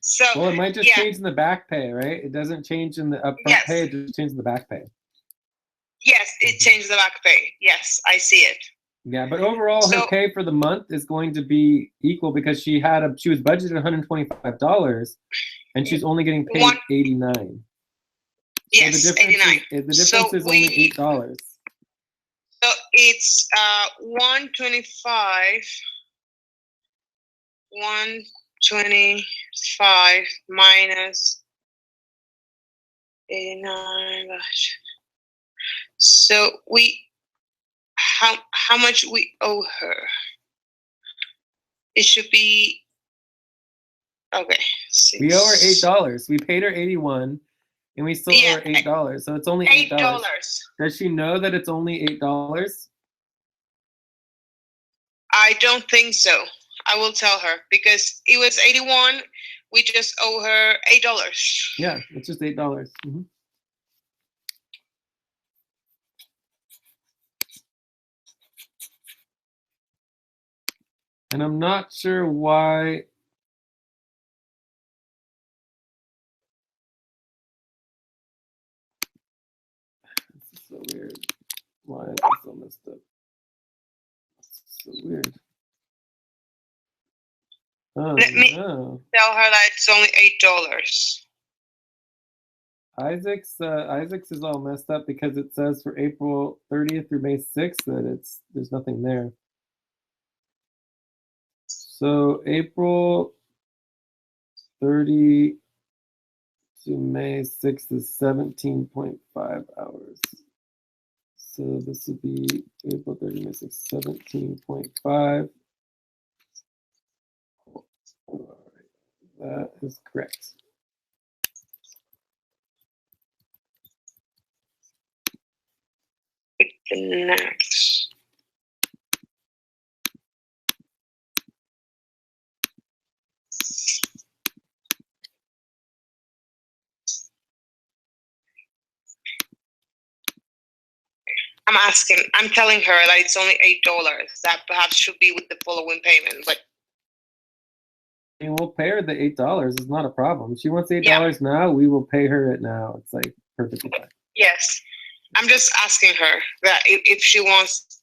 So well, it might just change in the back pay, right? It doesn't change in the upfront pay. It just changes the back pay. Yes, it changed the back pay. Yes, I see it. Yeah, but overall, her pay for the month is going to be equal because she was budgeted $125, and she's only getting paid $89. Yes, so the difference $89. The difference is only $8. So it's 125. 125 minus 89. So how much we owe her? It should be okay. We owe her $8. We paid her $81, and we still owe her $8. So it's only $8. Does she know that it's only $8? I don't think so. I will tell her because it was 81. We just owe her $8. Yeah, it's just $8. Mm-hmm. And I'm not sure why. This is so weird. Why is this so messed up? It's so weird. Oh, Let me tell her that it's only $8. Isaac's is all messed up because it says for April 30th through May 6th that there's nothing there. So April 30 to May 6th is 17.5 hours. So this would be April 30, May 6th, 17.5. All right, that is correct. The next. I'm telling her that it's only $8. That perhaps should be with the following payment, but I mean, we'll pay her the $8. It's not a problem. She wants $8 Yeah. now. We will pay her it now. It's like perfectly fine. yes, I'm just asking her that if she wants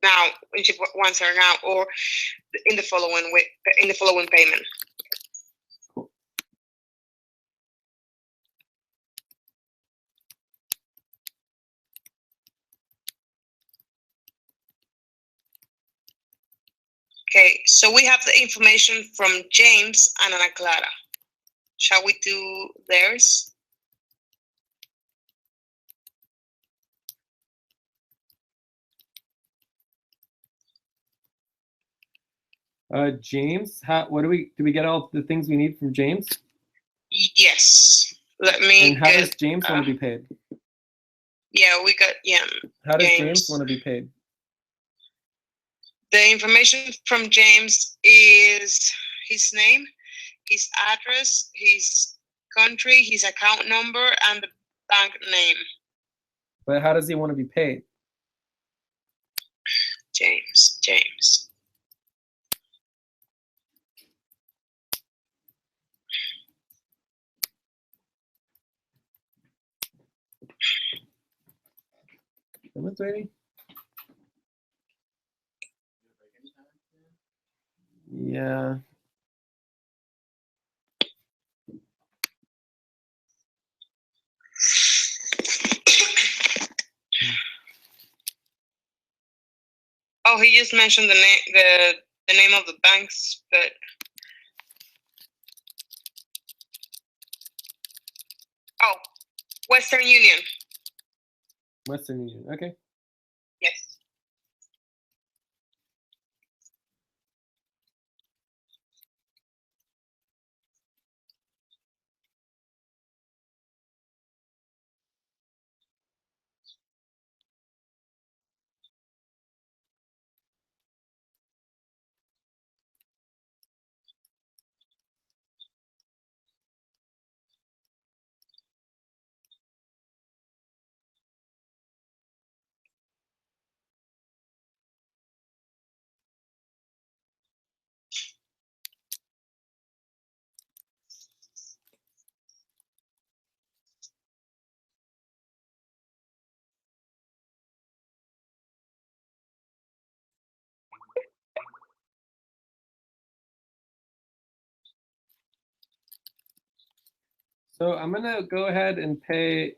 now, when she wants her now, or in the following payment. Cool. Okay, so we have the information from James and Ana Clara. Shall we do theirs? James, what do we get all the things we need from James? Yes. Let me And how get, does James want to be paid? Yeah, we got How does James. James want to be paid? The information from James is his name, his address, his country, his account number, and the bank name. But how does he want to be paid? James. Am I waiting? Yeah. Oh, he just mentioned the name of the banks, but Western Union. Western Union. Okay. Yes. So I'm gonna go ahead and pay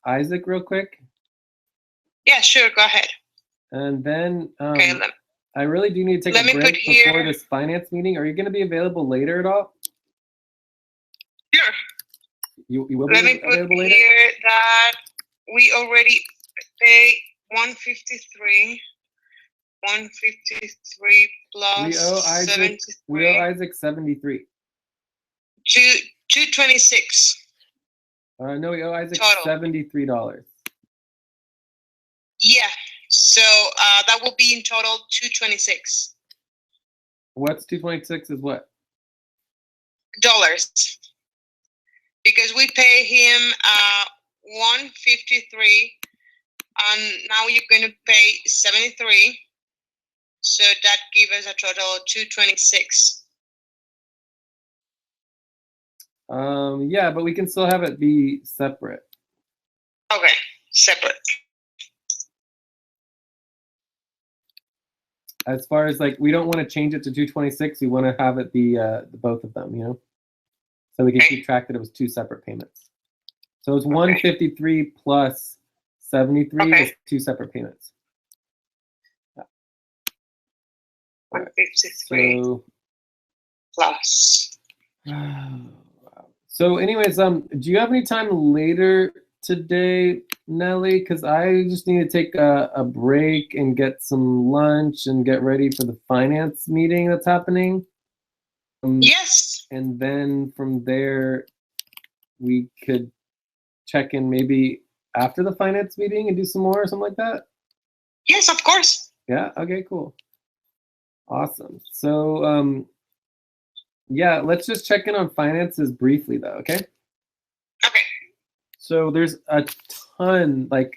Isaac real quick, Yeah, sure. Go ahead. and then Okay. I really do need to take Let a me break put before here- this finance meeting. Are you gonna be available later at all? Sure. You will be Let me put available later? here that we already pay 153. 153 plus We owe Isaac. 73. We owe Isaac 73. 226. No, we owe Isaac Total. $73. Yeah. So that will be in total 226 What's 226 is what? dollars. Because we pay him 153, and now you're going to pay 73. So that gives us a total of 226. Yeah, but we can still have it be separate. Okay, separate. As far as like, we don't want to change it to 226. We want to have it be the both of them, you know, so we can Okay. keep track that it was two separate payments. So it's 153 plus 73 Okay. is 2 separate payments. 153 So, plus. so anyways, do you have any time later today, Nelly? Because I just need to take a break and get some lunch and get ready for the finance meeting that's happening. Yes. And then from there, we could check in maybe after the finance meeting and do some more or something like that. Yes, of course. Yeah. Okay. Cool. Awesome. So, yeah, let's just check in on finances briefly, though. Okay. Okay. So there's a ton, like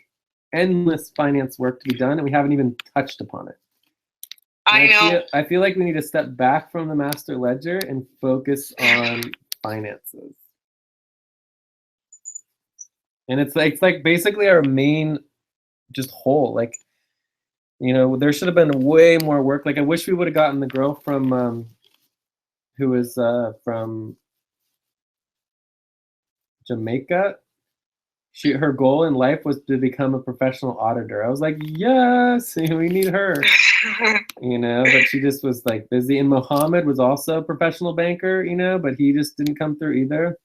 endless finance work to be done, and we haven't even touched upon it. I know. I feel like we need to step back from the master ledger and focus on finances. And it's like basically our main just hole. Like, you know, there should have been way more work. Like, I wish we would have gotten the girl from who is from Jamaica. Her goal in life was to become a professional auditor. I was like, yes, we need her. You know, but she just was like busy. And Mohammed was also a professional banker, you know, but he just didn't come through either.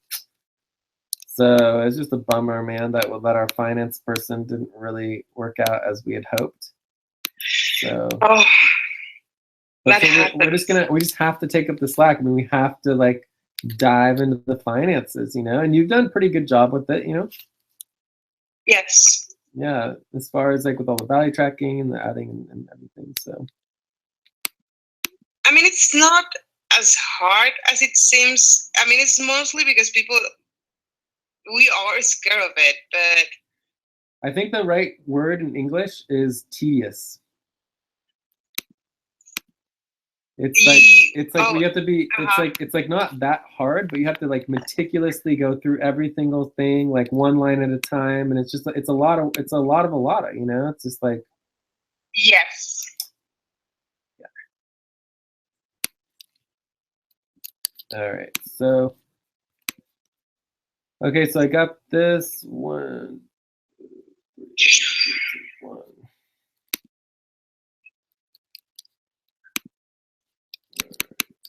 So it's just a bummer, man, that our finance person didn't really work out as we had hoped. So, but so we just have to take up the slack. I mean, we have to like dive into the finances, you know, and you've done a pretty good job with it, you know. Yes. Yeah, as far as like with all the value tracking and the adding and everything. So, I mean, it's not as hard as it seems. I mean, it's mostly because we are scared of it, but I think the right word in English is tedious. It's like we have to be. It's like not that hard, but you have to like meticulously go through every single thing, like one line at a time, and it's a lot of, you know. It's just like, yes. Yeah. All right. So, okay. So I got this one.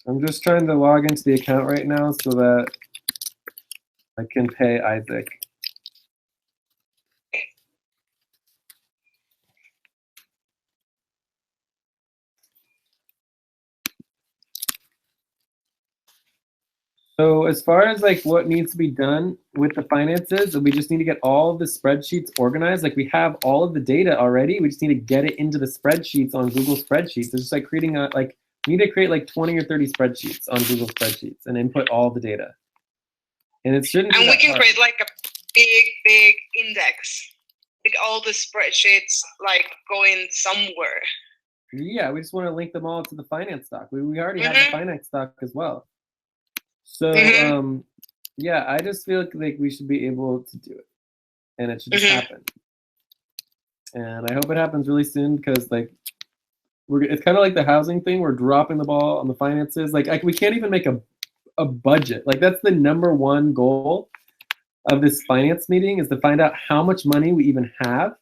I'm just trying to log into the account right now so that I can pay Isaac. So as far as like what needs to be done with the finances, we just need to get all of the spreadsheets organized. Like we have all of the data already. We just need to get it into the spreadsheets on Google Spreadsheets. It's just like creating we need to create like 20 or 30 spreadsheets on Google Spreadsheets and input all the data. And it shouldn't be and we can hard. create like a big index with all the spreadsheets like going somewhere. Yeah, we just want to link them all to the finance doc. We already have the finance doc as well. So yeah, I just feel like we should be able to do it, and it should just happen. And I hope it happens really soon because like it's kind of like the housing thing. We're dropping the ball on the finances. Like we can't even make a budget. Like that's the #1 goal of this finance meeting is to find out how much money we even have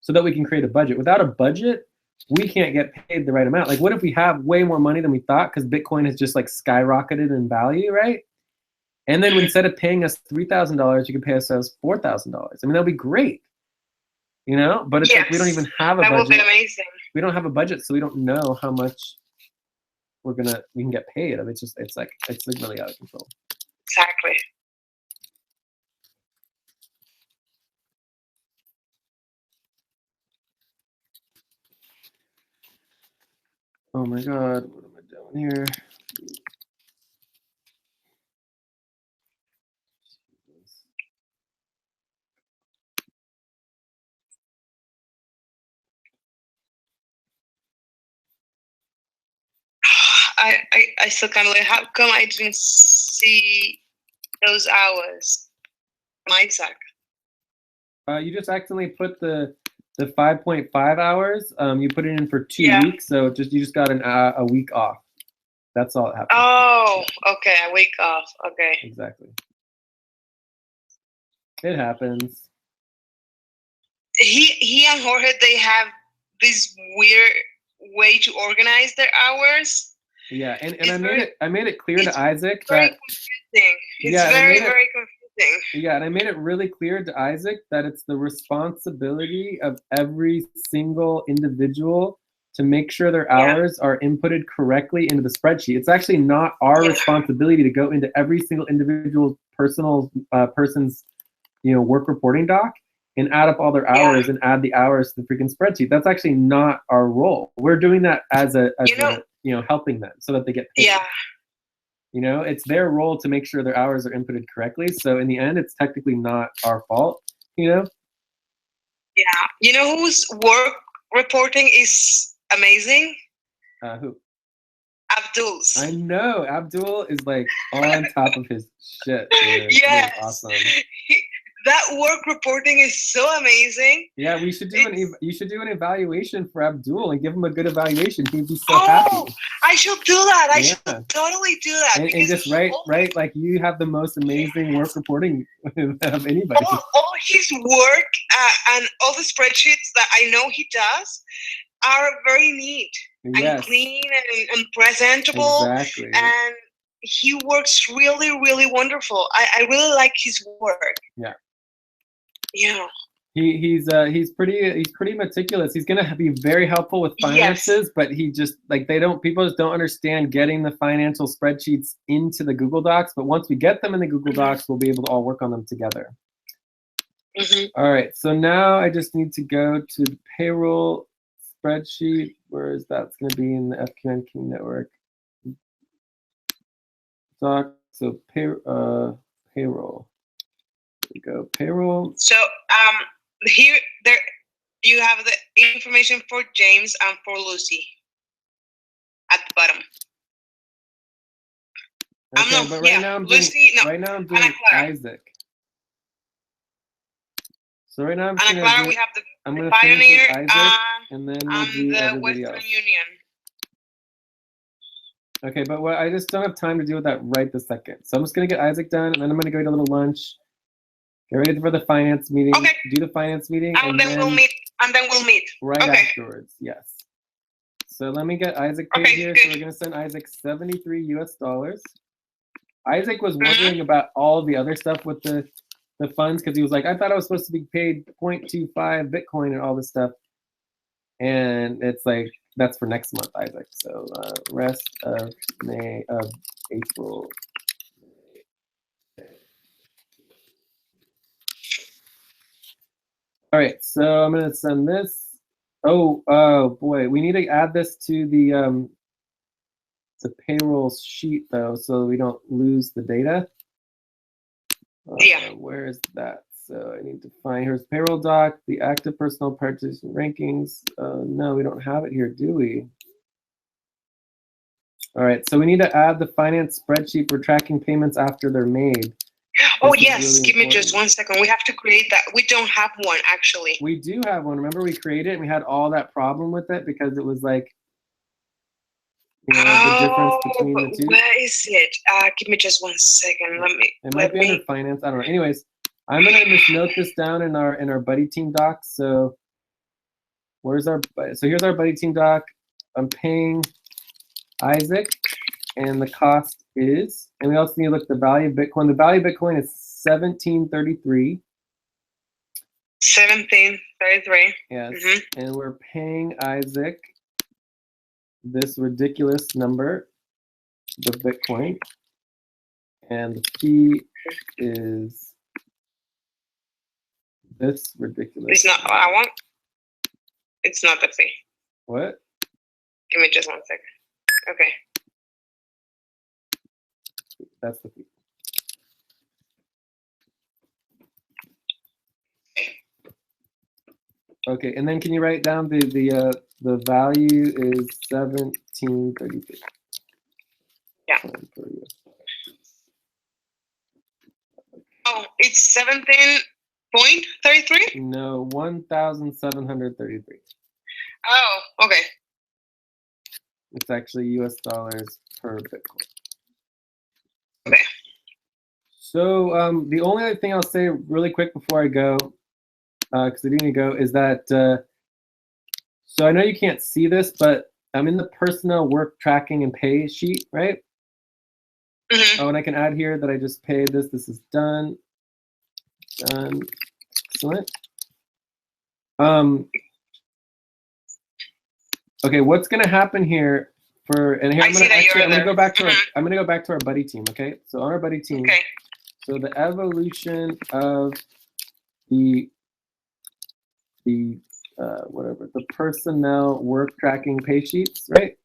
so that we can create a budget. Without a budget, we can't get paid the right amount. Like what if we have way more money than we thought because Bitcoin has just like skyrocketed in value, right? And then instead of paying us $3,000, you can pay ourselves $4,000. I mean, that'll be great, you know? But it's like we don't even have a budget. That would be amazing. We don't have a budget, so we don't know how much we can get paid. I mean, it's like really out of control. Exactly. Oh my God, what am I doing here? I still kind of like, how come I didn't see those hours from Isaac? You just accidentally put the 5.5 hours. You put it in for 2 weeks, so you just got a week off. That's all that happened. Oh, okay, a week off. Okay. Exactly. It happens. He and Jorge, they have this weird way to organize their hours. Yeah, and It's I made it clear it's to Isaac very that confusing. It's Yeah, and I very, made it- very confusing. yeah, and I made it really clear to Isaac that it's the responsibility of every single individual to make sure their Yeah. hours are inputted correctly into the spreadsheet. It's actually not our Yeah. responsibility to go into every single individual person's work reporting doc and add up all their hours and add the hours to the freaking spreadsheet. That's actually not our role. We're doing that as helping them so that they get paid. Yeah. It's their role to make sure their hours are inputted correctly. So in the end, it's technically not our fault. Yeah. You know whose work reporting is amazing? Who? Abdul's. I know. Abdul is like on top of his shit. Dude. Yes. He is awesome. That work reporting is so amazing. Yeah, you should do an evaluation for Abdul and give him a good evaluation. He'd be so happy. I should do that. I should totally do that. And just write like you have the most amazing work reporting of anybody. All his work and all the spreadsheets that I know he does are very neat and clean and presentable. Exactly. And he works really, really wonderful. I really like his work. Yeah. Yeah. He's pretty meticulous. He's gonna be very helpful with finances, but he just people just don't understand getting the financial spreadsheets into the Google Docs. But once we get them in the Google Docs, we'll be able to all work on them together. All right, so now I just need to go to the payroll spreadsheet. Where is that? It's gonna be in the FQN King Network doc. So payroll. There we go, payroll. So here there you have the information for James and for Lucy at the bottom. Okay, but right now I'm doing Isaac. So right now I'm we have the finish Pioneer with Isaac, and then we'll do the everybody Western else. Union. Okay, but I just don't have time to deal with that right this second. So I'm just gonna get Isaac done, and then I'm gonna go eat a little lunch. Get ready for the finance meeting. Okay. Do the finance meeting, And then we'll meet. right afterwards. Yes. So let me get Isaac paid here. Good. So we're gonna send Isaac $73 US. Isaac was wondering about all the other stuff with the funds because he was like, I thought I was supposed to be paid 0.25 Bitcoin and all this stuff. And it's like, that's for next month, Isaac. So rest of April. All right, so I'm gonna send this. Oh boy, we need to add this to the payroll sheet though, so we don't lose the data. Where is that? So I need to find, here's payroll doc, the active personal participant rankings. No, we don't have it here, do we? All right, so we need to add the finance spreadsheet for tracking payments after they're made. Oh yes, really give me just 1 second. We have to create that. We don't have one actually. We do have one. Remember we created it and we had all that problem with it because it was like, the difference between the two. Where is it? Give me just 1 second. It might be under finance. I don't know. Anyways, I'm gonna just note this down in our buddy team doc. So here's our buddy team doc. I'm paying Isaac, and the cost is, and we also need to look at the value of Bitcoin. The value of Bitcoin is 1733. 1733. Yes, and we're paying Isaac this ridiculous number, the Bitcoin, and the fee is this ridiculous. It's not what I want. It's not the fee. What? Give me just 1 second. Okay. That's the fee. Okay, and then can you write down the value is 1733. Yeah. Oh, it's 17.33? No, 1,733. Oh, okay. It's actually US dollars per Bitcoin. Okay. So the only other thing I'll say really quick before I go, because I do need to go, is that so I know you can't see this, but I'm in the personnel work tracking and pay sheet, right? Mhm. Oh, and I can add here that I just paid this. This is done. Done. Excellent. Okay, what's gonna happen here for and here I see that you're I'm gonna there. go back to Mhm. I'm gonna go back to our buddy team. Okay, so on our buddy team, Okay. so the evolution of the whatever the personnel work tracking pay sheets, right?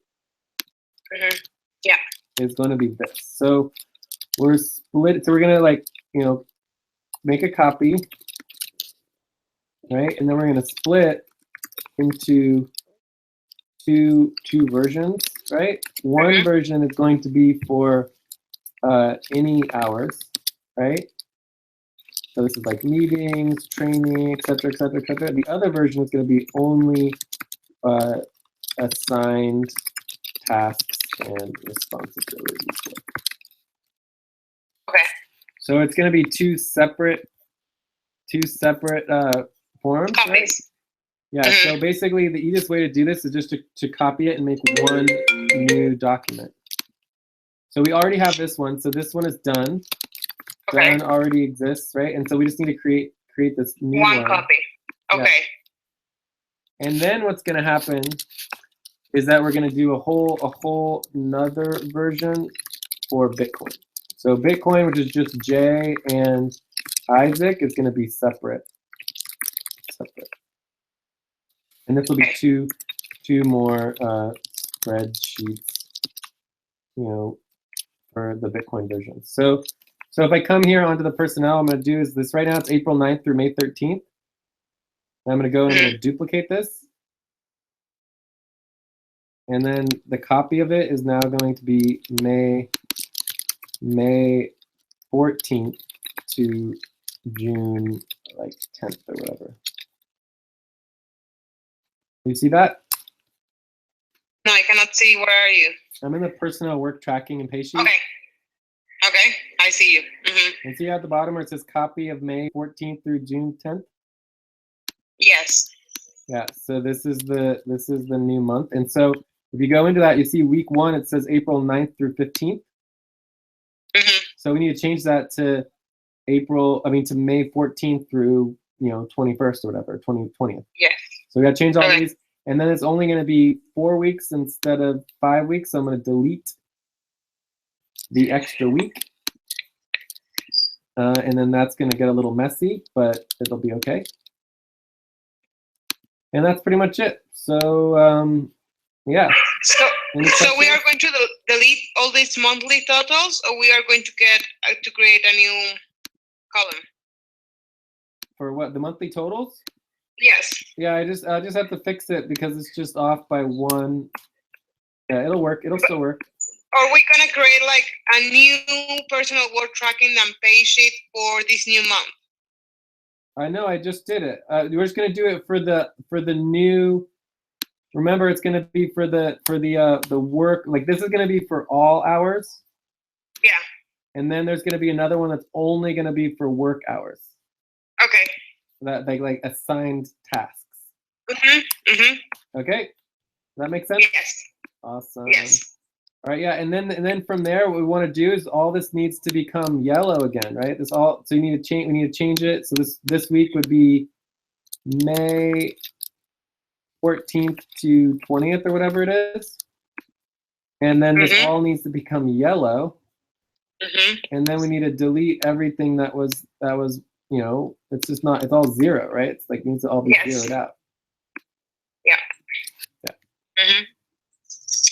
Mhm. Yeah. Is going to be this. So we're split. So we're gonna like make a copy, right? And then we're gonna split into two versions, right? One Mhm. version is going to be for any hours, right? So this is like meetings, training, etc., etc., etc. The other version is going to be only assigned tasks and responsibilities. Okay. So it's going to be two separate forms, right? Copies. Yeah. So basically, the easiest way to do this is just to copy it and make one new document. So we already have this one. So this one is done. Okay. Done already exists, right? And so we just need to create this new One copy. Yeah. Okay. And then what's going to happen is that we're going to do a whole another version for Bitcoin. So Bitcoin, which is just Jay and Isaac, is going to be separate. And this will be two more spreadsheets, for the Bitcoin version. So if I come here onto the personnel, I'm going to do is this right now. It's April 9th through May 13th. I'm going to go and I'm going to duplicate this. And then the copy of it is now going to be May 14th to June like 10th or whatever. You see that? No, I cannot see. Where are you? I'm in the personnel work tracking and pay sheet. Okay. Okay, I see you. And see at the bottom where it says copy of May 14th through June 10th? Yes. Yeah, so this is the new month. And so if you go into that, you see week 1, it says April 9th through 15th. So we need to change that to to May 14th through 21st or whatever, 20th. Yes. So we got to change all these, and then it's only going to be 4 weeks instead of 5 weeks. So I'm going to delete the extra week, and then that's going to get a little messy, but it'll be okay. And that's pretty much it. So yeah. So we are going to delete all these monthly totals, or we are going to get to create a new column? For what, the monthly totals? Yes. Yeah, I just have to fix it because it's just off by 1. Yeah, it'll work. It'll still work. Are we gonna create like a new personal work tracking and pay sheet for this new month? I know. I just did it. We're just gonna do it for the new. Remember, it's gonna be for the work. Like this is gonna be for all hours. Yeah. And then there's gonna be another one that's only gonna be for work hours. Okay. That like assigned tasks. Okay. Does that make sense? Yes. Awesome. Yes. All right, yeah, and then from there, what we want to do is all this needs to become yellow again, right? So you need to change. We need to change it. So this week would be May 14th to 20th or whatever it is, and then this all needs to become yellow. And then we need to delete everything that was it's just not. It's all 0, right? It's like it needs to all be zeroed out. Yeah. Yeah.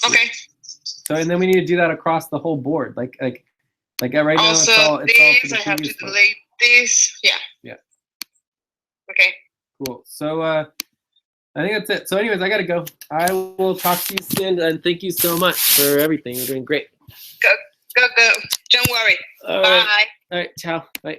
Okay. So and then we need to do that across the whole board, like right now. Also, it's all for the I have to previous one. delete this. Yeah. Yeah. Okay. Cool. So I think that's it. So anyways, I gotta go. I will talk to you soon, and thank you so much for everything. You're doing great. Go. Don't worry. All Bye. right. All right. Ciao. Bye.